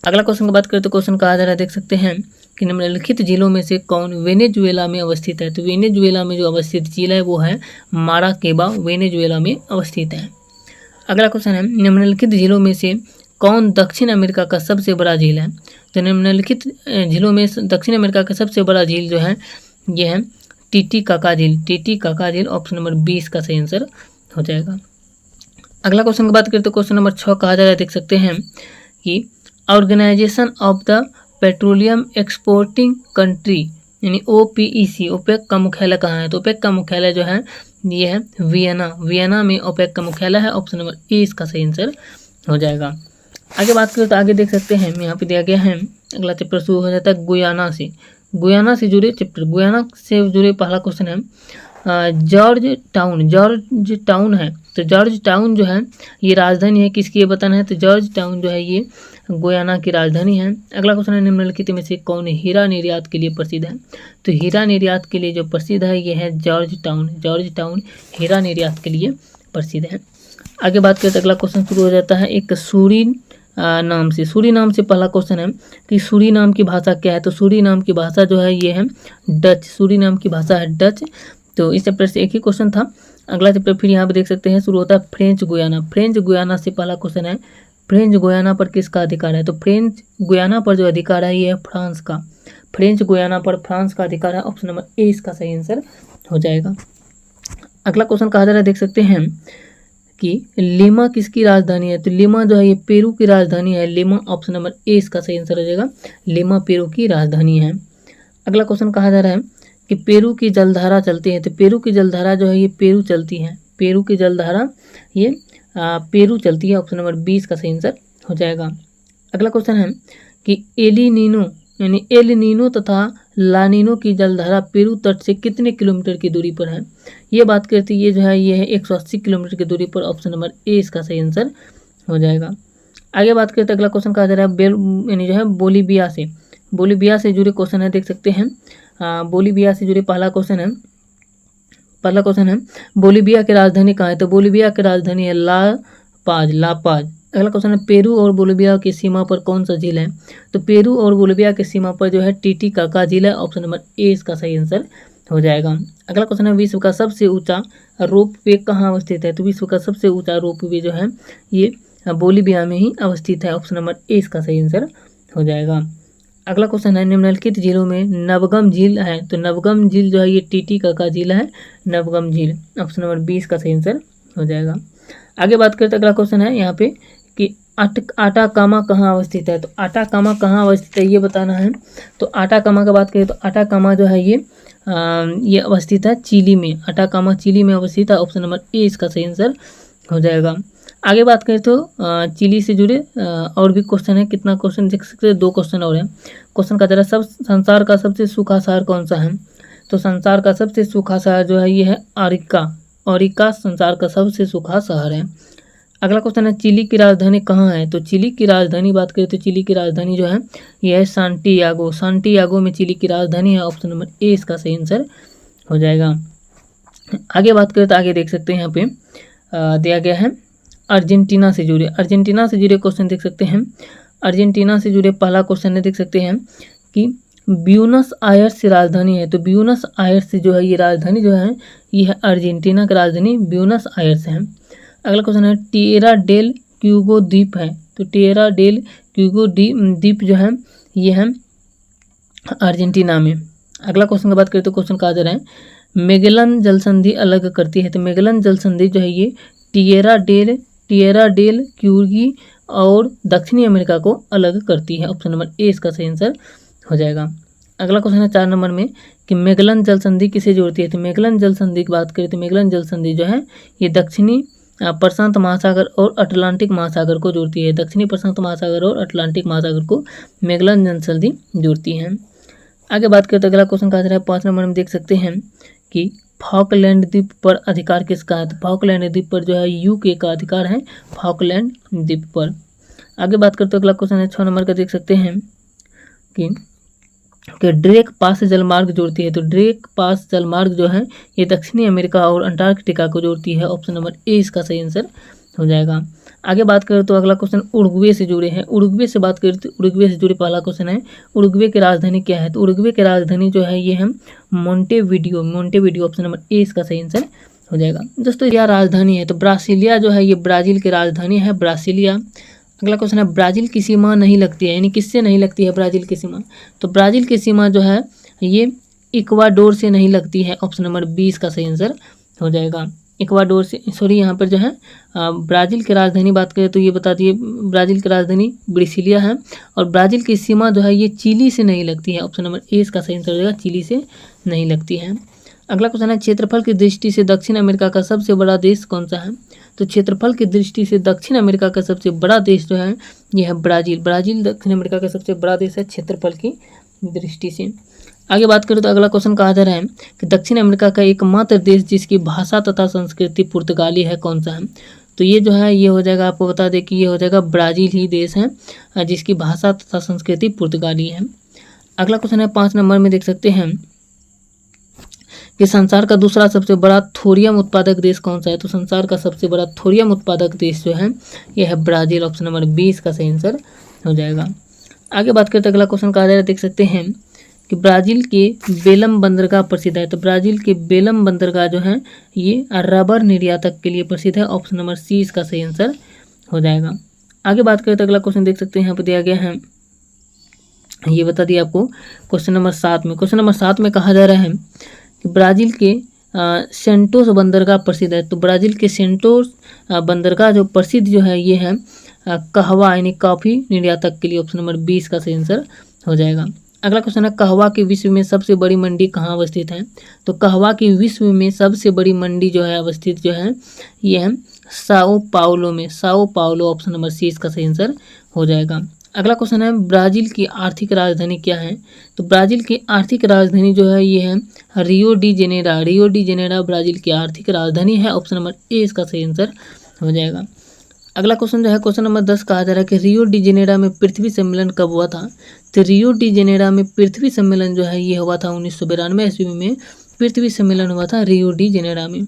अगला क्वेश्चन की बात करें तो क्वेश्चन कहा जा रहा है, देख सकते हैं कि निम्नलिखित जिलों में से कौन वेनेजुएला में अवस्थित है। तो वेनेजुएला में जो अवस्थित जिला है वो है माराकेबा, वेनेजुएला में अवस्थित है। अगला क्वेश्चन है निम्नलिखित जिलों में से कौन दक्षिण अमेरिका का सबसे बड़ा झील है। तो निम्नलिखित झीलों में दक्षिण अमेरिका का सबसे बड़ा झील जो है ये है टीटीकाका झील। ऑप्शन नंबर 20 का सही आंसर हो जाएगा। अगला क्वेश्चन की बात करें तो क्वेश्चन नंबर 6 कहा जा रहा है, देख सकते हैं कि organisation of the petroleum exporting country यानी OPEC ओपेक का मुख्यालय कहाँ है। तो ओपेक का मुख्यालय जो है ये है वियना में ओपेक का मुख्यालय है। ऑप्शन नंबर ए इसका सही आंसर हो जाएगा। आगे बात करें तो आगे देख सकते हैं यहाँ पे दिया गया है अगला चैप्टर शुरू हो जाता है गुयाना से जुड़े चैप्टर। गुयाना से जुड़े पहला क्वेश्चन है जॉर्ज टाउन है। तो जॉर्ज टाउन जो है ये राजधानी है किसकी, ये बताना है। तो जॉर्ज टाउन जो है ये गुयाना की राजधानी है। अगला क्वेश्चन है निम्नलिखित में से कौन हीरा निर्यात के लिए प्रसिद्ध है। तो हीरा निर्यात के लिए जो प्रसिद्ध है ये है जॉर्ज टाउन हीरा निर्यात के लिए प्रसिद्ध है। आगे बात करें तो अगला क्वेश्चन शुरू हो जाता है एक सूरीनाम से पहला क्वेश्चन है कि सूरीनाम की भाषा क्या है। तो सूरीनाम की भाषा जो है ये है डच। सूरीनाम की भाषा है डच। तो इस चैप्टर से एक ही क्वेश्चन था। अगला चैप्टर फिर यहाँ पे देख सकते हैं शुरू होता है फ्रेंच गुयाना से पहला क्वेश्चन है फ्रेंच गुयाना पर किसका अधिकार है। तो फ्रेंच गुयाना पर जो अधिकार है ये है फ्रांस का। फ्रेंच गुयाना पर फ्रांस का अधिकार है। ऑप्शन नंबर ए इसका सही आंसर हो जाएगा। अगला क्वेश्चन कहा जा रहा है, देख सकते हैं कि लिमा किसकी राजधानी है? तो लिमा जो है ये पेरू की राजधानी है। लिमा ऑप्शन नंबर ए इसका सही आंसर हो जाएगा। लिमा पेरू की राजधानी है। अगला क्वेश्चन कहा जा रहा है कि पेरू की जलधारा चलती है। तो पेरू की जलधारा जो है ये पेरू चलती है। पेरू की जलधारा ये पेरू चलती है। ऑप्शन नंबर 20 का सही आंसर हो जाएगा। अगला क्वेश्चन है कि एल नीनो तथा लानीनो की जलधारा पेरू तट से कितने किलोमीटर की दूरी पर है? ये बात करती है, ये जो है ये है 180 किलोमीटर की दूरी पर। ऑप्शन नंबर ए इसका सही आंसर हो जाएगा। आगे बात करते हैं, अगला क्वेश्चन कहा जा रहा है यानी जो है बोलीविया से जुड़े क्वेश्चन है, देख सकते हैं। बोलीविया से जुड़े पहला क्वेश्चन है बोलीविया की राजधानी कहाँ है? तो बोलीविया की राजधानी है ला पाज। अगला क्वेश्चन है पेरू और बोलीविया की सीमा पर कौन सा झील है? तो पेरू और बोलीविया की सीमा पर जो है टीटीकाका झील है। ऑप्शन नंबर ए इसका सही आंसर हो जाएगा। अगला क्वेश्चन है विश्व का सबसे ऊंचा रोप वे कहाँ अवस्थित है? तो विश्व का सबसे ऊंचा रोप वे जो है ये बोलीविया में ही अवस्थित है। ऑप्शन नंबर ए इसका सही आंसर हो जाएगा। अगला क्वेश्चन है निम्नलिखित झीलों में नवगम झील है। तो नवगम झील जो है ये टीटीकाका झील है, नवगम झील। ऑप्शन नंबर 20 का सही आंसर हो जाएगा। आगे बात करते हैं, अगला क्वेश्चन है यहाँ पे कि आटाकामा कहाँ अवस्थित है? तो आटाकामा कहाँ अवस्थित है ये बताना है। तो आटाकामा का बात करें तो आटाकामा जो है ये अवस्थित है चिली में। आटाकामा चिली में अवस्थित है। ऑप्शन नंबर ए इसका सही आंसर हो जाएगा। आगे बात करें तो चिली से जुड़े और भी क्वेश्चन है। कितना क्वेश्चन देख सकते हैं? 2 क्वेश्चन और है। क्वेश्चन का जरा संसार का सबसे सूखा शहर कौन सा है? तो संसार का सबसे सूखा शहर जो है ये है अरिका संसार का सबसे सूखा शहर है। अगला क्वेश्चन है चिली की राजधानी कहाँ है? तो चिली की राजधानी बात करें तो चिली की राजधानी जो है यह है सांटियागो में चिली की राजधानी है। ऑप्शन नंबर ए इसका सही आंसर हो जाएगा। आगे बात करें तो आगे देख सकते हैं यहाँ पे दिया गया है अर्जेंटीना से जुड़े क्वेश्चन देख सकते हैं। अर्जेंटीना से जुड़े पहला क्वेश्चन है, देख सकते हैं कि ब्यूनस आयर्स से राजधानी है। तो ब्यूनस आयर्स से जो है ये राजधानी जो है ये है अर्जेंटीना की राजधानी ब्यूनस आयर्स है। अगला क्वेश्चन है टिएरा डेल क्यूगो द्वीप है। तो टिएरा डेल क्यूगो द्वीप जो है ये है अर्जेंटीना में। अगला क्वेश्चन की बात करें तो क्वेश्चन कहा जा रहा है मेगेलन जलसंधि अलग करती है। तो मेगेलन जलसंधि जो है ये टिएरा डेल क्यूगी और दक्षिणी अमेरिका को अलग करती है। ऑप्शन नंबर ए इसका सही आंसर हो जाएगा। अगला क्वेश्चन है 4 नंबर में कि मेगेलन जलसंधि किसे जोड़ती है? तो मेगेलन जलसंधि की बात करें तो मेगेलन जलसंधि जो है ये दक्षिणी प्रशांत महासागर और अटलांटिक महासागर को जोड़ती है। दक्षिणी प्रशांत महासागर और अटलांटिक महासागर को मेगेलन जलसंधि जोड़ती है। आगे बात करें तो अगला क्वेश्चन कहा जा रहा है 5 नंबर में, देख सकते हैं कि फॉकलैंड द्वीप पर अधिकार किसका है? तो फॉकलैंड द्वीप पर जो है यूके का अधिकार है, फॉकलैंड द्वीप पर। आगे बात करते हैं, अगला क्वेश्चन है 6 नंबर का, देख सकते हैं कि ड्रेक पास जलमार्ग जोड़ती है। तो ड्रेक पास जलमार्ग जो है ये दक्षिणी अमेरिका और अंटार्कटिका को जोड़ती है। ऑप्शन नंबर ए इसका सही आंसर हो जाएगा। आगे बात करें तो अगला क्वेश्चन उरुग्वे से जुड़े हैं। उरुग्वे से बात करें तो उरुग्वे से जुड़े पहला क्वेश्चन है उरुग्वे की राजधानी क्या है? तो उरुग्वे की राजधानी जो है ये है मोंटेविडियो। ऑप्शन नंबर ए इसका सही आंसर हो जाएगा। दोस्तों यह राजधानी है तो ब्रासीलिया जो है ये ब्राजील की राजधानी है, ब्रासीलिया। अगला क्वेश्चन है ब्राजील की सीमा नहीं लगती है, यानी किससे नहीं लगती है ब्राजील की सीमा? तो ब्राजील की सीमा जो है ये इक्वाडोर से नहीं लगती है। ऑप्शन नंबर 20 का सही आंसर हो जाएगा। इक्वाडोर से, सॉरी यहाँ पर जो है ब्राज़ील की राजधानी बात करें तो ये बता दिए ब्राज़ील की राजधानी ब्रासिलिया है और ब्राज़ील की सीमा जो है ये चिली से नहीं लगती है। ऑप्शन नंबर ए इसका सही आंसर हो जाएगा, चिली से नहीं लगती है। अगला क्वेश्चन है क्षेत्रफल की दृष्टि से दक्षिण अमेरिका का सबसे बड़ा देश कौन सा है? तो क्षेत्रफल की दृष्टि से दक्षिण अमेरिका का सबसे बड़ा देश जो है ये है ब्राज़ील। ब्राज़ील दक्षिण अमेरिका का सबसे बड़ा देश है क्षेत्रफल की दृष्टि से। आगे बात करें तो अगला क्वेश्चन कहा जा रहा है कि दक्षिण अमेरिका का एकमात्र देश जिसकी भाषा तथा संस्कृति पुर्तगाली है कौन सा है? तो ये जो है ये हो जाएगा, आपको बता दें कि ये हो जाएगा ब्राज़ील ही देश है जिसकी भाषा तथा संस्कृति पुर्तगाली है। अगला क्वेश्चन है 5 नंबर में, देख सकते हैं कि संसार का दूसरा सबसे बड़ा थोरियम उत्पादक देश कौन सा है? तो संसार का सबसे बड़ा थोरियम उत्पादक देश जो है ये है ब्राज़ील। ऑप्शन नंबर 20 का सही आंसर हो जाएगा। आगे बात करते अगला क्वेश्चन कहा जा रहा है, देख सकते हैं कि ब्राज़ील के बेलम बंदरगाह प्रसिद्ध है। तो ब्राज़ील के बेलम बंदरगाह जो है ये रबर निर्यातक के लिए प्रसिद्ध है। ऑप्शन नंबर सी इसका सही आंसर हो जाएगा। आगे बात करें तो अगला क्वेश्चन देख सकते हैं, यहाँ पर दिया गया है, ये बता दिया आपको क्वेश्चन नंबर 7 में। क्वेश्चन नंबर 7 में कहा जा रहा है कि ब्राज़ील के सेंटोस बंदरगाह प्रसिद्ध है? तो ब्राज़ील के सेंटोस बंदरगाह जो प्रसिद्ध जो है ये है कहवा यानी कॉफ़ी निर्यातक के लिए। ऑप्शन नंबर 20 का सही आंसर हो जाएगा। अगला क्वेश्चन है कहवा की विश्व में सबसे बड़ी मंडी कहाँ अवस्थित है? तो कहवा की विश्व में सबसे बड़ी मंडी जो है अवस्थित जो है ये है साओ पाउलो में। Sao Paulo option number C इसका सही आंसर हो जाएगा। अगला क्वेश्चन है ब्राज़ील की आर्थिक राजधानी क्या है? तो ब्राज़ील की आर्थिक राजधानी जो है ये है Rio de genera. Rio de genera Brazil की आर्थिक राजधानी है। ऑप्शन नंबर ए इसका सही आंसर हो जाएगा। अगला क्वेश्चन जो है क्वेश्चन नंबर 10 कहा जा रहा है कि रियो डी जेनेरा में पृथ्वी सम्मेलन कब हुआ था? तो रियो डी जेनेरा में पृथ्वी सम्मेलन जो है ये हुआ था 1992 ईस्वी में पृथ्वी सम्मेलन हुआ था रियो डी जेनेरा में।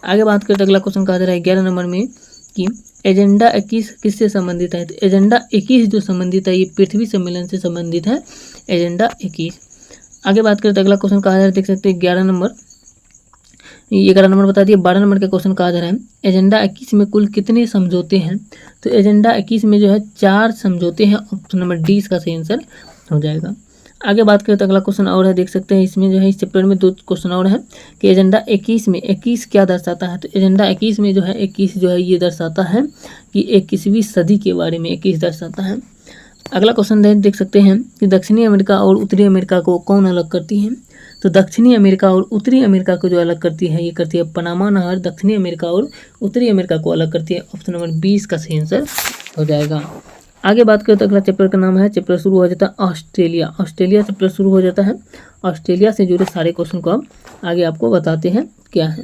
आगे बात करते अगला क्वेश्चन कहा जा रहा है 11 नंबर में कि एजेंडा 21 किससे संबंधित है? तो एजेंडा 21 जो संबंधित है ये पृथ्वी सम्मेलन से संबंधित है एजेंडा 21। आगे बात करते अगला क्वेश्चन कहा जा रहा है, देख सकते हैं 11 नंबर बता दिए। 12 नंबर का क्वेश्चन कहा जा रहा है एजेंडा 21 में कुल कितने समझौते हैं? तो एजेंडा 21 में जो है 4 समझौते हैं। ऑप्शन नंबर डी इसका सही आंसर हो जाएगा। आगे बात करें तो अगला क्वेश्चन और है, देख सकते हैं इसमें जो है इस चैप्टर में 2 क्वेश्चन और है कि एजेंडा 21 में 21 क्या दर्शाता है? तो एजेंडा 21 में जो है 21 जो है ये दर्शाता है कि 21वीं सदी के बारे में 21 दर्शाता है। अगला क्वेश्चन देख सकते हैं कि दक्षिणी अमेरिका और उत्तरी अमेरिका को कौन अलग करती है? तो दक्षिणी अमेरिका और उत्तरी अमेरिका को जो अलग करती है ये करती है पनामा नहर। दक्षिणी अमेरिका और उत्तरी अमेरिका को अलग करती है। ऑप्शन नंबर 20 का सही आंसर हो जाएगा। आगे बात करें तो अगला चैप्टर का नाम है, चैप्टर शुरू हो जाता है ऑस्ट्रेलिया। ऑस्ट्रेलिया चैप्टर शुरू हो जाता है। ऑस्ट्रेलिया से जुड़े सारे क्वेश्चन को अब आगे आपको बताते हैं क्या है।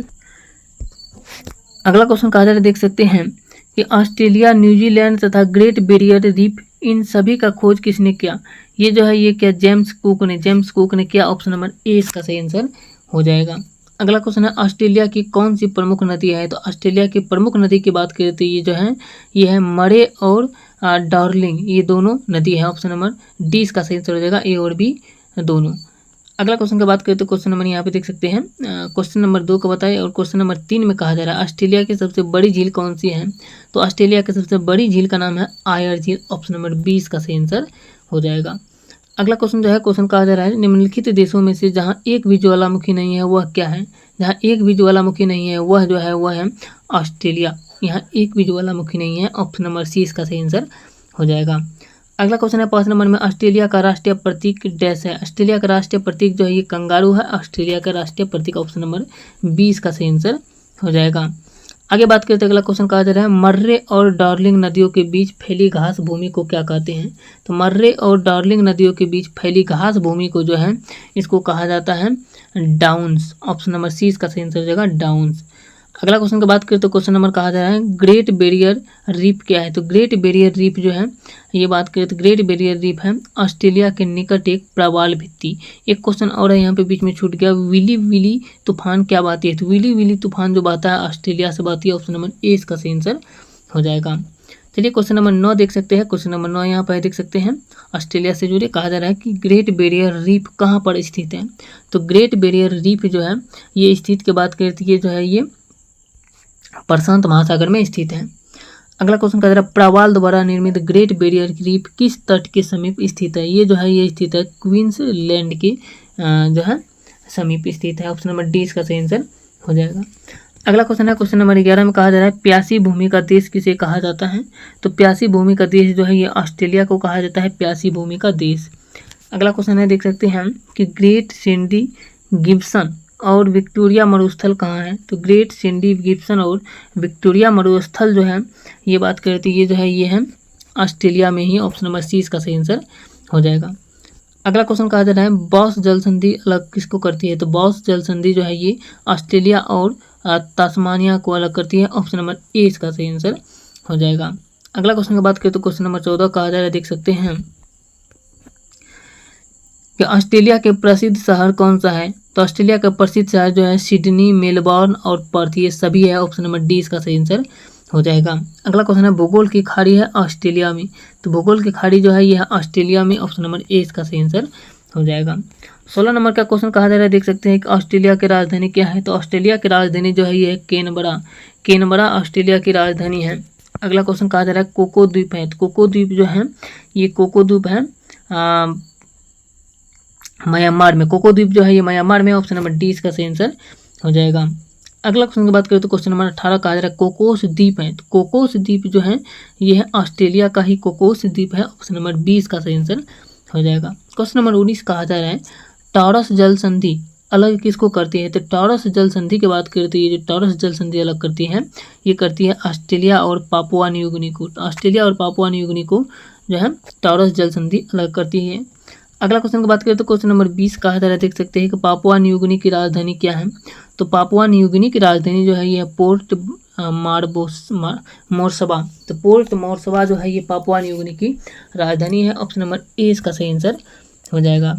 अगला क्वेश्चन कहा जा रहा है, देख सकते हैं कि ऑस्ट्रेलिया, न्यूजीलैंड तथा ग्रेट बैरियर रीफ इन सभी का खोज किसने किया? ये जो है ये क्या जेम्स कुक ने किया। ऑप्शन नंबर ए इसका सही आंसर हो जाएगा। अगला क्वेश्चन है ऑस्ट्रेलिया की कौन सी प्रमुख नदी है? तो ऑस्ट्रेलिया की प्रमुख नदी की बात करें तो ये जो है ये है मरे और डार्लिंग, ये दोनों नदी है। ऑप्शन नंबर डी इसका सही आंसर हो जाएगा, ए और बी दोनों। अगला क्वेश्चन की बात करें तो क्वेश्चन नंबर यहाँ पे देख सकते हैं क्वेश्चन नंबर 2 को बताए और क्वेश्चन नंबर 3 में कहा जा रहा है ऑस्ट्रेलिया की सबसे बड़ी झील कौन सी है? तो ऑस्ट्रेलिया की सबसे बड़ी झील का नाम है आयर झील। ऑप्शन नंबर 20 का सही आंसर हो जाएगा। अगला क्वेश्चन जो है क्वेश्चन कहा जा रहा है निम्नलिखित देशों में से जहाँ एक भी ज्वालामुखी नहीं है वह क्या है? जहाँ एक भी ज्वालामुखी नहीं है वह जो है वह है ऑस्ट्रेलिया। यहाँ एक भी ज्वालामुखी नहीं है। ऑप्शन नंबर सी इसका सही आंसर हो जाएगा। अगला क्वेश्चन है 5 नंबर में ऑस्ट्रेलिया का राष्ट्रीय प्रतीक डैश है? ऑस्ट्रेलिया का राष्ट्रीय प्रतीक जो है ये कंगारू है। ऑस्ट्रेलिया का राष्ट्रीय प्रतीक ऑप्शन नंबर 20 का सही आंसर हो जाएगा। आगे बात करते हैं अगला क्वेश्चन कहा जा रहा है मर्रे और डार्लिंग नदियों के बीच फैली घास भूमि को क्या कहते हैं? तो मर्रे और डार्लिंग नदियों के बीच फैली घास भूमि को जो है इसको कहा जाता है डाउन्स। ऑप्शन नंबर सी इसका सही आंसर हो जाएगा डाउन्स। अगला क्वेश्चन की बात करें तो क्वेश्चन नंबर कहा जा रहा है ग्रेट बैरियर रीफ क्या है? तो ग्रेट बैरियर रीफ जो है ये बात करें तो ग्रेट बैरियर रीफ है ऑस्ट्रेलिया के निकट एक प्रवाल भित्ति। एक क्वेश्चन और है यहाँ पे बीच में छूट गया, विली विली तूफान क्या बहती है? तो विली विली तूफान जो बहता है ऑस्ट्रेलिया से बहती है। ऑप्शन नंबर ए इसका सही आंसर हो जाएगा। चलिए क्वेश्चन नंबर 9 देख सकते हैं। क्वेश्चन नंबर 9 यहाँ पर देख सकते हैं ऑस्ट्रेलिया से जुड़े कहा जा रहा है कि ग्रेट बैरियर रीफ कहाँ पर स्थित है? तो ग्रेट बैरियर रीफ जो है ये स्थित की बात करती है जो है ये प्रशांत महासागर में स्थित है। अगला क्वेश्चन कह रहा है प्रवाल द्वारा निर्मित ग्रेट बैरियर रीफ किस तट के समीप स्थित है? ये जो है ये स्थित है क्वींसलैंड के जो है समीप स्थित है। ऑप्शन नंबर डी इसका सही आंसर हो जाएगा। अगला क्वेश्चन है क्वेश्चन नंबर 11 में कहा जा रहा है प्यासी भूमि का देश किसे कहा जाता है? तो प्यासी भूमि का देश जो है ये ऑस्ट्रेलिया को कहा जाता है प्यासी भूमि का देश। अगला क्वेश्चन है देख सकते हैं कि ग्रेट सैंडी गिब्सन और विक्टोरिया मरुस्थल कहाँ है? तो ग्रेट सैंडी गिब्सन और विक्टोरिया मरुस्थल जो है ये बात करती है ये जो है ये है ऑस्ट्रेलिया में ही। ऑप्शन नंबर सी इसका सही आंसर हो जाएगा। अगला क्वेश्चन कहा जा रहा है बॉस जल संधि अलग किसको करती है? तो बॉस जल संधि जो है ये ऑस्ट्रेलिया और तस्मानिया को अलग करती है। ऑप्शन नंबर ए इसका सही आंसर हो जाएगा। अगला क्वेश्चन की बात करें तो क्वेश्चन नंबर 14 कहा जा रहा है देख सकते हैं कि ऑस्ट्रेलिया के प्रसिद्ध शहर कौन सा है? तो ऑस्ट्रेलिया का प्रसिद्ध शहर जो है सिडनी, मेलबॉर्न और पर्थ ये सभी है। ऑप्शन नंबर डी इसका सही आंसर हो जाएगा। अगला क्वेश्चन है भूगोल की खाड़ी है ऑस्ट्रेलिया में। तो भूगोल की खाड़ी जो है यह है ऑस्ट्रेलिया में। ऑप्शन नंबर ए इसका सही आंसर हो जाएगा। 16 नंबर का क्वेश्चन कहा जा रहा है देख सकते हैं कि ऑस्ट्रेलिया की राजधानी क्या है? तो ऑस्ट्रेलिया की राजधानी जो है ये है कैनबरा। कैनबरा ऑस्ट्रेलिया की राजधानी है। अगला क्वेश्चन कहा जा रहा है कोको द्वीप है। तो कोको द्वीप जो है ये कोको द्वीप है म्यांमार में। कोको द्वीप जो है ये म्यांमार में। ऑप्शन नंबर डी इसका सही आंसर हो जाएगा। अगला क्वेश्चन की बात करें तो क्वेश्चन नंबर 18 कहा जा रहा है कोकोस द्वीप है। तो कोकोस द्वीप जो है ये है ऑस्ट्रेलिया का ही कोकोस द्वीप है। ऑप्शन नंबर 20 का सही आंसर हो जाएगा। क्वेश्चन नंबर 19 कहा जा रहा है टॉरस जल संधि अलग किसको करती है। तो टॉरस जल संधि की बात करें तो ये जो टॉरस जल संधि अलग करती है ये करती है ऑस्ट्रेलिया और पापुआ न्यू गिनी को। ऑस्ट्रेलिया और पापुआ न्यू गिनी को जो है टॉरस जल संधि अलग करती है। अगला क्वेश्चन की बात करें तो क्वेश्चन नंबर 20 कहा जा रहा है, देख सकते हैं कि पापुआ न्यू गिनी की राजधानी क्या है। तो पापुआ न्यू गिनी की राजधानी जो है ये पोर्ट मोर्सबा। तो पोर्ट मोर्सबा जो है ये पापुआ न्यू गिनी की राजधानी है। ऑप्शन नंबर ए इसका सही आंसर हो जाएगा।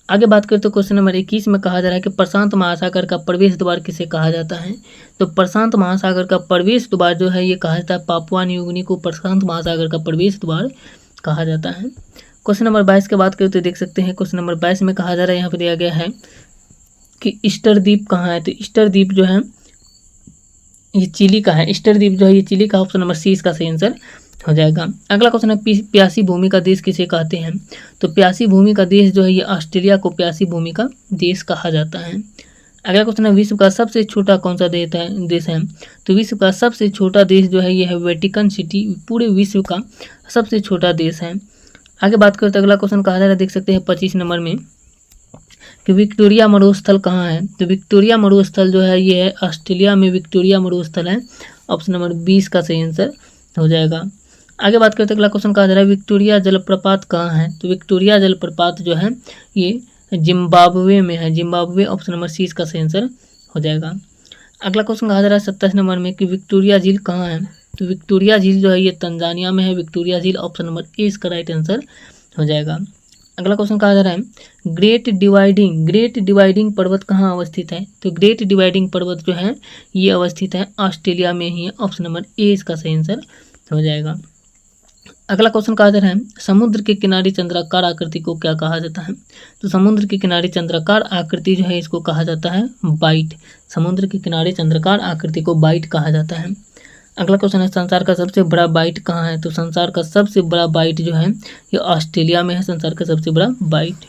आगे बात करें तो क्वेश्चन नंबर 21 में कहा जा रहा है कि प्रशांत महासागर का प्रवेश द्वार किसे कहा जाता है। तो प्रशांत महासागर का प्रवेश द्वार जो है ये कहा जाता है पापुआ न्यू गिनी को प्रशांत महासागर का प्रवेश द्वार कहा जाता है। क्वेश्चन नंबर 22 की बात करें तो देख सकते हैं क्वेश्चन नंबर 22 में कहा जा रहा है यहाँ पर दिया गया है कि ईस्टर द्वीप कहाँ है। तो ईस्टर द्वीप जो है ये चिली का है। ईस्टर द्वीप जो है ये चिली का। ऑप्शन नंबर सी इसका सही आंसर हो जाएगा। अगला क्वेश्चन है प्यासी भूमि का देश किसे कहते हैं। तो प्यासी भूमि का देश जो है ये ऑस्ट्रेलिया को प्यासी भूमि का देश कहा जाता है। अगला क्वेश्चन है विश्व का सबसे छोटा कौन सा देश है। तो विश्व का सबसे छोटा देश जो है ये है वेटिकन सिटी। पूरे विश्व का सबसे छोटा देश है। आगे बात करें तो अगला क्वेश्चन कहा जा रहा है, देख सकते हैं 25 नंबर में कि विक्टोरिया मरुस्थल कहाँ है। तो विक्टोरिया मरुस्थल जो है ये है ऑस्ट्रेलिया में विक्टोरिया मरुस्थल है। ऑप्शन नंबर 20 का सही आंसर हो जाएगा। आगे बात करते हैं अगला क्वेश्चन कहा जा रहा है विक्टोरिया जलप्रपात कहाँ है। तो विक्टोरिया जलप्रपात जो है ये जिम्बाब्वे में है। जिम्बाब्वे। ऑप्शन नंबर सी इसका सही आंसर हो जाएगा। अगला क्वेश्चन कहा जा रहा है 27 नंबर में कि विक्टोरिया झील कहाँ है। तो विक्टोरिया झील जो है ये तंजानिया में है। विक्टोरिया झील। ऑप्शन नंबर ए इसका राइट आंसर हो जाएगा। अगला क्वेश्चन कहा जा रहा है ग्रेट डिवाइडिंग पर्वत कहाँ अवस्थित है। तो ग्रेट डिवाइडिंग पर्वत जो है ये अवस्थित है ऑस्ट्रेलिया में ही है। ऑप्शन नंबर ए इसका सही आंसर हो जाएगा। अगला क्वेश्चन कहा जा रहा है समुद्र के किनारे चंद्राकार आकृति को क्या कहा जाता है। तो समुद्र के किनारे चंद्राकार आकृति जो है इसको कहा जाता है बाइट। समुद्र के किनारे चंद्राकार आकृति को बाइट कहा जाता है। अगला क्वेश्चन है संसार का सबसे बड़ा बाइट कहाँ है। तो संसार का सबसे बड़ा बाइट जो है ये ऑस्ट्रेलिया में है। संसार का सबसे बड़ा बाइट।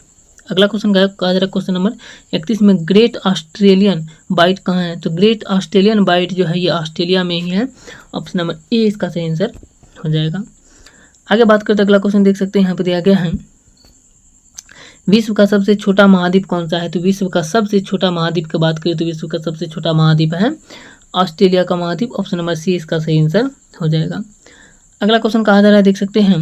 अगला क्वेश्चन कहा जा रहा है क्वेश्चन नंबर 31 में ग्रेट ऑस्ट्रेलियन बाइट कहाँ है। तो ग्रेट ऑस्ट्रेलियन बाइट जो है ये ऑस्ट्रेलिया में ही है। ऑप्शन नंबर ए इसका सही आंसर हो जाएगा। आगे बात करते अगला क्वेश्चन देख सकते हैं यहाँ पर दिया गया है विश्व का सबसे छोटा महाद्वीप कौन सा है। तो विश्व का सबसे छोटा महाद्वीप की बात करें तो विश्व का सबसे छोटा महाद्वीप है ऑस्ट्रेलिया का महाद्वीप। ऑप्शन नंबर सी इसका सही आंसर हो जाएगा। अगला क्वेश्चन कहा जा रहा है, देख सकते हैं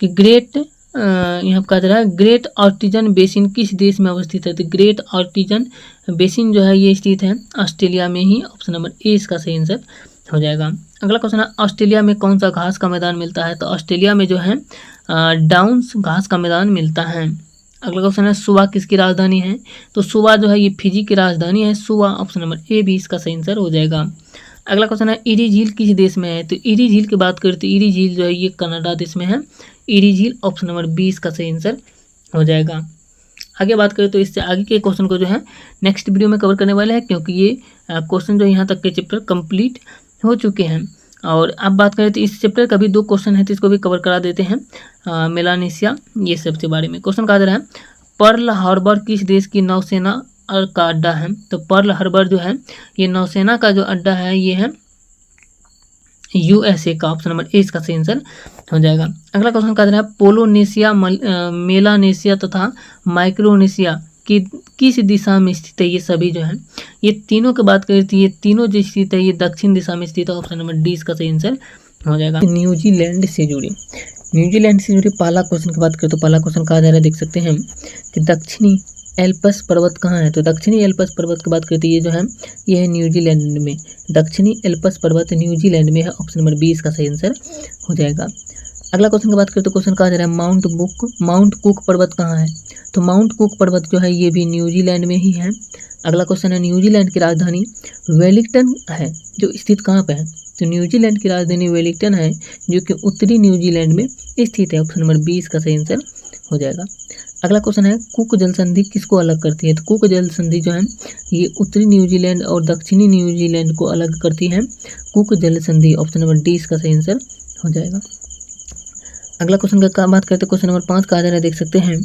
कि यहाँ पर कहा जा रहा है ग्रेट ऑर्टिजन बेसिन किस देश में अवस्थित है। तो ग्रेट ऑर्टिजन बेसिन जो है ये स्थित है ऑस्ट्रेलिया में ही। ऑप्शन नंबर ए इसका सही आंसर हो जाएगा। अगला क्वेश्चन है ऑस्ट्रेलिया में कौन सा घास का मैदान मिलता है। तो ऑस्ट्रेलिया में जो है डाउन्स घास का मैदान मिलता है। अगला क्वेश्चन है सुबा किसकी राजधानी है। तो सुबा जो है ये फिजी की राजधानी है सुबा। ऑप्शन नंबर ए भी इसका सही आंसर हो जाएगा। अगला क्वेश्चन है इरी झील किस देश में है। तो इरी झील की बात करें तो इरी झील जो है ये कनाडा देश में है। इरी झील। ऑप्शन नंबर 20 का सही आंसर हो जाएगा। आगे बात करें तो इससे आगे के क्वेश्चन को जो है नेक्स्ट वीडियो में कवर करने वाले हैं, क्योंकि ये क्वेश्चन जो यहाँ तक के चैप्टर कंप्लीट हो चुके हैं। और अब बात करें तो इस चैप्टर का भी 2 क्वेश्चन है तो इसको भी कवर करा देते हैं। मेलानेशिया ये सब के बारे में क्वेश्चन कहा जा रहा है पर्ल हार्बर किस देश की नौसेना का अड्डा है। तो पर्ल हार्बर जो है ये नौसेना का जो अड्डा है ये है यूएसए का। ऑप्शन नंबर ए इसका सही आंसर हो जाएगा। अगला क्वेश्चन कहा जा रहा है पोलोनेशिया मेलानेशिया तथा माइक्रोनेशिया कि किस दिशा में स्थित है। ये सभी जो है ये तीनों की बात करें तो ये तीनों जो स्थित है ये दक्षिण दिशा में स्थित है। ऑप्शन नंबर डी इसका सही आंसर हो जाएगा। न्यूजीलैंड से जुड़े पहला क्वेश्चन की बात करें तो पहला क्वेश्चन कहा जा रहा है, देख सकते हैं कि दक्षिणी एल्पस पर्वत कहाँ है। तो दक्षिणी एल्पस पर्वत की बात करते ये जो है ये है न्यूजीलैंड में। दक्षिणी एल्पस पर्वत न्यूजीलैंड में है। ऑप्शन नंबर 20 का सही आंसर हो जाएगा। अगला क्वेश्चन की बात करें तो क्वेश्चन कहा जा रहा है माउंट कुक पर्वत कहाँ है। तो माउंट कुक पर्वत जो है ये भी न्यूजीलैंड में ही है। अगला क्वेश्चन है न्यूजीलैंड की राजधानी वेलिंगटन है जो स्थित कहाँ पे है। तो न्यूजीलैंड की राजधानी वेलिंगटन है जो कि उत्तरी न्यूजीलैंड में स्थित है। ऑप्शन नंबर 20 का सही आंसर हो जाएगा। अगला क्वेश्चन है कुक जल संधि किसको अलग करती है। तो कुक जल संधि जो है ये उत्तरी न्यूजीलैंड और दक्षिणी न्यूजीलैंड को अलग करती है। कुक जल संधि। ऑप्शन नंबर 20 का सही आंसर हो जाएगा। अगला क्वेश्चन का बात करते हैं क्वेश्चन नंबर 5 कहा जा रहा है, देख सकते हैं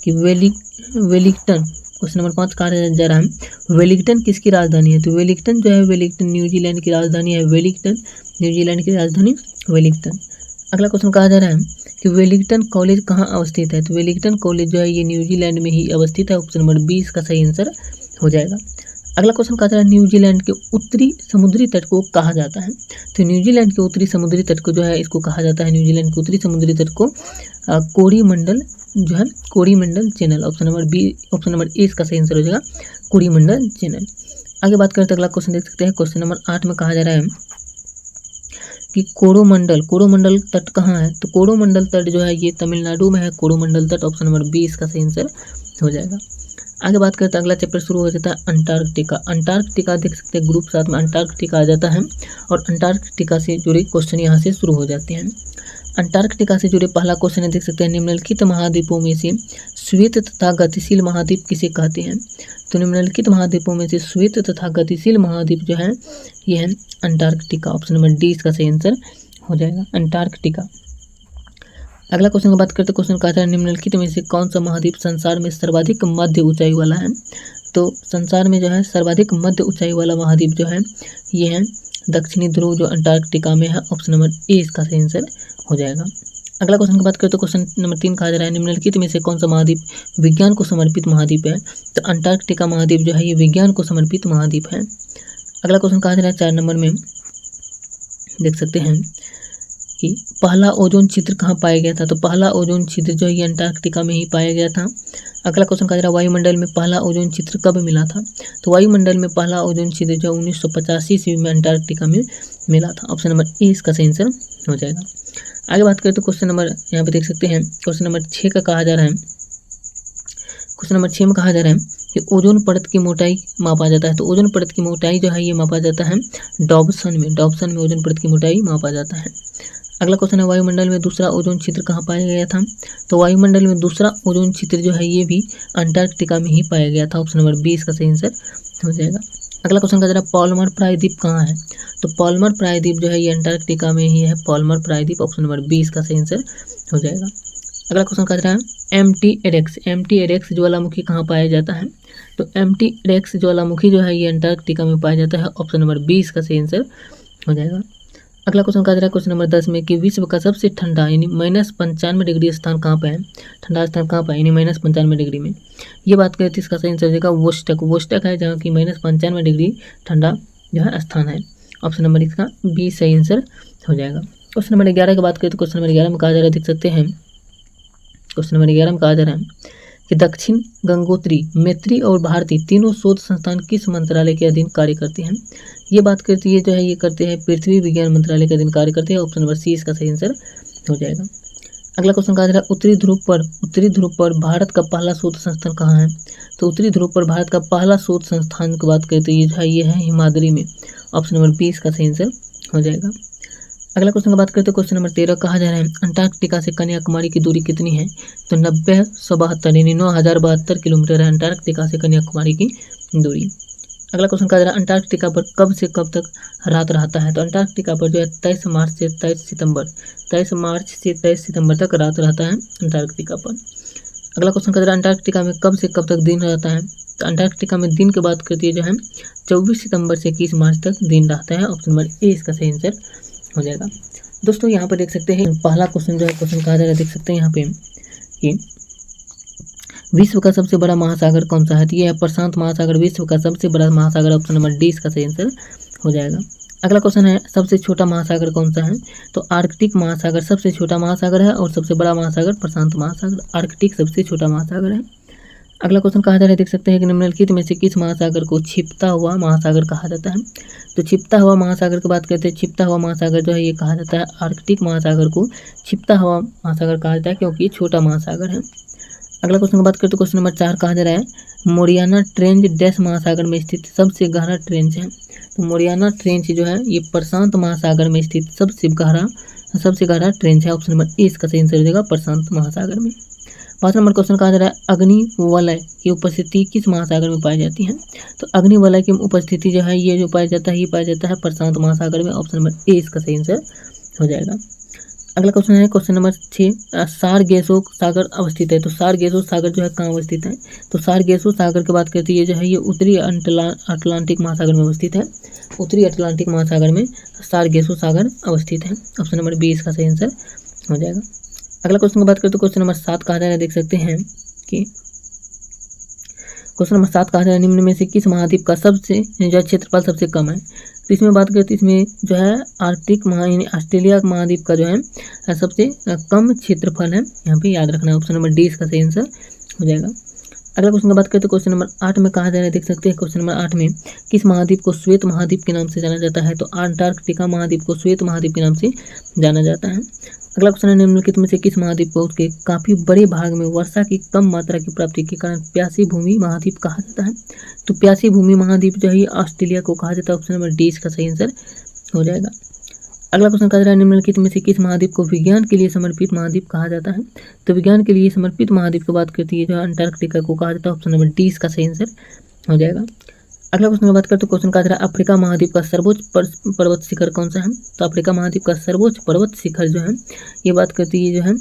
कि वेलिंगटन क्वेश्चन नंबर 5 कहा जा रहा है वेलिंगटन किसकी राजधानी है? तो वेलिंगटन जो है वेलिंगटन न्यूजीलैंड की राजधानी है। वेलिंगटन न्यूजीलैंड की राजधानी वेलिंगटन। अगला क्वेश्चन कहा जा रहा है कि वेलिंगटन कॉलेज कहाँ अवस्थित है? तो वेलिंगटन कॉलेज जो है ये न्यूजीलैंड में ही अवस्थित है। ऑप्शन नंबर 20 का सही आंसर हो जाएगा। अगला क्वेश्चन कहा जा रहा है न्यूजीलैंड के उत्तरी समुद्री तट को कहा जाता है? तो न्यूजीलैंड के उत्तरी समुद्री तट को जो है इसको कहा जाता है, न्यूजीलैंड के उत्तरी समुद्री तट को कोरीमंडल जो है कोरीमंडल चैनल। ऑप्शन नंबर ए इसका सही आंसर हो जाएगा कोरीमंडल चैनल। आगे बात करते हैं, अगला क्वेश्चन देख सकते हैं। क्वेश्चन नंबर 8 में कहा जा रहा है कि कोरोमंडल तट कहाँ है? तो कोरोमंडल तट जो है ये तमिलनाडु में है, कोरोमंडल तट। ऑप्शन नंबर 20 का सही आंसर हो जाएगा। आगे बात करते हैं, अगला चैप्टर शुरू हो जाता है अंटार्कटिका। अंटार्कटिका देख सकते हैं ग्रुप 7 में अंटार्कटिका आ जाता है और अंटार्कटिका से जुड़े क्वेश्चन यहाँ से शुरू हो जाते हैं। अंटार्कटिका से जुड़े पहला क्वेश्चन देख सकते हैं निम्नलिखित महाद्वीपों में से श्वेत तथा गतिशील महाद्वीप किसे कहते हैं? तो निम्नलिखित महाद्वीपों में से श्वेत तथा गतिशील महाद्वीप जो है ये है अंटार्कटिका। ऑप्शन नंबर डी इसका सही आंसर हो जाएगा अंटार्कटिका। अगला क्वेश्चन की बात करते हैं, क्वेश्चन कहता है निम्नलिखित में से कौन सा महाद्वीप संसार में सर्वाधिक मध्य ऊंचाई वाला है? तो संसार में जो है सर्वाधिक मध्य ऊंचाई वाला महाद्वीप जो है ये है दक्षिणी ध्रुव जो अंटार्कटिका में है। ऑप्शन नंबर ए इसका सही आंसर हो जाएगा। अगला क्वेश्चन की बात करते हैं, क्वेश्चन नंबर 3 कहा जा रहा है निम्नलिखित में से कौन सा महाद्वीप विज्ञान को समर्पित महाद्वीप है? तो अंटार्कटिका महाद्वीप जो है ये विज्ञान को समर्पित महाद्वीप है। अगला क्वेश्चन कहा जा रहा है 4 नंबर में देख सकते हैं कि पहला ओजोन छिद्र कहाँ पाया गया था? तो पहला ओजोन छिद्र जो है ये अंटार्कटिका में ही पाया गया था। अगला क्वेश्चन कहा जा रहा है वायुमंडल में पहला ओजोन छिद्र कब मिला था? तो वायुमंडल में पहला ओजोन छिद्र जो 1985 ईस्वी में अंटार्कटिका में मिला था। ऑप्शन नंबर ए इसका सही आंसर हो जाएगा। आगे बात करें तो क्वेश्चन नंबर यहाँ पे देख सकते हैं क्वेश्चन नंबर 6 का कहा जा रहा है, क्वेश्चन नंबर 6 में कहा जा रहा है कि ओजोन परत की मोटाई मापा जाता है। तो ओजोन परत की मोटाई जो है ये मापा जाता है डॉब्सन में ओजोन परत की मोटाई मापा जाता है। अगला क्वेश्चन है वायुमंडल में दूसरा ओजोन छिद्र कहाँ पाया गया था? तो वायुमंडल में दूसरा ओजोन छिद्र जो है ये भी अंटार्कटिका में ही पाया गया था। ऑप्शन नंबर 20 का सही आंसर हो जाएगा। अगला क्वेश्चन का जरा पॉलमर प्रायद्वीप कहाँ है? तो पॉलमर प्रायद्वीप जो है ये अंटार्कटिका में ही है, पॉलमर प्रायद्वीप। ऑप्शन नंबर 20 का सही आंसर हो जाएगा। अगला क्वेश्चन का जरा एम्प्टी एरेक्स ज्वालामुखी कहाँ पाया जाता है? तो एम्प्टी एरेक्स ज्वालामुखी जो है ये अंटार्कटिका में पाया जाता है। ऑप्शन नंबर 20 का सही आंसर हो जाएगा। अगला क्वेश्चन का जरा क्वेश्चन नंबर 10 में कि विश्व का सबसे ठंडा यानी -95 डिग्री स्थान कहाँ पे है? ठंडा स्थान कहाँ पे है यानी -95 डिग्री में? ये बात करें तो इसका सही आंसर हो जाएगा वोस्टक है, जहाँ की -95 डिग्री ठंडा जो है स्थान है। ऑप्शन नंबर इसका 20 सही आंसर हो जाएगा। क्वेश्चन नंबर 11 की बात करें तो क्वेश्चन नंबर 11 में कहा जा रहा है देख सकते हैं, क्वेश्चन नंबर 11 में कहा जा रहा है कि दक्षिण गंगोत्री, मैत्री और भारती तीनों शोध संस्थान किस मंत्रालय के अधीन कार्य करते हैं? ये बात करती है जो है ये करते हैं पृथ्वी विज्ञान मंत्रालय के अधीन कार्य करते हैं। ऑप्शन नंबर सी इसका सही आंसर हो जाएगा। अगला क्वेश्चन कहा जा रहा है उत्तरी ध्रुव पर भारत का पहला शोध संस्थान कहाँ है? तो उत्तरी ध्रुव पर भारत का पहला शोध संस्थान की बात करें तो ये है हिमाद्री में। ऑप्शन नंबर 20 का सही आंसर हो जाएगा। अगला क्वेश्चन की बात करते हैं, क्वेश्चन नंबर 13 कहा जा रहा है अंटार्कटिका से कन्याकुमारी की दूरी कितनी है? तो 9072 यानी 9072 किलोमीटर है अंटार्कटिका से कन्याकुमारी की दूरी। अगला क्वेश्चन कहा जा रहा है अंटार्कटिका पर कब से कब तक रात रहता है? तो अंटार्कटिका पर जो है 23 मार्च से 23 सितंबर तक रात रहता है अंटार्कटिका पर। अगला क्वेश्चन कहा जा रहा है अंटार्कटिका में कब से कब तक दिन रहता है? तो अंटार्कटिका में दिन की बात करती है जो है 24 सितंबर से 21 मार्च तक दिन रहता है। ऑप्शन नंबर ए इसका सही आंसर हो जाएगा। दोस्तों यहाँ पर देख सकते हैं पहला क्वेश्चन जो है क्वेश्चन कहा जा रहा है देख सकते हैं यहाँ पे कि विश्व का सबसे बड़ा महासागर कौन सा है? तो ये है प्रशांत महासागर विश्व का सबसे बड़ा महासागर। ऑप्शन नंबर डी इसका सही आंसर हो जाएगा। अगला क्वेश्चन है सबसे छोटा महासागर कौन सा है? तो आर्कटिक महासागर सबसे छोटा महासागर है और सबसे बड़ा महासागर प्रशांत महासागर। आर्कटिक सबसे छोटा महासागर है। अगला क्वेश्चन कहा जा रहा है देख सकते हैं कि निम्नलिखित में से किस महासागर को छिपता हुआ महासागर कहा जाता है? तो छिपता हुआ महासागर की बात करते हैं, छिपता हुआ महासागर जो है ये कहा जाता है आर्कटिक महासागर को छिपता हुआ महासागर कहा जाता है क्योंकि छोटा महासागर है। अगला क्वेश्चन की बात करते हैं, क्वेश्चन नंबर 4 कहा जा रहा है मोरियाना ट्रेंच डैश महासागर में स्थित सबसे गहरा ट्रेंच है? तो मोरियाना ट्रेंच जो है ये प्रशांत महासागर में स्थित सबसे गहरा ट्रेंच है। ऑप्शन नंबर ए इसका सही आंसर हो जाएगा प्रशांत महासागर में। 5 नंबर क्वेश्चन कहा जा रहा है अग्निवलय की उपस्थिति किस महासागर में पाई जाती है? तो अग्निवलय की उपस्थिति जो है ये जो पाया जाता है प्रशांत महासागर में। ऑप्शन नंबर ए इसका सही आंसर हो जाएगा। अगला क्वेश्चन है क्वेश्चन नंबर 6, सारगेसो सागर अवस्थित है। तो सारगेसो सागर जो है कहाँ अवस्थित है? तो सारगेसो सागर की बात करते हैं जो है ये उत्तरी अटलांटिक महासागर में अवस्थित है। उत्तरी अटलांटिक महासागर में सारगेसो सागर अवस्थित है। ऑप्शन नंबर 20 का सही आंसर हो जाएगा। अगला क्वेश्चन की बात करते हैं क्वेश्चन नंबर 7 कहा जा रहा है, देख सकते हैं कि क्वेश्चन नंबर 7 कहा जा रहा है निम्न में से किस महाद्वीप का सबसे जो है क्षेत्रफल सबसे कम है? तो इसमें बात करते हैं इसमें जो है आर्कटिक यानी ऑस्ट्रेलिया महाद्वीप का जो है सबसे कम क्षेत्रफल है। यहाँ पे याद रखना है। ऑप्शन नंबर 20 का सही आंसर हो जाएगा। अगला क्वेश्चन की बात करते हैं क्वेश्चन नंबर 8 में कहा जा रहा है, देख सकते हैं क्वेश्चन नंबर 8 में किस महाद्वीप को श्वेत महाद्वीप के नाम से जाना जाता है? तो अंटार्कटिका महाद्वीप को श्वेत महाद्वीप के नाम से जाना जाता है। अगला क्वेश्चन है निम्नलिखित में से किस महाद्वीप को उसके काफी बड़े भाग में वर्षा की कम मात्रा की प्राप्ति के कारण प्यासी भूमि महाद्वीप कहा जाता है? तो प्यासी भूमि महाद्वीप जो है ऑस्ट्रेलिया को कहा जाता है। ऑप्शन नंबर 20 का सही आंसर हो जाएगा। अगला क्वेश्चन कहा जा रहा है निम्नलिखित में से किस महाद्वीप को विज्ञान के लिए समर्पित महाद्वीप कहा जाता है? तो विज्ञान के लिए समर्पित महाद्वीप की बात करती है जो अंटार्कटिका को कहा जाता है। ऑप्शन नंबर 20 का सही आंसर हो जाएगा। अगला क्वेश्चन की बात करते हैं क्वेश्चन कहा जा रहा है अफ्रीका महाद्वीप का सर्वोच्च पर्वत शिखर कौन सा है? तो अफ्रीका महाद्वीप का सर्वोच्च पर्वत शिखर जो है ये बात करती है जो है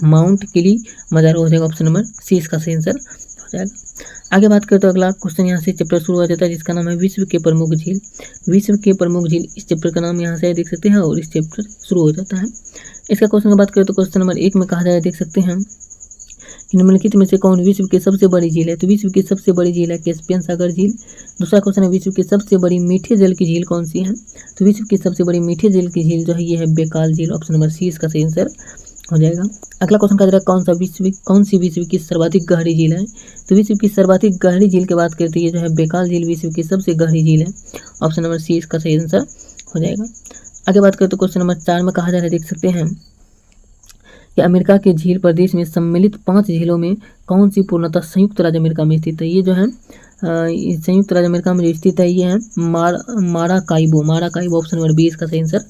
माउंट किलिमंजारो हो जाएगा। ऑप्शन नंबर 30 का सही आंसर हो जाएगा। आगे बात करते हैं अगला क्वेश्चन यहाँ से चैप्टर शुरू हो जाता है जिसका नाम है विश्व के प्रमुख झील। विश्व के प्रमुख झील इस चैप्टर का नाम यहाँ से देख सकते हैं और इस चैप्टर शुरू हो जाता है। इसका क्वेश्चन की बात करें तो क्वेश्चन नंबर 1 में कहा जाए, देख सकते हैं निम्नलिखित में से कौन विश्व की सबसे बड़ी झील है? तो विश्व की सबसे बड़ी झील है कैस्पियन सागर झील। दूसरा क्वेश्चन है विश्व की सबसे बड़ी मीठे जल की झील कौन सी है? तो विश्व की सबसे बड़ी मीठे जल की झील जो है ये है बेकाल झील। ऑप्शन नंबर 30 का सही आंसर हो जाएगा। अगला क्वेश्चन कहा जा रहा है कौन सी विश्व की सर्वाधिक गहरी झील है? तो विश्व की सर्वाधिक गहरी झील की बात करती है जो है बेकाल झील विश्व की सबसे गहरी झील है। ऑप्शन नंबर 30 का सही आंसर हो जाएगा। आगे बात करें तो क्वेश्चन नंबर 4 में कहा जा रहा है, देख सकते हैं कि अमेरिका के झील प्रदेश में सम्मिलित 5 झीलों में कौन सी पूर्णतः संयुक्त राज्य अमेरिका में स्थित है? ये जो है संयुक्त राज्य अमेरिका में जो स्थित है ये है माराकाइबो। ऑप्शन नंबर 20 का सही आंसर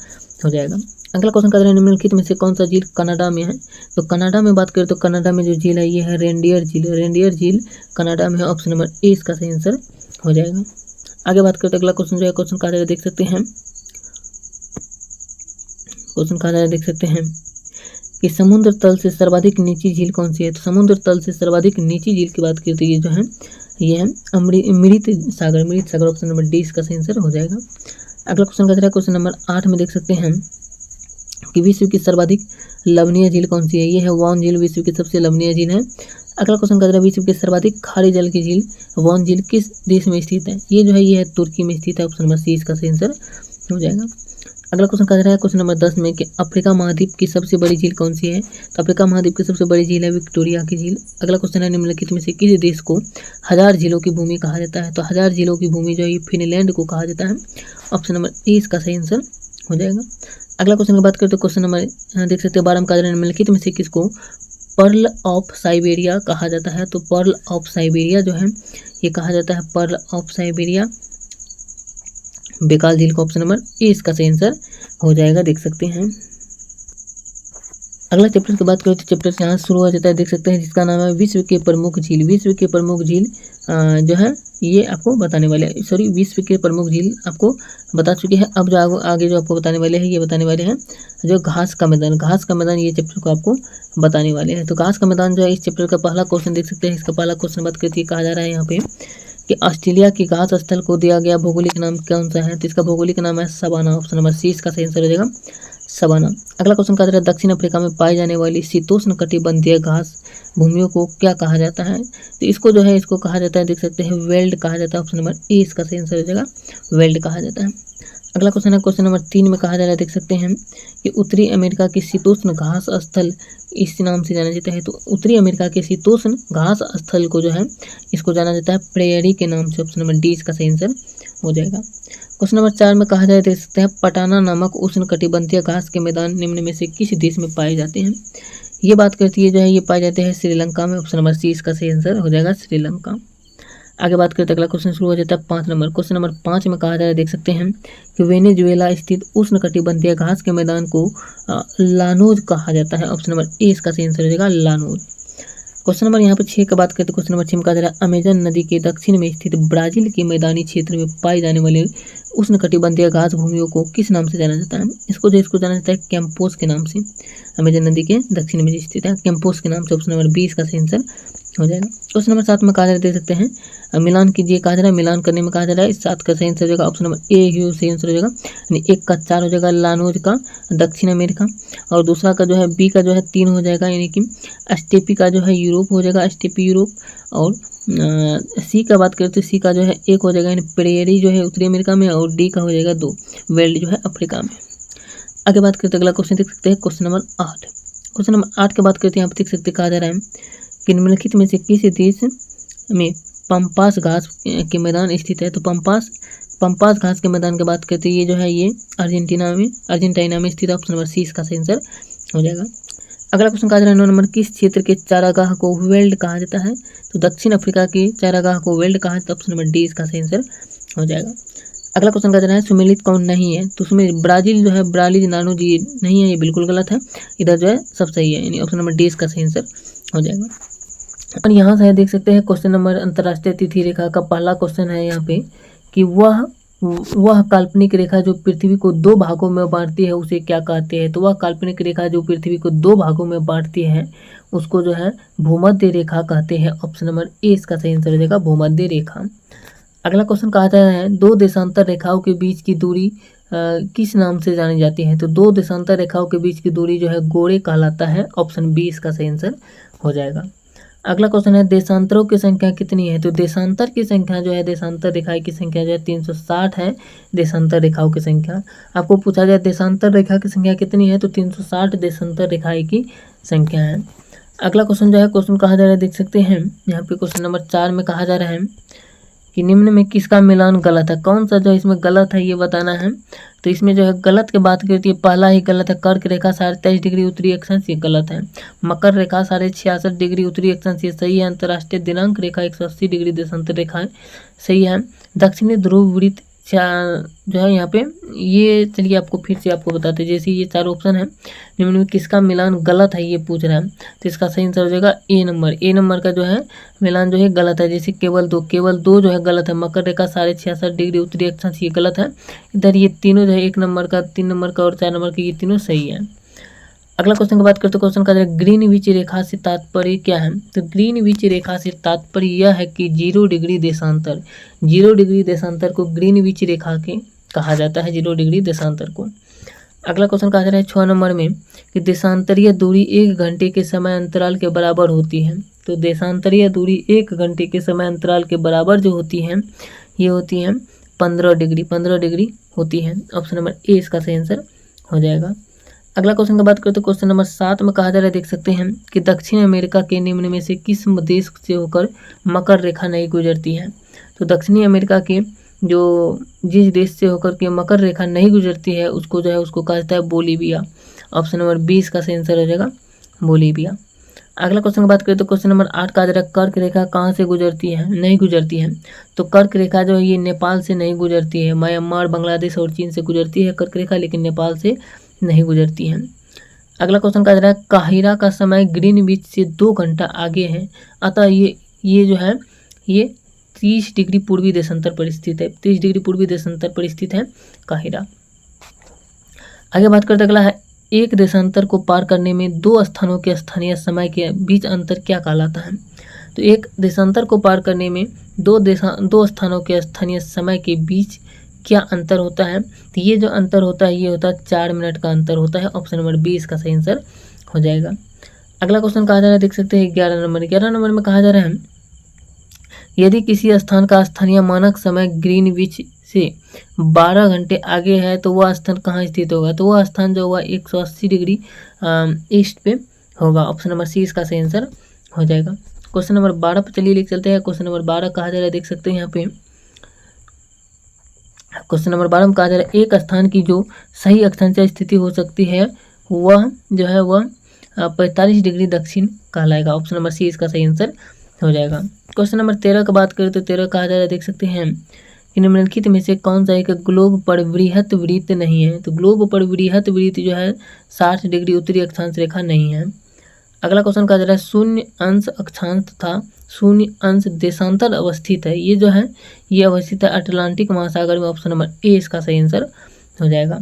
हो जाएगा। अगला क्वेश्चन कह रहे हैं निम्नलिखित में से कौन सा झील कनाडा में है? तो कनाडा में बात करें तो कनाडा में जो झील है ये है रेनडियर झील। रेनडियर झील कनाडा में है। ऑप्शन नंबर 20 का सही आंसर हो जाएगा। आगे बात करते अगला क्वेश्चन जो है क्वेश्चन कहा जा रहा है, देख सकते हैं क्वेश्चन कहा जा रहा है, देख सकते हैं कि समुद्र तल से सर्वाधिक नीची झील कौन सी है? तो समुद्र तल से सर्वाधिक नीची झील की बात करते हैं जो है ये है मृत सागर। ऑप्शन नंबर 20 का सही आंसर हो जाएगा। अगला क्वेश्चन कह रहा है क्वेश्चन नंबर 8 में देख सकते हैं कि विश्व की सर्वाधिक लवणीय झील कौन सी है? ये है वॉन झील विश्व की सबसे लवणीय झील है। अगला क्वेश्चन कह रहा है विश्व की सर्वाधिक खारी जल की झील वॉन झील किस देश में स्थित है? ये जो है ये है तुर्की में स्थित है। ऑप्शन नंबर 30 का सही आंसर हो जाएगा। अगला क्वेश्चन कह रहा है क्वेश्चन नंबर 10 में कि अफ्रीका महाद्वीप की सबसे बड़ी झील कौन सी है? तो अफ्रीका महाद्वीप की सबसे बड़ी झील है विक्टोरिया की झील। अगला क्वेश्चन है निम्नलिखित में से किस देश को 1000 झीलों की भूमि कहा जाता है? तो 1000 झीलों की भूमि जो है फिनलैंड को कहा जाता है। ऑप्शन नंबर 30 का सही आंसर हो जाएगा। अगला क्वेश्चन की बात करते हैं क्वेश्चन नंबर देख सकते हैं 12 में कहा जा रहा है निम्नलिखित में से किसको पर्ल ऑफ साइबेरिया कहा जाता है? तो पर्ल ऑफ साइबेरिया जो है ये कहा जाता है पर्ल ऑफ साइबेरिया बेकाल झील को। ऑप्शन नंबर 20 का सही आंसर हो जाएगा, देख सकते हैं। अगला चैप्टर की बात करें तो चैप्टर यहाँ शुरू हो जाता है, देख सकते हैं जिसका नाम है विश्व के प्रमुख झील। विश्व के प्रमुख झील जो है ये आपको बताने वाले हैं, सॉरी विश्व के प्रमुख झील आपको बता चुके हैं। अब जो आगे जो आपको बताने वाले हैं ये बताने वाले हैं जो घास का मैदान। घास का मैदान ये चैप्टर को आपको बताने वाले हैं। तो घास का मैदान जो है इस चैप्टर का पहला क्वेश्चन देख सकते हैं। इसका पहला क्वेश्चन बात करती है, कहा जा रहा है यहाँ पे कि ऑस्ट्रेलिया की घास स्थल को दिया गया भौगोलिक नाम कौन सा है? तो इसका भौगोलिक नाम है सवाना। ऑप्शन नंबर 30 का सही आंसर हो जाएगा सवाना। अगला क्वेश्चन कहा जा रहा है दक्षिण अफ्रीका में पाई जाने वाली शीतोष्ण कटिबंधीय घास भूमियों को क्या कहा जाता है? तो इसको जो है इसको कहा जाता है, देख सकते हैं वेल्ड कहा जाता है। ऑप्शन नंबर 20 का सही आंसर हो जाएगा वेल्ड कहा जाता है। अगला क्वेश्चन है क्वेश्चन नंबर 3 में कहा जा रहा है, देख सकते हैं कि उत्तरी अमेरिका की शीतोष्ण घास स्थल इस नाम से जाना जाता है। तो उत्तरी अमेरिका के शीतोष्ण घास स्थल को जो है इसको जाना जाता है प्रेयरी के नाम से। ऑप्शन नंबर 20 का सही आंसर हो जाएगा। क्वेश्चन नंबर 4 में कहा जाए, देख सकते हैं पटाना नामक उष्ण कटिबंधीय घास के मैदान निम्न में से किस देश में पाए जाते हैं? ये बात करती है जो है ये पाए जाते हैं श्रीलंका में। ऑप्शन नंबर 30 का सही आंसर हो जाएगा श्रीलंका। आगे बात करते हैं अगला क्वेश्चन शुरू हो जाता है 5 नंबर। क्वेश्चन नंबर 5 में कहा जा रहा है, देख सकते हैं कि वेनेजुएला स्थित उष्ण कटिबंधीय घास के मैदान को लानोज कहा जाता है। ऑप्शन नंबर 20 का सही आंसर हो जाएगा लानोज। क्वेश्चन नंबर यहाँ पे 6 का बात करते हैं। क्वेश्चन नंबर 6 में कहा जा रहा है अमेजन नदी के दक्षिण में स्थित ब्राजील के मैदानी क्षेत्र में पाई जाने वाले उष्णकटिबंधीय घास भूमियों को किस नाम से जाना जाता है? इसको जाना जाता है कैंपोस के नाम से। अमेजन नदी के दक्षिण में स्थित है, कैंपोस के नाम से। ऑप्शन नंबर 20 का सही आंसर हो जाएगा। क्वेश्चन नंबर 7 में कहा जा रहा है, देख सकते हैं, मिलान कीजिए कहा जा रहा है, मिलान करने में कहा जा रहा है। 7 का सही आंसर हो जाएगा ऑप्शन नंबर ए ही सही आंसर हो जाएगा, यानी 1 का 4 हो जाएगा लानोज का दक्षिण अमेरिका, और दूसरा का जो है बी का जो है 3 हो जाएगा, यानी कि स्टेपी का जो है यूरोप हो जाएगा, स्टेपी यूरोप। और सी का बात करें तो सी का जो है 1 हो जाएगा, यानी प्रेरी जो है उत्तरी अमेरिका में, और डी का हो जाएगा 2 वेल्ड जो है अफ्रीका में। आगे बात करते हैं, अगला क्वेश्चन देख सकते हैं, क्वेश्चन नंबर 8। क्वेश्चन नंबर 8 की बात करते हैं, यहाँ पर देख सकते कहा जा रहा है कि निम्नलिखित में से किस देश में पंपास घास के मैदान स्थित है? तो पंपास घास के मैदान की बात करते हैं, ये जो है ये अर्जेंटीना में स्थित है। ऑप्शन नंबर सी इसका सही आंसर हो जाएगा। अगला क्वेश्चन कहा जा रहा है 9 नंबर, किस क्षेत्र के चारागाह को वेल्ड कहा जाता है? तो दक्षिण अफ्रीका के चारागाह को वेल्ड कहा जाता है। ऑप्शन नंबर डी इसका सही आंसर हो जाएगा। अगला क्वेश्चन कहा जा रहा है सुमेलित कौन नहीं है? तो उसमें ब्राजील जो है ब्रालीज नानो जी नहीं है, ये बिल्कुल गलत है, इधर जो है सब सही है, यानी ऑप्शन नंबर डी इसका सही आंसर हो जाएगा। और यहाँ से देख सकते हैं क्वेश्चन नंबर अंतर्राष्ट्रीय तिथि रेखा का पहला क्वेश्चन है यहाँ पे कि वह काल्पनिक रेखा जो पृथ्वी को 2 भागों में बांटती है उसे क्या कहते हैं? तो वह काल्पनिक रेखा जो पृथ्वी को 2 भागों में बांटती है उसको जो है भूमध्य रेखा कहते हैं। ऑप्शन नंबर ए इसका सही आंसर हो जाएगा, भूमध्य रेखा। अगला क्वेश्चन कहा जा रहा है 2 देशांतर रेखाओं के बीच की दूरी किस नाम से जानी जाती है? तो 2 देशांतर रेखाओं के बीच की दूरी जो है गोरे कहलाता है। ऑप्शन बी इसका सही आंसर हो जाएगा। अगला क्वेश्चन है देशांतरों की संख्या कितनी है? तो देशांतर की संख्या जो है, देशांतर रेखाएं की संख्या जो है 360 है। देशांतर रेखाओं की संख्या आपको पूछा जाए देशांतर रेखा की संख्या कितनी है, तो 360 देशांतर रेखाएं की संख्या है। अगला क्वेश्चन जो है, क्वेश्चन कहा जा रहा है, देख सकते हैं यहाँ पे क्वेश्चन नंबर 4 में कहा जा रहा है कि निम्न में किसका मिलान गलत है? कौन सा जो इसमें गलत है ये बताना है। तो इसमें जो है गलत की बात करती है, पहला ही गलत है, कर्क रेखा 23.5 डिग्री उत्तरी अक्षांश, ये गलत है। मकर रेखा 66.5 डिग्री उत्तरी अक्षांश, ये सही है। अंतर्राष्ट्रीय दिनांक रेखा 180 डिग्री देशांतर रेखा सही है। दक्षिणी ध्रुव वृत्त जो है यहाँ पे ये, चलिए आपको फिर से आपको बताते हैं, जैसे ये 4 ऑप्शन है, निम्न में किसका मिलान गलत है ये पूछ रहा है, तो इसका सही आंसर हो जाएगा ए नंबर। ए नंबर का जो है मिलान जो है गलत है, जैसे केवल दो जो है गलत है। मकर रेखा 66.5 डिग्री उत्तरी अक्षांश, ये गलत है। इधर ये तीनों जो है 1 नंबर का, 3 नंबर का और 4 नंबर का, ये तीनों सही है। अगला क्वेश्चन की बात करते हैं, क्वेश्चन का ग्रीनविच रेखा से तात्पर्य क्या है? तो ग्रीनविच रेखा से तात्पर्य यह है कि 0 डिग्री देशांतर, 0 डिग्री देशांतर को ग्रीनविच रेखा के कहा जाता है, 0 डिग्री देशांतर को। अगला क्वेश्चन कहा जा रहा है 6 नंबर में कि देशांतरीय दूरी 1 घंटे के समय अंतराल के बराबर होती है। तो देशांतरीय दूरी 1 घंटे के समय अंतराल के बराबर जो होती है, ये होती है 15 डिग्री होती है। ऑप्शन नंबर ए इसका सही आंसर हो जाएगा। अगला क्वेश्चन की बात करते हैं, क्वेश्चन नंबर 7 में कहा जा रहा है, देख सकते हैं कि दक्षिण अमेरिका के निम्न में से किस देश से होकर मकर रेखा नहीं गुजरती है? तो दक्षिणी अमेरिका के जो जिस देश से होकर के मकर रेखा नहीं गुजरती है उसको जो है उसको कहा जाता है बोलीविया। ऑप्शन नंबर 20 का सही आंसर हो जाएगा, बोलीविया। अगला क्वेश्चन की बात करें तो क्वेश्चन नंबर 8 कहा जा रहा है कर्क रेखा कहाँ से गुजरती है? नहीं गुजरती है। तो कर्क रेखा जो है ये नेपाल से नहीं गुजरती है, म्यांमार, बांग्लादेश और चीन से गुजरती है कर्क रेखा, लेकिन नेपाल से नहीं गुजरती है। अगला क्वेश्चन कहा जा रहा है काहिरा का समय ग्रीनविच से 2 घंटा आगे है, अतः ये जो है ये 30 डिग्री पूर्वी देशांतर पर स्थित है, 30 डिग्री पूर्वी देशांतर पर स्थित है काहिरा। आगे बात करते अगला है एक देशांतर को पार करने में 2 स्थानों के स्थानीय समय के बीच अंतर क्या कहलाता है? तो एक देशांतर को पार करने में 2 स्थानों के स्थानीय समय के बीच क्या अंतर होता है? तो ये जो अंतर होता है ये होता है 4 मिनट का अंतर होता है। ऑप्शन नंबर 20 का सही आंसर हो जाएगा। अगला क्वेश्चन कहा जा रहा है, देख सकते हैं 11 नंबर में कहा जा रहा है यदि किसी स्थान का स्थानीय मानक समय ग्रीनविच से 12 घंटे आगे है तो वह स्थान कहाँ स्थित होगा? तो वह स्थान जो होगा 180 डिग्री ईस्ट पे होगा। ऑप्शन नंबर सी इसका सही आंसर हो जाएगा। क्वेश्चन नंबर 12 पर चलिए लेकर चलते हैं। क्वेश्चन नंबर 12 कहा जा रहा है, देख सकते हैं यहाँ पे क्वेश्चन नंबर 12 में कहा जा रहा है एक स्थान की जो सही अक्षांश स्थिति हो सकती है वह जो है वह 45 डिग्री दक्षिण कहलाएगा। ऑप्शन नंबर सी इसका सही आंसर हो जाएगा। क्वेश्चन नंबर 13 की बात करें तो 13 कहा जा रहा है, देख सकते हैं कि निम्नलिखित में से कौन सा एक ग्लोब पर वृहत वृत्त नहीं है? तो ग्लोब पर वृहत वृत्त जो है 60 डिग्री उत्तरी अक्षांश रेखा नहीं है। अगला क्वेश्चन कहा जा रहा है शून्य अंश अक्षांश तथा शून्य अंश देशांतर अवस्थित है। ये जो है ये अवस्थित है अटलांटिक महासागर में। ऑप्शन नंबर ए इसका सही आंसर हो जाएगा।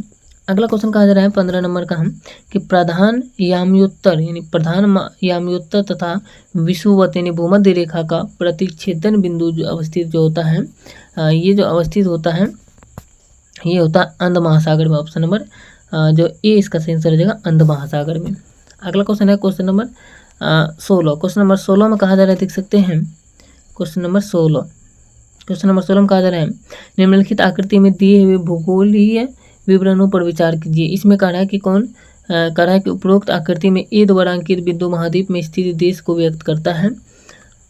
अगला क्वेश्चन कहा जा रहा है 15 नंबर का हम कि प्रधान याम्योत्तर यानी प्रधान याम्योत्तर तथा विषुवत यानी भूमध्य रेखा का प्रतिच्छेदन बिंदु जो अवस्थित जो होता है ये जो अवस्थित होता है ये होता है अंध महासागर में। ऑप्शन नंबर जो ए इसका सही आंसर हो जाएगा अंध महासागर में। अगला क्वेश्चन है क्वेश्चन नंबर 16। क्वेश्चन नंबर 16 में कहा जा रहा है देख सकते हैं क्वेश्चन नंबर 16 में कहा जा रहा है निम्नलिखित आकृति में दिए हुए भूगोलीय विवरणों पर विचार कीजिए। इसमें कह रहा है कि कह रहा है कि उपरोक्त आकृति में ए द्वारा अंकित बिंदु महाद्वीप में स्थित देश को व्यक्त करता है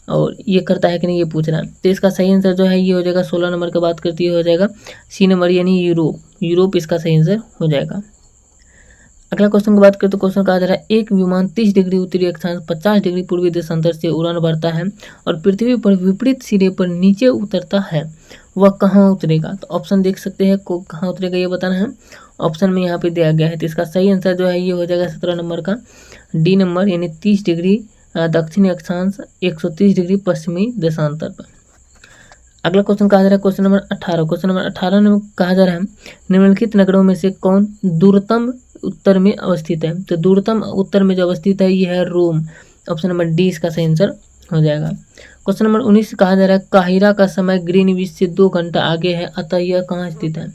और ये करता है कि नहीं ये पूछ रहा है। तो इसका सही आंसर जो है ये हो जाएगा 16 नंबर की बात करती है हो जाएगा सी नंबर यानी यूरोप इसका सही आंसर हो जाएगा। अगला क्वेश्चन की बात करें तो क्वेश्चन कहा जा रहा है एक विमान 30 डिग्री उत्तरी अक्षांश 50 डिग्री पूर्वी देशांतर से उड़ान भरता है और पृथ्वी पर विपरीत सिरे पर नीचे उतरता है, वह कहाँ उतरेगा? तो ऑप्शन देख सकते हैं कहाँ उतरेगा ये बताना है। ऑप्शन में यहाँ पे दिया गया है तो इसका सही आंसर जो है ये हो जाएगा 17 नंबर का डी नंबर यानी 30 डिग्री दक्षिणी अक्षांश 130 डिग्री पश्चिमी देशांतर पर। अगला क्वेश्चन कहा जा रहा है क्वेश्चन नंबर 18। क्वेश्चन नंबर 18 में कहा जा रहा है निम्नलिखित नगरों में से कौन दूरतम उत्तर में अवस्थित है? तो दूरतम उत्तर में जो अवस्थित है ये है रोम। ऑप्शन नंबर डी इसका सही आंसर हो जाएगा। क्वेश्चन नंबर 19 कहा जा रहा है काहिरा का समय ग्रीनविच से 2 घंटा आगे है, अतः यह कहाँ स्थित है?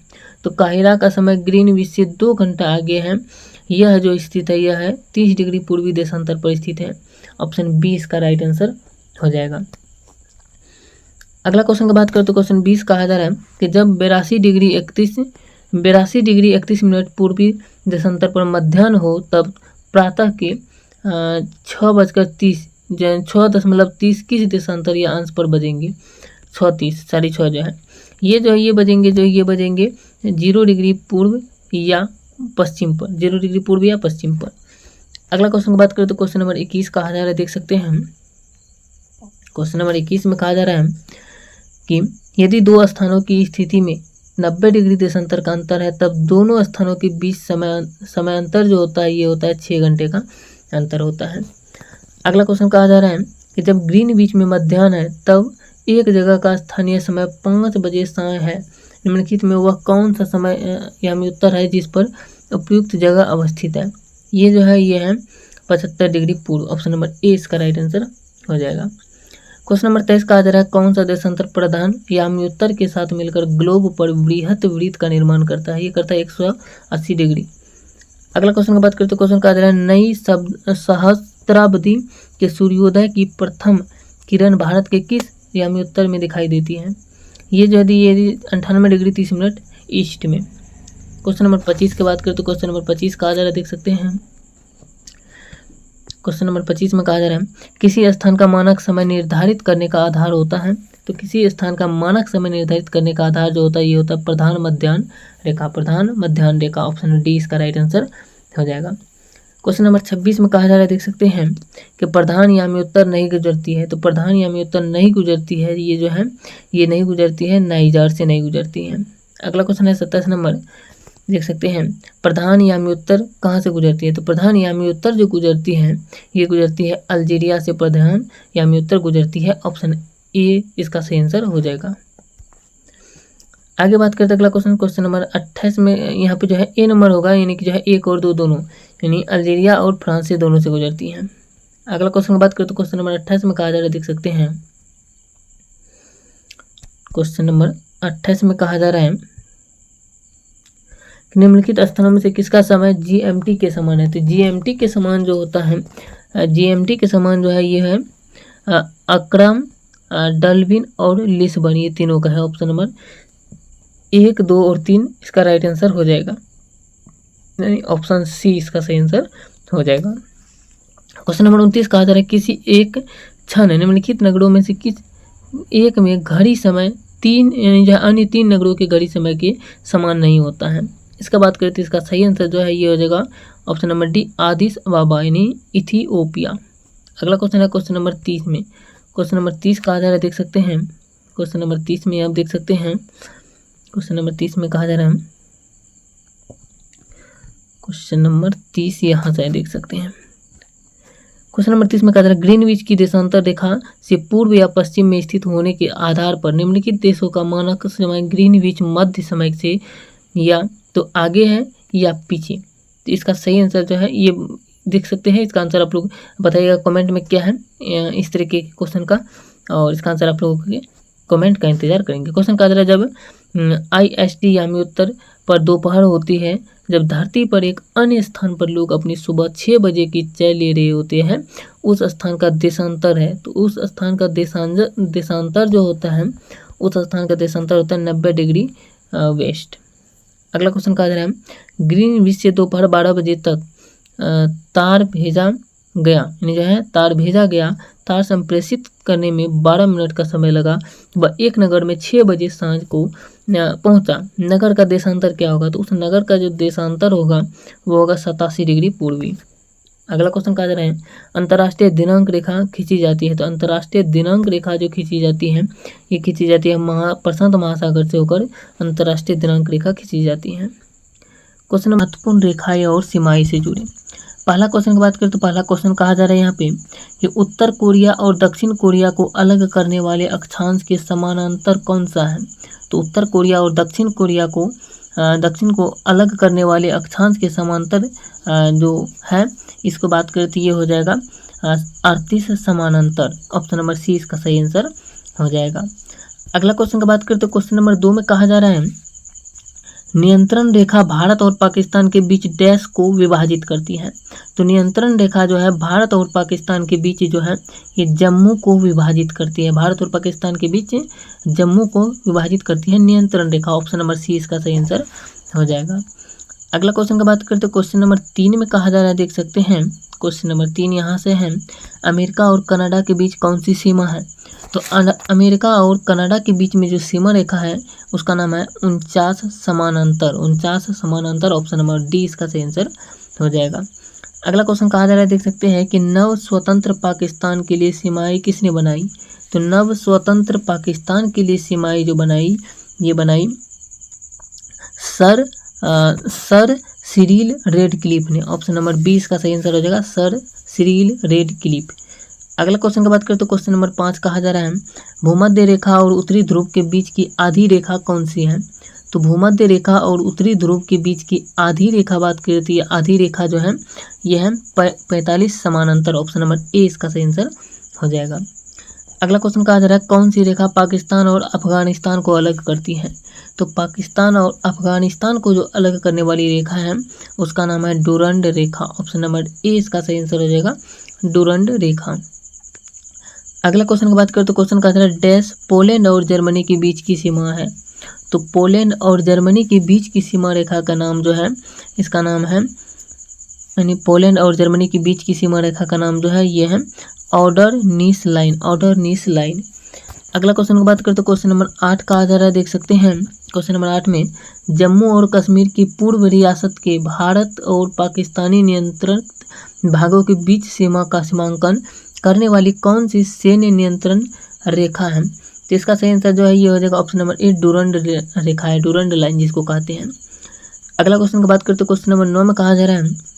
तो काहिरा का समय ग्रीनविच से 2 घंटा आगे है, यह जो स्थित है यह है 30 डिग्री पूर्वी देशांतर पर स्थित है। ऑप्शन बी इसका राइट आंसर हो जाएगा। अगला क्वेश्चन की बात करें तो क्वेश्चन 20 कहा जा रहा है कि जब 82 डिग्री 31 मिनट पूर्वी देशांतर पर मध्याह्न हो तब प्रातः के 6:30 किस देशांतर या अंश पर बजेंगे? 6:30 6:30 जो है ये बजेंगे 0 डिग्री पूर्व या पश्चिम पर, 0 डिग्री पूर्व या पश्चिम पर। अगला क्वेश्चन की बात करें तो क्वेश्चन नंबर 21 कहा जा रहा है देख सकते हैं हम। क्वेश्चन नंबर 21 में कहा जा रहा है कि यदि 2 स्थानों की स्थिति में 90 डिग्री देशांतर का अंतर है तब दोनों स्थानों के बीच समय अंतर जो होता है ये होता है 6 घंटे का अंतर होता है। अगला क्वेश्चन कहा जा रहा है कि जब ग्रीनविच में मध्याह्न है तब एक जगह का स्थानीय समय 5 बजे साय है, निम्नलिखित में वह कौन सा समय यानी उत्तर है जिस पर उपयुक्त जगह अवस्थित है? ये जो है ये है 75 डिग्री पूर्व। ऑप्शन नंबर ए इसका राइट आंसर हो जाएगा। क्वेश्चन नंबर 23 कहा जा रहा है कौन सा देशांतर प्रधान याम्योत्तर के साथ मिलकर ग्लोब पर बृहत वृत्त का निर्माण करता है? ये करता है 180 डिग्री। अगला क्वेश्चन की बात करें तो क्वेश्चन कहा जा रहा है नई सहस्त्राब्दी के सूर्योदय की प्रथम किरण भारत के किस याम्योत्तर में दिखाई देती है? ये जो है ये 98 डिग्री 30 मिनट ईस्ट में। क्वेश्चन नंबर 25 की बात करें तो क्वेश्चन नंबर 25 कहा जा रहा है देख सकते हैं। क्वेश्चन नंबर 25 में कहा जा रहा है किसी स्थान का मानक समय निर्धारित करने का आधार होता है। तो किसी स्थान का मानक समय निर्धारित करने का आधार जो होता है ये होता है प्रधान मध्याह्न रेखा। ऑप्शन डी इसका राइट आंसर हो जाएगा। क्वेश्चन नंबर 26 में कहा जा रहा है देख सकते हैं कि प्रधान याम्योत्तर नहीं गुजरती है। तो प्रधान याम्योत्तर नहीं गुजरती है ये जो है ये नहीं गुजरती है, नाइजर से नहीं गुजरती है। अगला क्वेश्चन है 27 नंबर देख सकते हैं प्रधान याम्योत्तर कहाँ से गुजरती है? तो प्रधान याम्योत्तर जो गुजरती है ये गुजरती है अल्जीरिया से प्रधान याम्योत्तर गुजरती है। ऑप्शन ए इसका सही आंसर हो जाएगा। आगे बात करते हैं अगला क्वेश्चन नंबर 28 में यहाँ पे जो है ए नंबर होगा यानी कि जो है 1 और 2 दोनों यानी अल्जीरिया और फ्रांस से दोनों से गुजरती हैं। अगला क्वेश्चन की बात करें तो क्वेश्चन नंबर 28 में कहा जा रहा है देख सकते हैं। क्वेश्चन नंबर 28 में कहा जा रहा है निम्नलिखित स्थानों में से किसका समय GMT के समान है? तो GMT के समान जो होता है GMT के समान जो है ये है अक्रम, डल्विन और लिस्बन, ये तीनों का है। ऑप्शन नंबर 1, 2 और 3 इसका राइट आंसर हो जाएगा, यानी ऑप्शन सी इसका सही आंसर हो जाएगा। क्वेश्चन नंबर 29 कहा जा रहा है किसी एक क्षण निम्नलिखित नगरों में से किस एक में घड़ी समय 3 यानी अन्य 3 नगरों के घड़ी समय के समान नहीं होता है। इसका बात करें तो इसका सही आंसर जो है ये हो जाएगा ऑप्शन नंबर डी आदिस अबाबा यानी इथियोपिया। अगला क्वेश्चन है क्वेश्चन नंबर 30 में। क्वेश्चन नंबर 30 कहा जा रहा है देख सकते हैं। क्वेश्चन नंबर 30 में आप देख सकते हैं क्वेश्चन नंबर 30 में कहा जा रहा है क्वेश्चन नंबर 30 यहाँ से देख सकते हैं। क्वेश्चन नंबर 30 में कहा जा रहा है ग्रीनविच की देशांतर रेखा से पूर्व या पश्चिम में स्थित होने के आधार पर निम्नलिखित देशों का मानक समय ग्रीनविच मध्य समय से या तो आगे है या पीछे। तो इसका सही आंसर जो है ये देख सकते हैं। इसका आंसर आप लोग बताइएगा कमेंट में क्या है इस तरीके के क्वेश्चन का, और इसका आंसर आप लोगों के कमेंट का इंतजार करेंगे। क्वेश्चन कहा जा रहा है जब IST यामी उत्तर पर दोपहर होती है, जब धरती पर एक अन्य स्थान पर लोग अपनी सुबह 6 बजे की चाय ले रहे होते हैं, उस स्थान का देशांतर है। तो उस स्थान का देशांतर जो होता है, उस स्थान का देशांतर होता है 90 डिग्री वेस्ट। अगला क्वेश्चन कहा जा रहा है ग्रीनविच से दोपहर 12 बजे तक तार भेजा गया, यानी जो है तार भेजा गया, तार संप्रेषित करने में 12 मिनट का समय लगा, वह एक नगर में 6 बजे सांझ को पहुंचा। नगर का देशांतर क्या होगा? तो उस नगर का जो देशांतर होगा वो होगा 87 डिग्री पूर्वी। अगला क्वेश्चन कहा जा रहा है अंतर्राष्ट्रीय दिनांक रेखा खींची जाती है। तो अंतर्राष्ट्रीय दिनांक रेखा जो खींची जाती है, ये खींची जाती है प्रशांत महासागर से होकर अंतर्राष्ट्रीय दिनांक रेखा खींची जाती है। क्वेश्चन महत्वपूर्ण रेखाएं और सीमाएं से जुड़े। पहला क्वेश्चन की बात करें तो पहला क्वेश्चन कहा जा रहा है यहाँ पे कि उत्तर कोरिया और दक्षिण कोरिया को अलग करने वाले अक्षांश के समानांतर कौन सा है? तो उत्तर कोरिया और दक्षिण कोरिया को दक्षिण को अलग करने वाले अक्षांश के समांतर जो है, इसको बात करें तो ये हो जाएगा 38 समानांतर। ऑप्शन नंबर सी इसका सही आंसर हो जाएगा। अगला क्वेश्चन की बात करें तो क्वेश्चन नंबर 2 में कहा जा रहा है नियंत्रण रेखा भारत और पाकिस्तान के बीच डैश को विभाजित करती है। तो नियंत्रण रेखा जो है भारत और पाकिस्तान के बीच जो है ये जम्मू को विभाजित करती है। भारत और पाकिस्तान के बीच जम्मू को विभाजित करती है नियंत्रण रेखा। ऑप्शन नंबर सी इसका सही आंसर हो जाएगा। अगला क्वेश्चन की बात करते हैं क्वेश्चन नंबर 3 में कहा जा रहा है, देख सकते हैं क्वेश्चन नंबर 3 यहाँ से है अमेरिका और कनाडा के बीच कौन सी सीमा है? तो अमेरिका और कनाडा के बीच में जो सीमा रेखा है उसका नाम है 49 समानांतर। 49 समानांतर। ऑप्शन नंबर डी इसका सही आंसर हो जाएगा। अगला क्वेश्चन कहा जा रहा है, देख सकते हैं कि नव स्वतंत्र पाकिस्तान के लिए सीमाएं किसने बनाई? तो नव स्वतंत्र पाकिस्तान के लिए सीमाएं जो बनाई, ये बनाई सर सिरिल रेडक्लिफ ने। ऑप्शन नंबर बी इसका सही आंसर हो जाएगा, सर सिरिल रेडक्लिफ। अगला क्वेश्चन की बात करें तो क्वेश्चन नंबर 5 कहा जा रहा है भूमध्य रेखा और उत्तरी ध्रुव के बीच की आधी रेखा कौन सी है? तो भूमध्य रेखा और उत्तरी ध्रुव के बीच की आधी रेखा बात करें तो ये आधी रेखा जो है ये है 45 समानांतर। ऑप्शन नंबर ए इसका सही आंसर हो जाएगा। अगला क्वेश्चन कहा जा रहा है कौन सी रेखा पाकिस्तान और अफगानिस्तान को अलग करती है? तो पाकिस्तान और अफगानिस्तान को जो अलग करने वाली रेखा है उसका नाम है Durand Rekha. Option number A इसका सही आंसर हो जाएगा, डुरंड रेखा। अगला क्वेश्चन की बात करें तो क्वेश्चन कहा जा रहा है डैश पोलैंड और जर्मनी के बीच की सीमा है। तो पोलैंड और जर्मनी के बीच की सीमा रेखा का नाम जो है इसका नाम है, यानी पोलैंड और जर्मनी के बीच की सीमा रेखा का नाम जो है ये है ऑर्डरनीस लाइन। ऑर्डरनीस लाइन। अगला क्वेश्चन की बात करें तो क्वेश्चन नंबर 8 कहा जा रहा है, देख सकते हैं क्वेश्चन नंबर 8 में जम्मू और कश्मीर की पूर्व रियासत के भारत और पाकिस्तानी नियंत्रित भागों के बीच सीमा का सीमांकन करने वाली कौन सी सैन्य नियंत्रण रेखा है? तो इसका सही आंसर जो है ये हो जाएगा ऑप्शन नंबर ए, डुरंड रेखा है, डुरंड लाइन जिसको कहते हैं। अगला क्वेश्चन की बात करते हैं क्वेश्चन नंबर 9 में कहा जा रहा है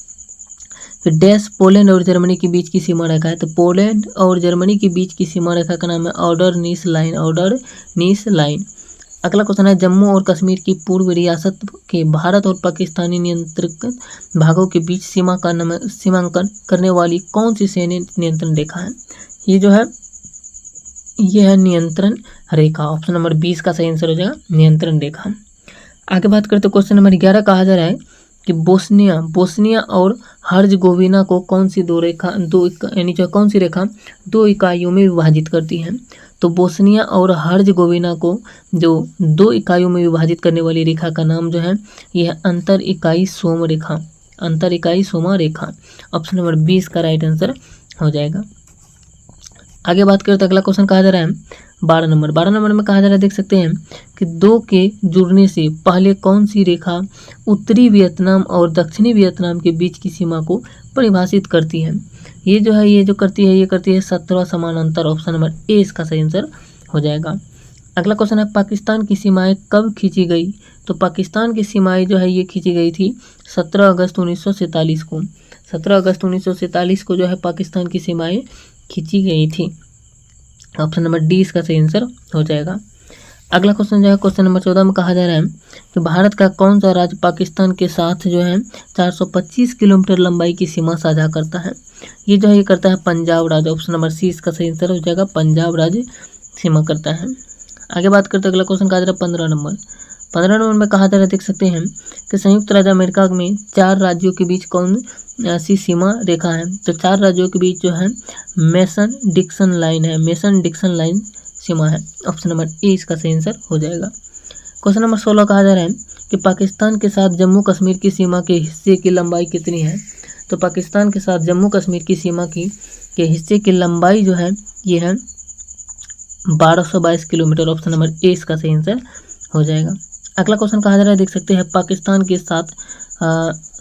कि डैश पोलैंड और जर्मनी के बीच की सीमा रेखा है। तो पोलैंड और जर्मनी के बीच की सीमा रेखा का नाम है ऑर्डरनीस लाइन। ऑर्डरनीस लाइन। अगला क्वेश्चन है जम्मू और कश्मीर की पूर्व रियासत के भारत और पाकिस्तानी नियंत्रित भागों के बीच सीमा का सीमांकन करने वाली कौन सी सैन्य नियंत्रण रेखा है? ये जो है ये है नियंत्रण रेखा। ऑप्शन नंबर 20 का सही आंसर हो जाएगा, नियंत्रण रेखा। आगे बात करते क्वेश्चन नंबर 11 कहा जा रहा है कि बोस्निया और हर्जगोविना को कौन सी कौन सी रेखा 2 इकाइयों में विभाजित करती है? तो बोस्निया और हर्जगोविना को जो 2 इकाइयों में विभाजित करने वाली रेखा का नाम जो है यह है अंतर इकाई सोम रेखा। अंतर इकाई सोमा रेखा। ऑप्शन नंबर 20 का राइट आंसर हो जाएगा। आगे बात करें तो अगला क्वेश्चन कहा जा रहा है 12 नंबर में कहा जा रहा है, देख सकते हैं कि 2 के जुड़ने से पहले कौन सी रेखा उत्तरी वियतनाम और दक्षिणी वियतनाम के बीच की सीमा को परिभाषित करती है? ये जो है ये करती है 17 समानांतर। ऑप्शन नंबर ए इसका सही आंसर हो जाएगा। अगला क्वेश्चन है पाकिस्तान की सीमाएं कब खींची गई? तो पाकिस्तान की सीमाएं जो है ये खींची गई थी 17 अगस्त 1947 को। 17 अगस्त 1947 को जो है पाकिस्तान की सीमाएं खींची गई थी। ऑप्शन नंबर डी इसका सही आंसर हो जाएगा। अगला क्वेश्चन जो है क्वेश्चन नंबर 14 में कहा जा रहा है कि भारत का कौन सा राज्य पाकिस्तान के साथ जो है 425 किलोमीटर लंबाई की सीमा साझा करता है। ये जो है ये करता है पंजाब राज्य। ऑप्शन नंबर सी इसका सही आंसर हो जाएगा, पंजाब राज्य सीमा करता है। आगे बात करते हैं अगला क्वेश्चन कहा जा रहा है 15 नंबर। 15 नंबर में कहा जा रहा है, देख सकते हैं कि संयुक्त राज्य अमेरिका में 4 राज्यों के बीच कौन सी सीमा रेखा है। तो 4 राज्यों के बीच जो है मेसन डिक्सन लाइन है, मेसन डिक्सन लाइन सीमा है। ऑप्शन नंबर ए इसका सही आंसर हो जाएगा। क्वेश्चन नंबर 16 कहा जा रहा है कि पाकिस्तान के साथ जम्मू कश्मीर की सीमा के हिस्से की लंबाई कितनी है। तो पाकिस्तान के साथ जम्मू कश्मीर की सीमा के हिस्से की लंबाई जो है ये है 1222 किलोमीटर। ऑप्शन नंबर ए इसका सही आंसर हो जाएगा। अगला क्वेश्चन कहा जा रहा है, देख सकते हैं पाकिस्तान के साथ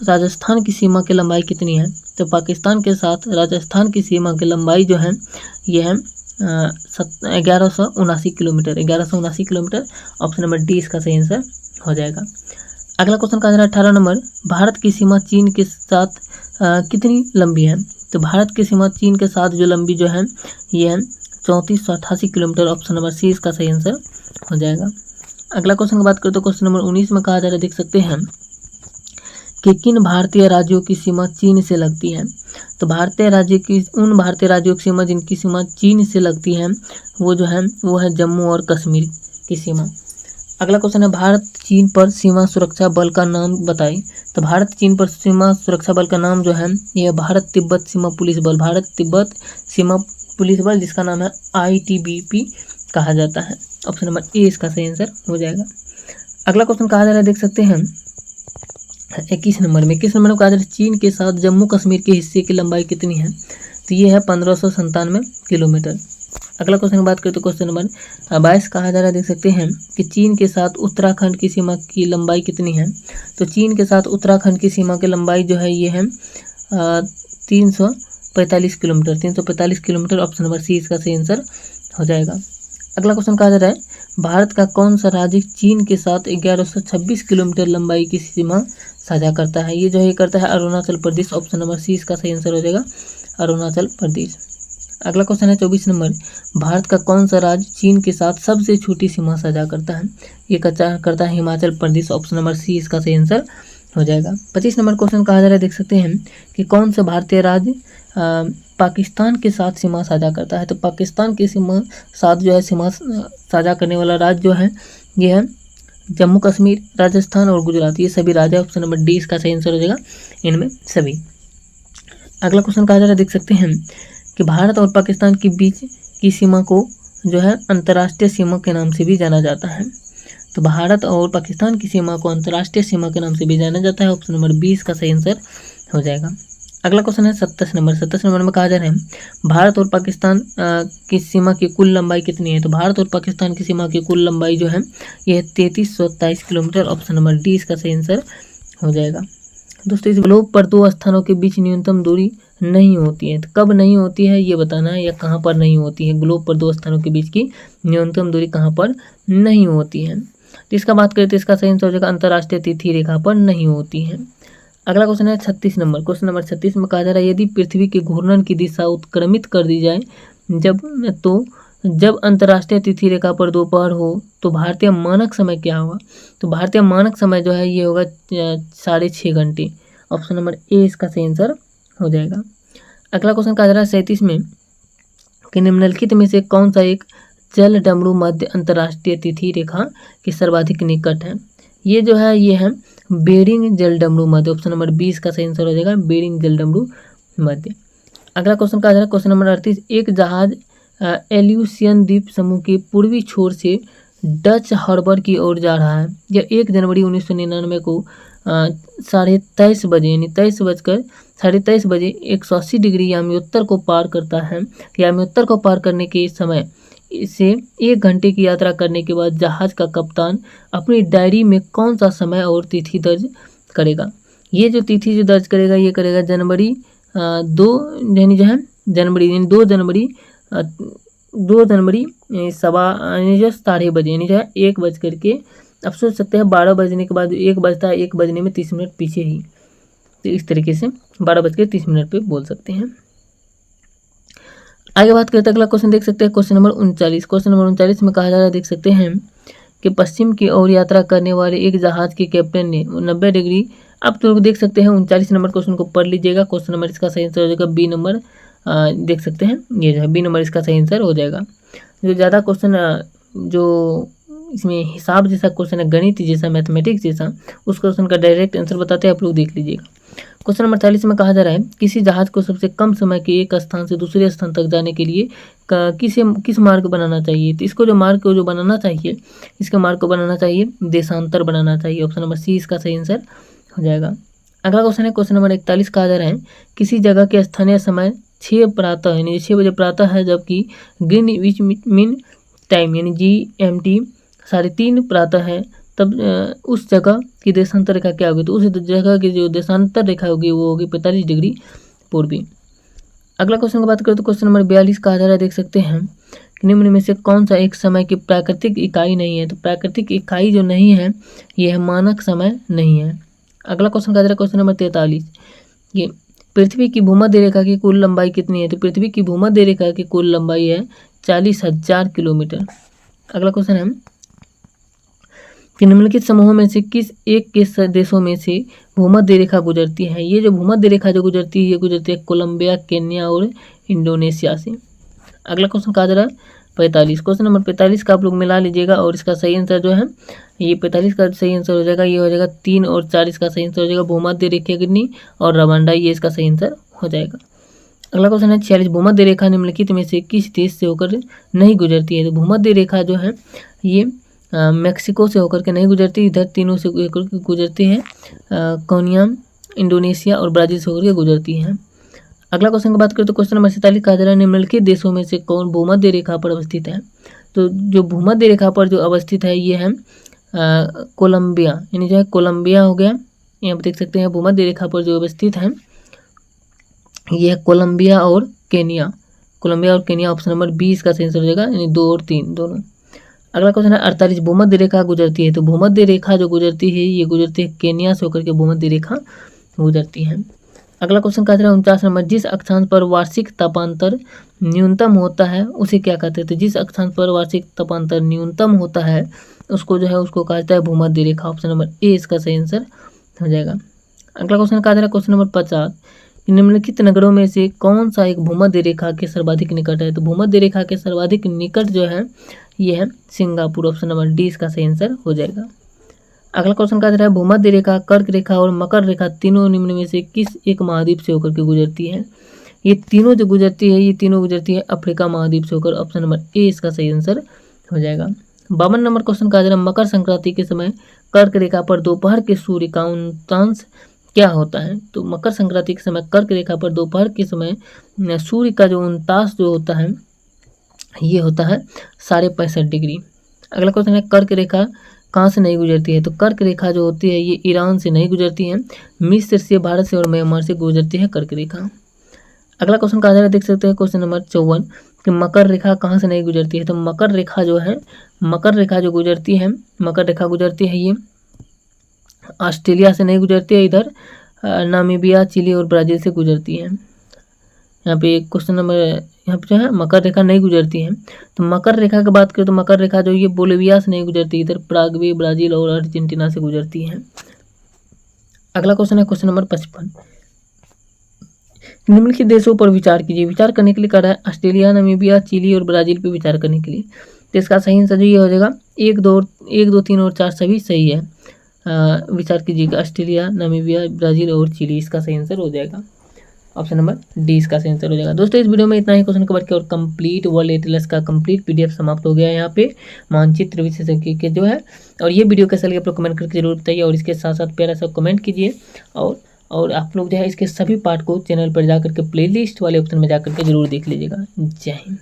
राजस्थान की सीमा की लंबाई कितनी है। तो पाकिस्तान के साथ राजस्थान की सीमा की लंबाई जो है ये है 1179 kilometre, 1179 kilometre. Option number D इसका सही आंसर हो जाएगा। अगला क्वेश्चन कहा जा रहा है 18 नंबर, भारत की सीमा चीन के साथ कितनी लंबी है। तो भारत की सीमा चीन के साथ जो लंबी जो है ये है 3488 किलोमीटर। ऑप्शन नंबर सी इसका सही आंसर हो जाएगा। अगला क्वेश्चन की बात करें तो क्वेश्चन नंबर 19 में कहा जा रहा है, देख सकते हैं कि किन भारतीय राज्यों की सीमा चीन से लगती है। तो भारतीय राज्य की उन भारतीय राज्यों की सीमा जिनकी सीमा चीन से लगती है वो जो है वो है जम्मू और कश्मीर की सीमा। अगला क्वेश्चन है, भारत चीन पर सीमा सुरक्षा बल का नाम बताइए। तो भारत चीन पर सीमा सुरक्षा बल का नाम जो है यह भारत तिब्बत सीमा पुलिस बल, भारत तिब्बत सीमा पुलिस बल, जिसका नाम है ITBP कहा जाता है। ऑप्शन नंबर ए इसका सही आंसर हो जाएगा। अगला क्वेश्चन कहा जा रहा है, देख सकते हैं 21 नंबर में कहा जा रहा है चीन के साथ जम्मू कश्मीर के हिस्से की लंबाई कितनी है। तो ये है 1597 किलोमीटर। अगला क्वेश्चन की बात करें तो क्वेश्चन नंबर 22 कहा जा रहा है, देख सकते हैं कि चीन के साथ उत्तराखंड की सीमा की लंबाई कितनी है। तो चीन के साथ उत्तराखंड की सीमा की लंबाई जो है ये है 345 kilometre, 345 kilometre. Option number C इसका सही आंसर हो जाएगा। अगला क्वेश्चन कहा जा रहा है, भारत का कौन सा राज्य चीन के साथ 1126 किलोमीटर लंबाई की सीमा साझा करता है। ये जो है करता है Arunachal Pradesh. Option number C इसका सही आंसर हो जाएगा, अरुणाचल प्रदेश। अगला क्वेश्चन है 24 नंबर, भारत का कौन सा राज्य चीन के साथ सबसे छोटी सीमा साझा करता है। ये करता है Himachal Pradesh. Option number C इसका सही आंसर हो जाएगा। 25 नंबर क्वेश्चन कहा जा रहा है, देख सकते हैं कि कौन सा भारतीय राज्य पाकिस्तान के साथ सीमा साझा करता है। तो पाकिस्तान के सीमा साथ जो है सीमा साझा करने वाला राज्य जो है ये है जम्मू कश्मीर, राजस्थान और गुजरात। ये सभी राज्य। ऑप्शन नंबर डी इसका सही आंसर हो जाएगा इनमें सभी। अगला क्वेश्चन कहा जा रहा है, देख सकते हैं कि भारत और पाकिस्तान के बीच की सीमा को जो है अंतर्राष्ट्रीय सीमा के नाम से भी जाना जाता है। तो भारत और पाकिस्तान की सीमा को अंतर्राष्ट्रीय सीमा के नाम से भी जाना जाता है। ऑप्शन नंबर बी इसका सही आंसर हो जाएगा। अगला क्वेश्चन है 27 नंबर। 27 नंबर में कहा जा रहा है, भारत और पाकिस्तान की सीमा की कुल लंबाई कितनी है। तो भारत और पाकिस्तान की सीमा की कुल लंबाई जो है यह 3323 किलोमीटर। ऑप्शन नंबर डी इसका सही आंसर हो जाएगा। दोस्तों, इस ग्लोब पर दो स्थानों के बीच न्यूनतम दूरी नहीं होती है। तो कब नहीं होती है ये बताना है, या कहाँ पर नहीं होती है। ग्लोब पर दो स्थानों के बीच की न्यूनतम दूरी कहाँ पर नहीं होती है। तो इसका बात करें तो इसका सही आंसर हो जाएगा अंतर्राष्ट्रीय तिथि रेखा पर नहीं होती है। अगला क्वेश्चन है 36 नंबर। क्वेश्चन नंबर 36 में कहा जा रहा है, यदि पृथ्वी के घूर्णन की दिशा उत्क्रमित कर दी जाए जब अंतर्राष्ट्रीय तिथि रेखा पर दोपहर हो तो भारतीय मानक समय क्या होगा। तो भारतीय मानक समय जो है ये होगा 6.5 घंटे। ऑप्शन नंबर ए इसका सही आंसर हो जाएगा। अगला क्वेश्चन कहा जा रहा है 37 में कि निम्नलिखित में से कौन सा एक जल डमरू मध्य अंतर्राष्ट्रीय तिथि रेखा के सर्वाधिक निकट है। ये जो है ये है बेरिंग जल डमरू मध्य। ऑप्शन नंबर 20 का सही आंसर हो जाएगा बेरिंग जल डमरू मध्य। अगला क्वेश्चन कहा जा रहा है क्वेश्चन नंबर 38, एक जहाज एल्यूसियन द्वीप समूह के पूर्वी छोर से डच हार्बर की ओर जा रहा है। यह 1 जनवरी 1999 को 23:30 बजे यानी 23:23 बजे 180 डिग्री याम्योत्तर को पार करता है। याम्योत्तर को पार करने के समय इसे 1 घंटे की यात्रा करने के बाद जहाज का कप्तान अपनी डायरी में कौन सा समय और तिथि दर्ज करेगा। ये जो तिथि जो दर्ज करेगा ये करेगा जनवरी 2 यानी जो है जनवरी यानी 2 जनवरी 12:30 बजे यानी जो है 1 बज करके, अब सोच सकते हैं 12 बजने के बाद 1 बजता है, 1 बजने में 30 मिनट पीछे ही। तो इस तरीके से 12:30 पे बोल सकते हैं। आगे बात करते हैं, अगला क्वेश्चन देख सकते हैं क्वेश्चन नंबर 39। क्वेश्चन नंबर 39 में कहा जा रहा है, देख सकते हैं कि पश्चिम की ओर यात्रा करने वाले एक जहाज के कैप्टन ने 90 डिग्री, आप तो देख सकते हैं 39 नंबर क्वेश्चन को पढ़ लीजिएगा। क्वेश्चन नंबर इसका सही आंसर हो जाएगा बी नंबर, देख सकते हैं ये जो है बी नंबर इसका सही आंसर हो जाएगा। जो ज़्यादा क्वेश्चन जो इसमें हिसाब जैसा क्वेश्चन है, गणित जैसा, मैथमेटिक्स जैसा, उस क्वेश्चन का डायरेक्ट आंसर बताते हैं, आप लोग देख लीजिएगा। क्वेश्चन नंबर 40 में कहा जा रहा है, किसी जहाज को सबसे कम समय के एक स्थान से दूसरे स्थान तक जाने के लिए किस मार्ग को बनाना चाहिए। तो इसको जो मार्ग को जो बनाना चाहिए, इसके मार्ग को बनाना चाहिए देशांतर बनाना चाहिए। ऑप्शन नंबर सी इसका सही आंसर हो जाएगा। अगला क्वेश्चन है क्वेश्चन नंबर 41, कहा जा रहा है, किसी जगह के स्थानीय समय 6 प्रातः यानी 6 बजे प्रातः है, जबकि ग्रीनविच मीन टाइम यानी GMT 3:30 प्रातः है, तब उस जगह की देशांतर रेखा क्या होगी। तो उस जगह की जो देशांतर रेखा होगी वो होगी 45 डिग्री पूर्वी। अगला क्वेश्चन की बात करें तो क्वेश्चन नंबर 42 कहा जा रहा है, देख सकते हैं कि निम्न में से कौन सा एक समय की प्राकृतिक इकाई नहीं है। तो प्राकृतिक इकाई जो नहीं है ये है मानक समय नहीं है। अगला क्वेश्चन कहा जा रहा है क्वेश्चन नंबर 43, ये पृथ्वी की भूमध्य रेखा की कुल लंबाई कितनी है। तो पृथ्वी की भूमध्य रेखा की कुल लंबाई है 40,000 किलोमीटर। अगला क्वेश्चन है कि निम्नलिखित समूहों में से किस एक के देशों में से भूमध्य रेखा गुजरती है। ये जो भूमध्य रेखा जो गुजरती है, ये गुजरती है कोलंबिया, केन्या और इंडोनेशिया से। अगला क्वेश्चन कहा जा रहा है 45। क्वेश्चन नंबर 45 का आप लोग मिला लीजिएगा और इसका सही आंसर जो है ये 45 का सही आंसर हो जाएगा, ये हो जाएगा 3 और 4 इसका सही आंसर हो जाएगा। भूमध्य रेखा कितनी और रवांडा, ये इसका सही आंसर हो जाएगा। अगला क्वेश्चन है 46, भूमध्य रेखा निम्नलिखित में से किस देश से होकर नहीं गुजरती है। तो भूमध्य रेखा जो है ये मेक्सिको से होकर के नहीं गुजरती, इधर तीनों से गुजरती है, कोनिया, इंडोनेशिया और ब्राज़ील से होकर के गुजरती है। अगला क्वेश्चन की बात करें तो क्वेश्चन नंबर 47 कहा जा रहा है, निम्नलिखित देशों में से कौन भूमध्य रेखा पर अवस्थित है। तो जो भूमध्य रेखा पर जो अवस्थित है ये है कोलंबिया, यानी जो है कोलंबिया हो गया। यहाँ पर देख सकते हैं भूमध्य रेखा पर जो अवस्थित है ये है कोलंबिया और केनिया। कोलंबिया और केनिया ऑप्शन नंबर 20 का सही आंसर हो जाएगा, यानी 2 और 3 दोनों। अगला क्वेश्चन है 48, भूमध्य रेखा गुजरती है। तो भूमध्य रेखा जो गुजरती है ये गुजरती है केनिया से होकर के भूमध्य रेखा गुजरती है। अगला क्वेश्चन कहा जा रहा है 49 नंबर, जिस अक्षांश पर वार्षिक तापांतर न्यूनतम होता है उसे क्या कहते हैं। तो जिस अक्षांश पर वार्षिक तापांतर न्यूनतम होता है उसको जो है उसको कहा जाता है भूमध्य रेखा। ऑप्शन नंबर ए इसका सही आंसर हो जाएगा। अगला क्वेश्चन कहा जा रहा है क्वेश्चन नंबर 50, निम्नलिखित नगरों में से कौन सा एक भूमध्य रेखा के सर्वाधिक निकट है। तो भूमध्य रेखा के सर्वाधिक निकट जो है ये है सिंगापुर। ऑप्शन नंबर डी इसका सही आंसर हो जाएगा। अगला क्वेश्चन कहा जा रहा है भूमध्य रेखा, कर्क रेखा और मकर रेखा तीनों निम्न में से किस एक महाद्वीप से होकर के गुजरती है। ये तीनों जो गुजरती है ये तीनों गुजरती है अफ्रीका महाद्वीप से होकर। ऑप्शन नंबर ए इसका सही आंसर हो जाएगा। 52 नंबर क्वेश्चन कहा जा रहा है मकर संक्रांति के समय कर्क रेखा पर दोपहर के सूर्य का उदयांश क्या होता है। तो मकर संक्रांति के समय कर्क रेखा पर दोपहर के समय सूर्य का जो उदयांश जो होता है ये होता है 65.5 डिग्री। अगला क्वेश्चन है कर्क रेखा कहाँ से नहीं गुजरती है। तो कर्क रेखा जो होती है ये ईरान से नहीं गुजरती है, मिस्र से, भारत से और म्यांमार से गुजरती है कर्क रेखा। अगला क्वेश्चन कहा जा रहा है, देख सकते हैं क्वेश्चन नंबर 54 कि मकर रेखा कहाँ से नहीं गुजरती है। तो मकर रेखा जो है, मकर रेखा जो गुजरती है, मकर रेखा गुजरती है ये ऑस्ट्रेलिया से नहीं गुजरती है, इधर नामीबिया, चिली और ब्राज़ील से गुजरती है। यहाँ पे क्वेश्चन नंबर यहाँ पे जो है मकर रेखा नहीं गुजरती है। तो मकर रेखा की बात करें तो मकर रेखा जो ये बोलिविया से नहीं गुजरती, इधर पराग्वे, ब्राज़ील और अर्जेंटीना से गुजरती है। अगला क्वेश्चन है क्वेश्चन नंबर 55, निम्नलिखित देशों पर विचार कीजिए। विचार करने के लिए कह रहा है ऑस्ट्रेलिया, नामीबिया, चिली और ब्राज़ील पे विचार करने के लिए। तो इसका सही आंसर ये हो जाएगा 1, 2, 3 और 4 सभी सही है। विचार कीजिएगा ऑस्ट्रेलिया, नामीबिया, ब्राज़ील और चिली, इसका सही आंसर हो जाएगा। ऑप्शन नंबर डी इसका सही आंसर हो जाएगा। दोस्तों इस वीडियो में इतना ही क्वेश्चन कवर किया और कंप्लीट वर्ल्ड एटलस का कंप्लीट PDF समाप्त हो गया है यहाँ पे मानचित्र विशेषज्ञ के जो है। और ये वीडियो कैसा लगे आप लोग कमेंट करके जरूर बताइए और इसके साथ साथ प्यारा सा कमेंट कीजिए। और आप लोग जो है इसके सभी पार्ट को चैनल पर जाकर के प्लेलिस्ट वाले ऑप्शन में जाकर के जरूर देख लीजिएगा। जय हिंद।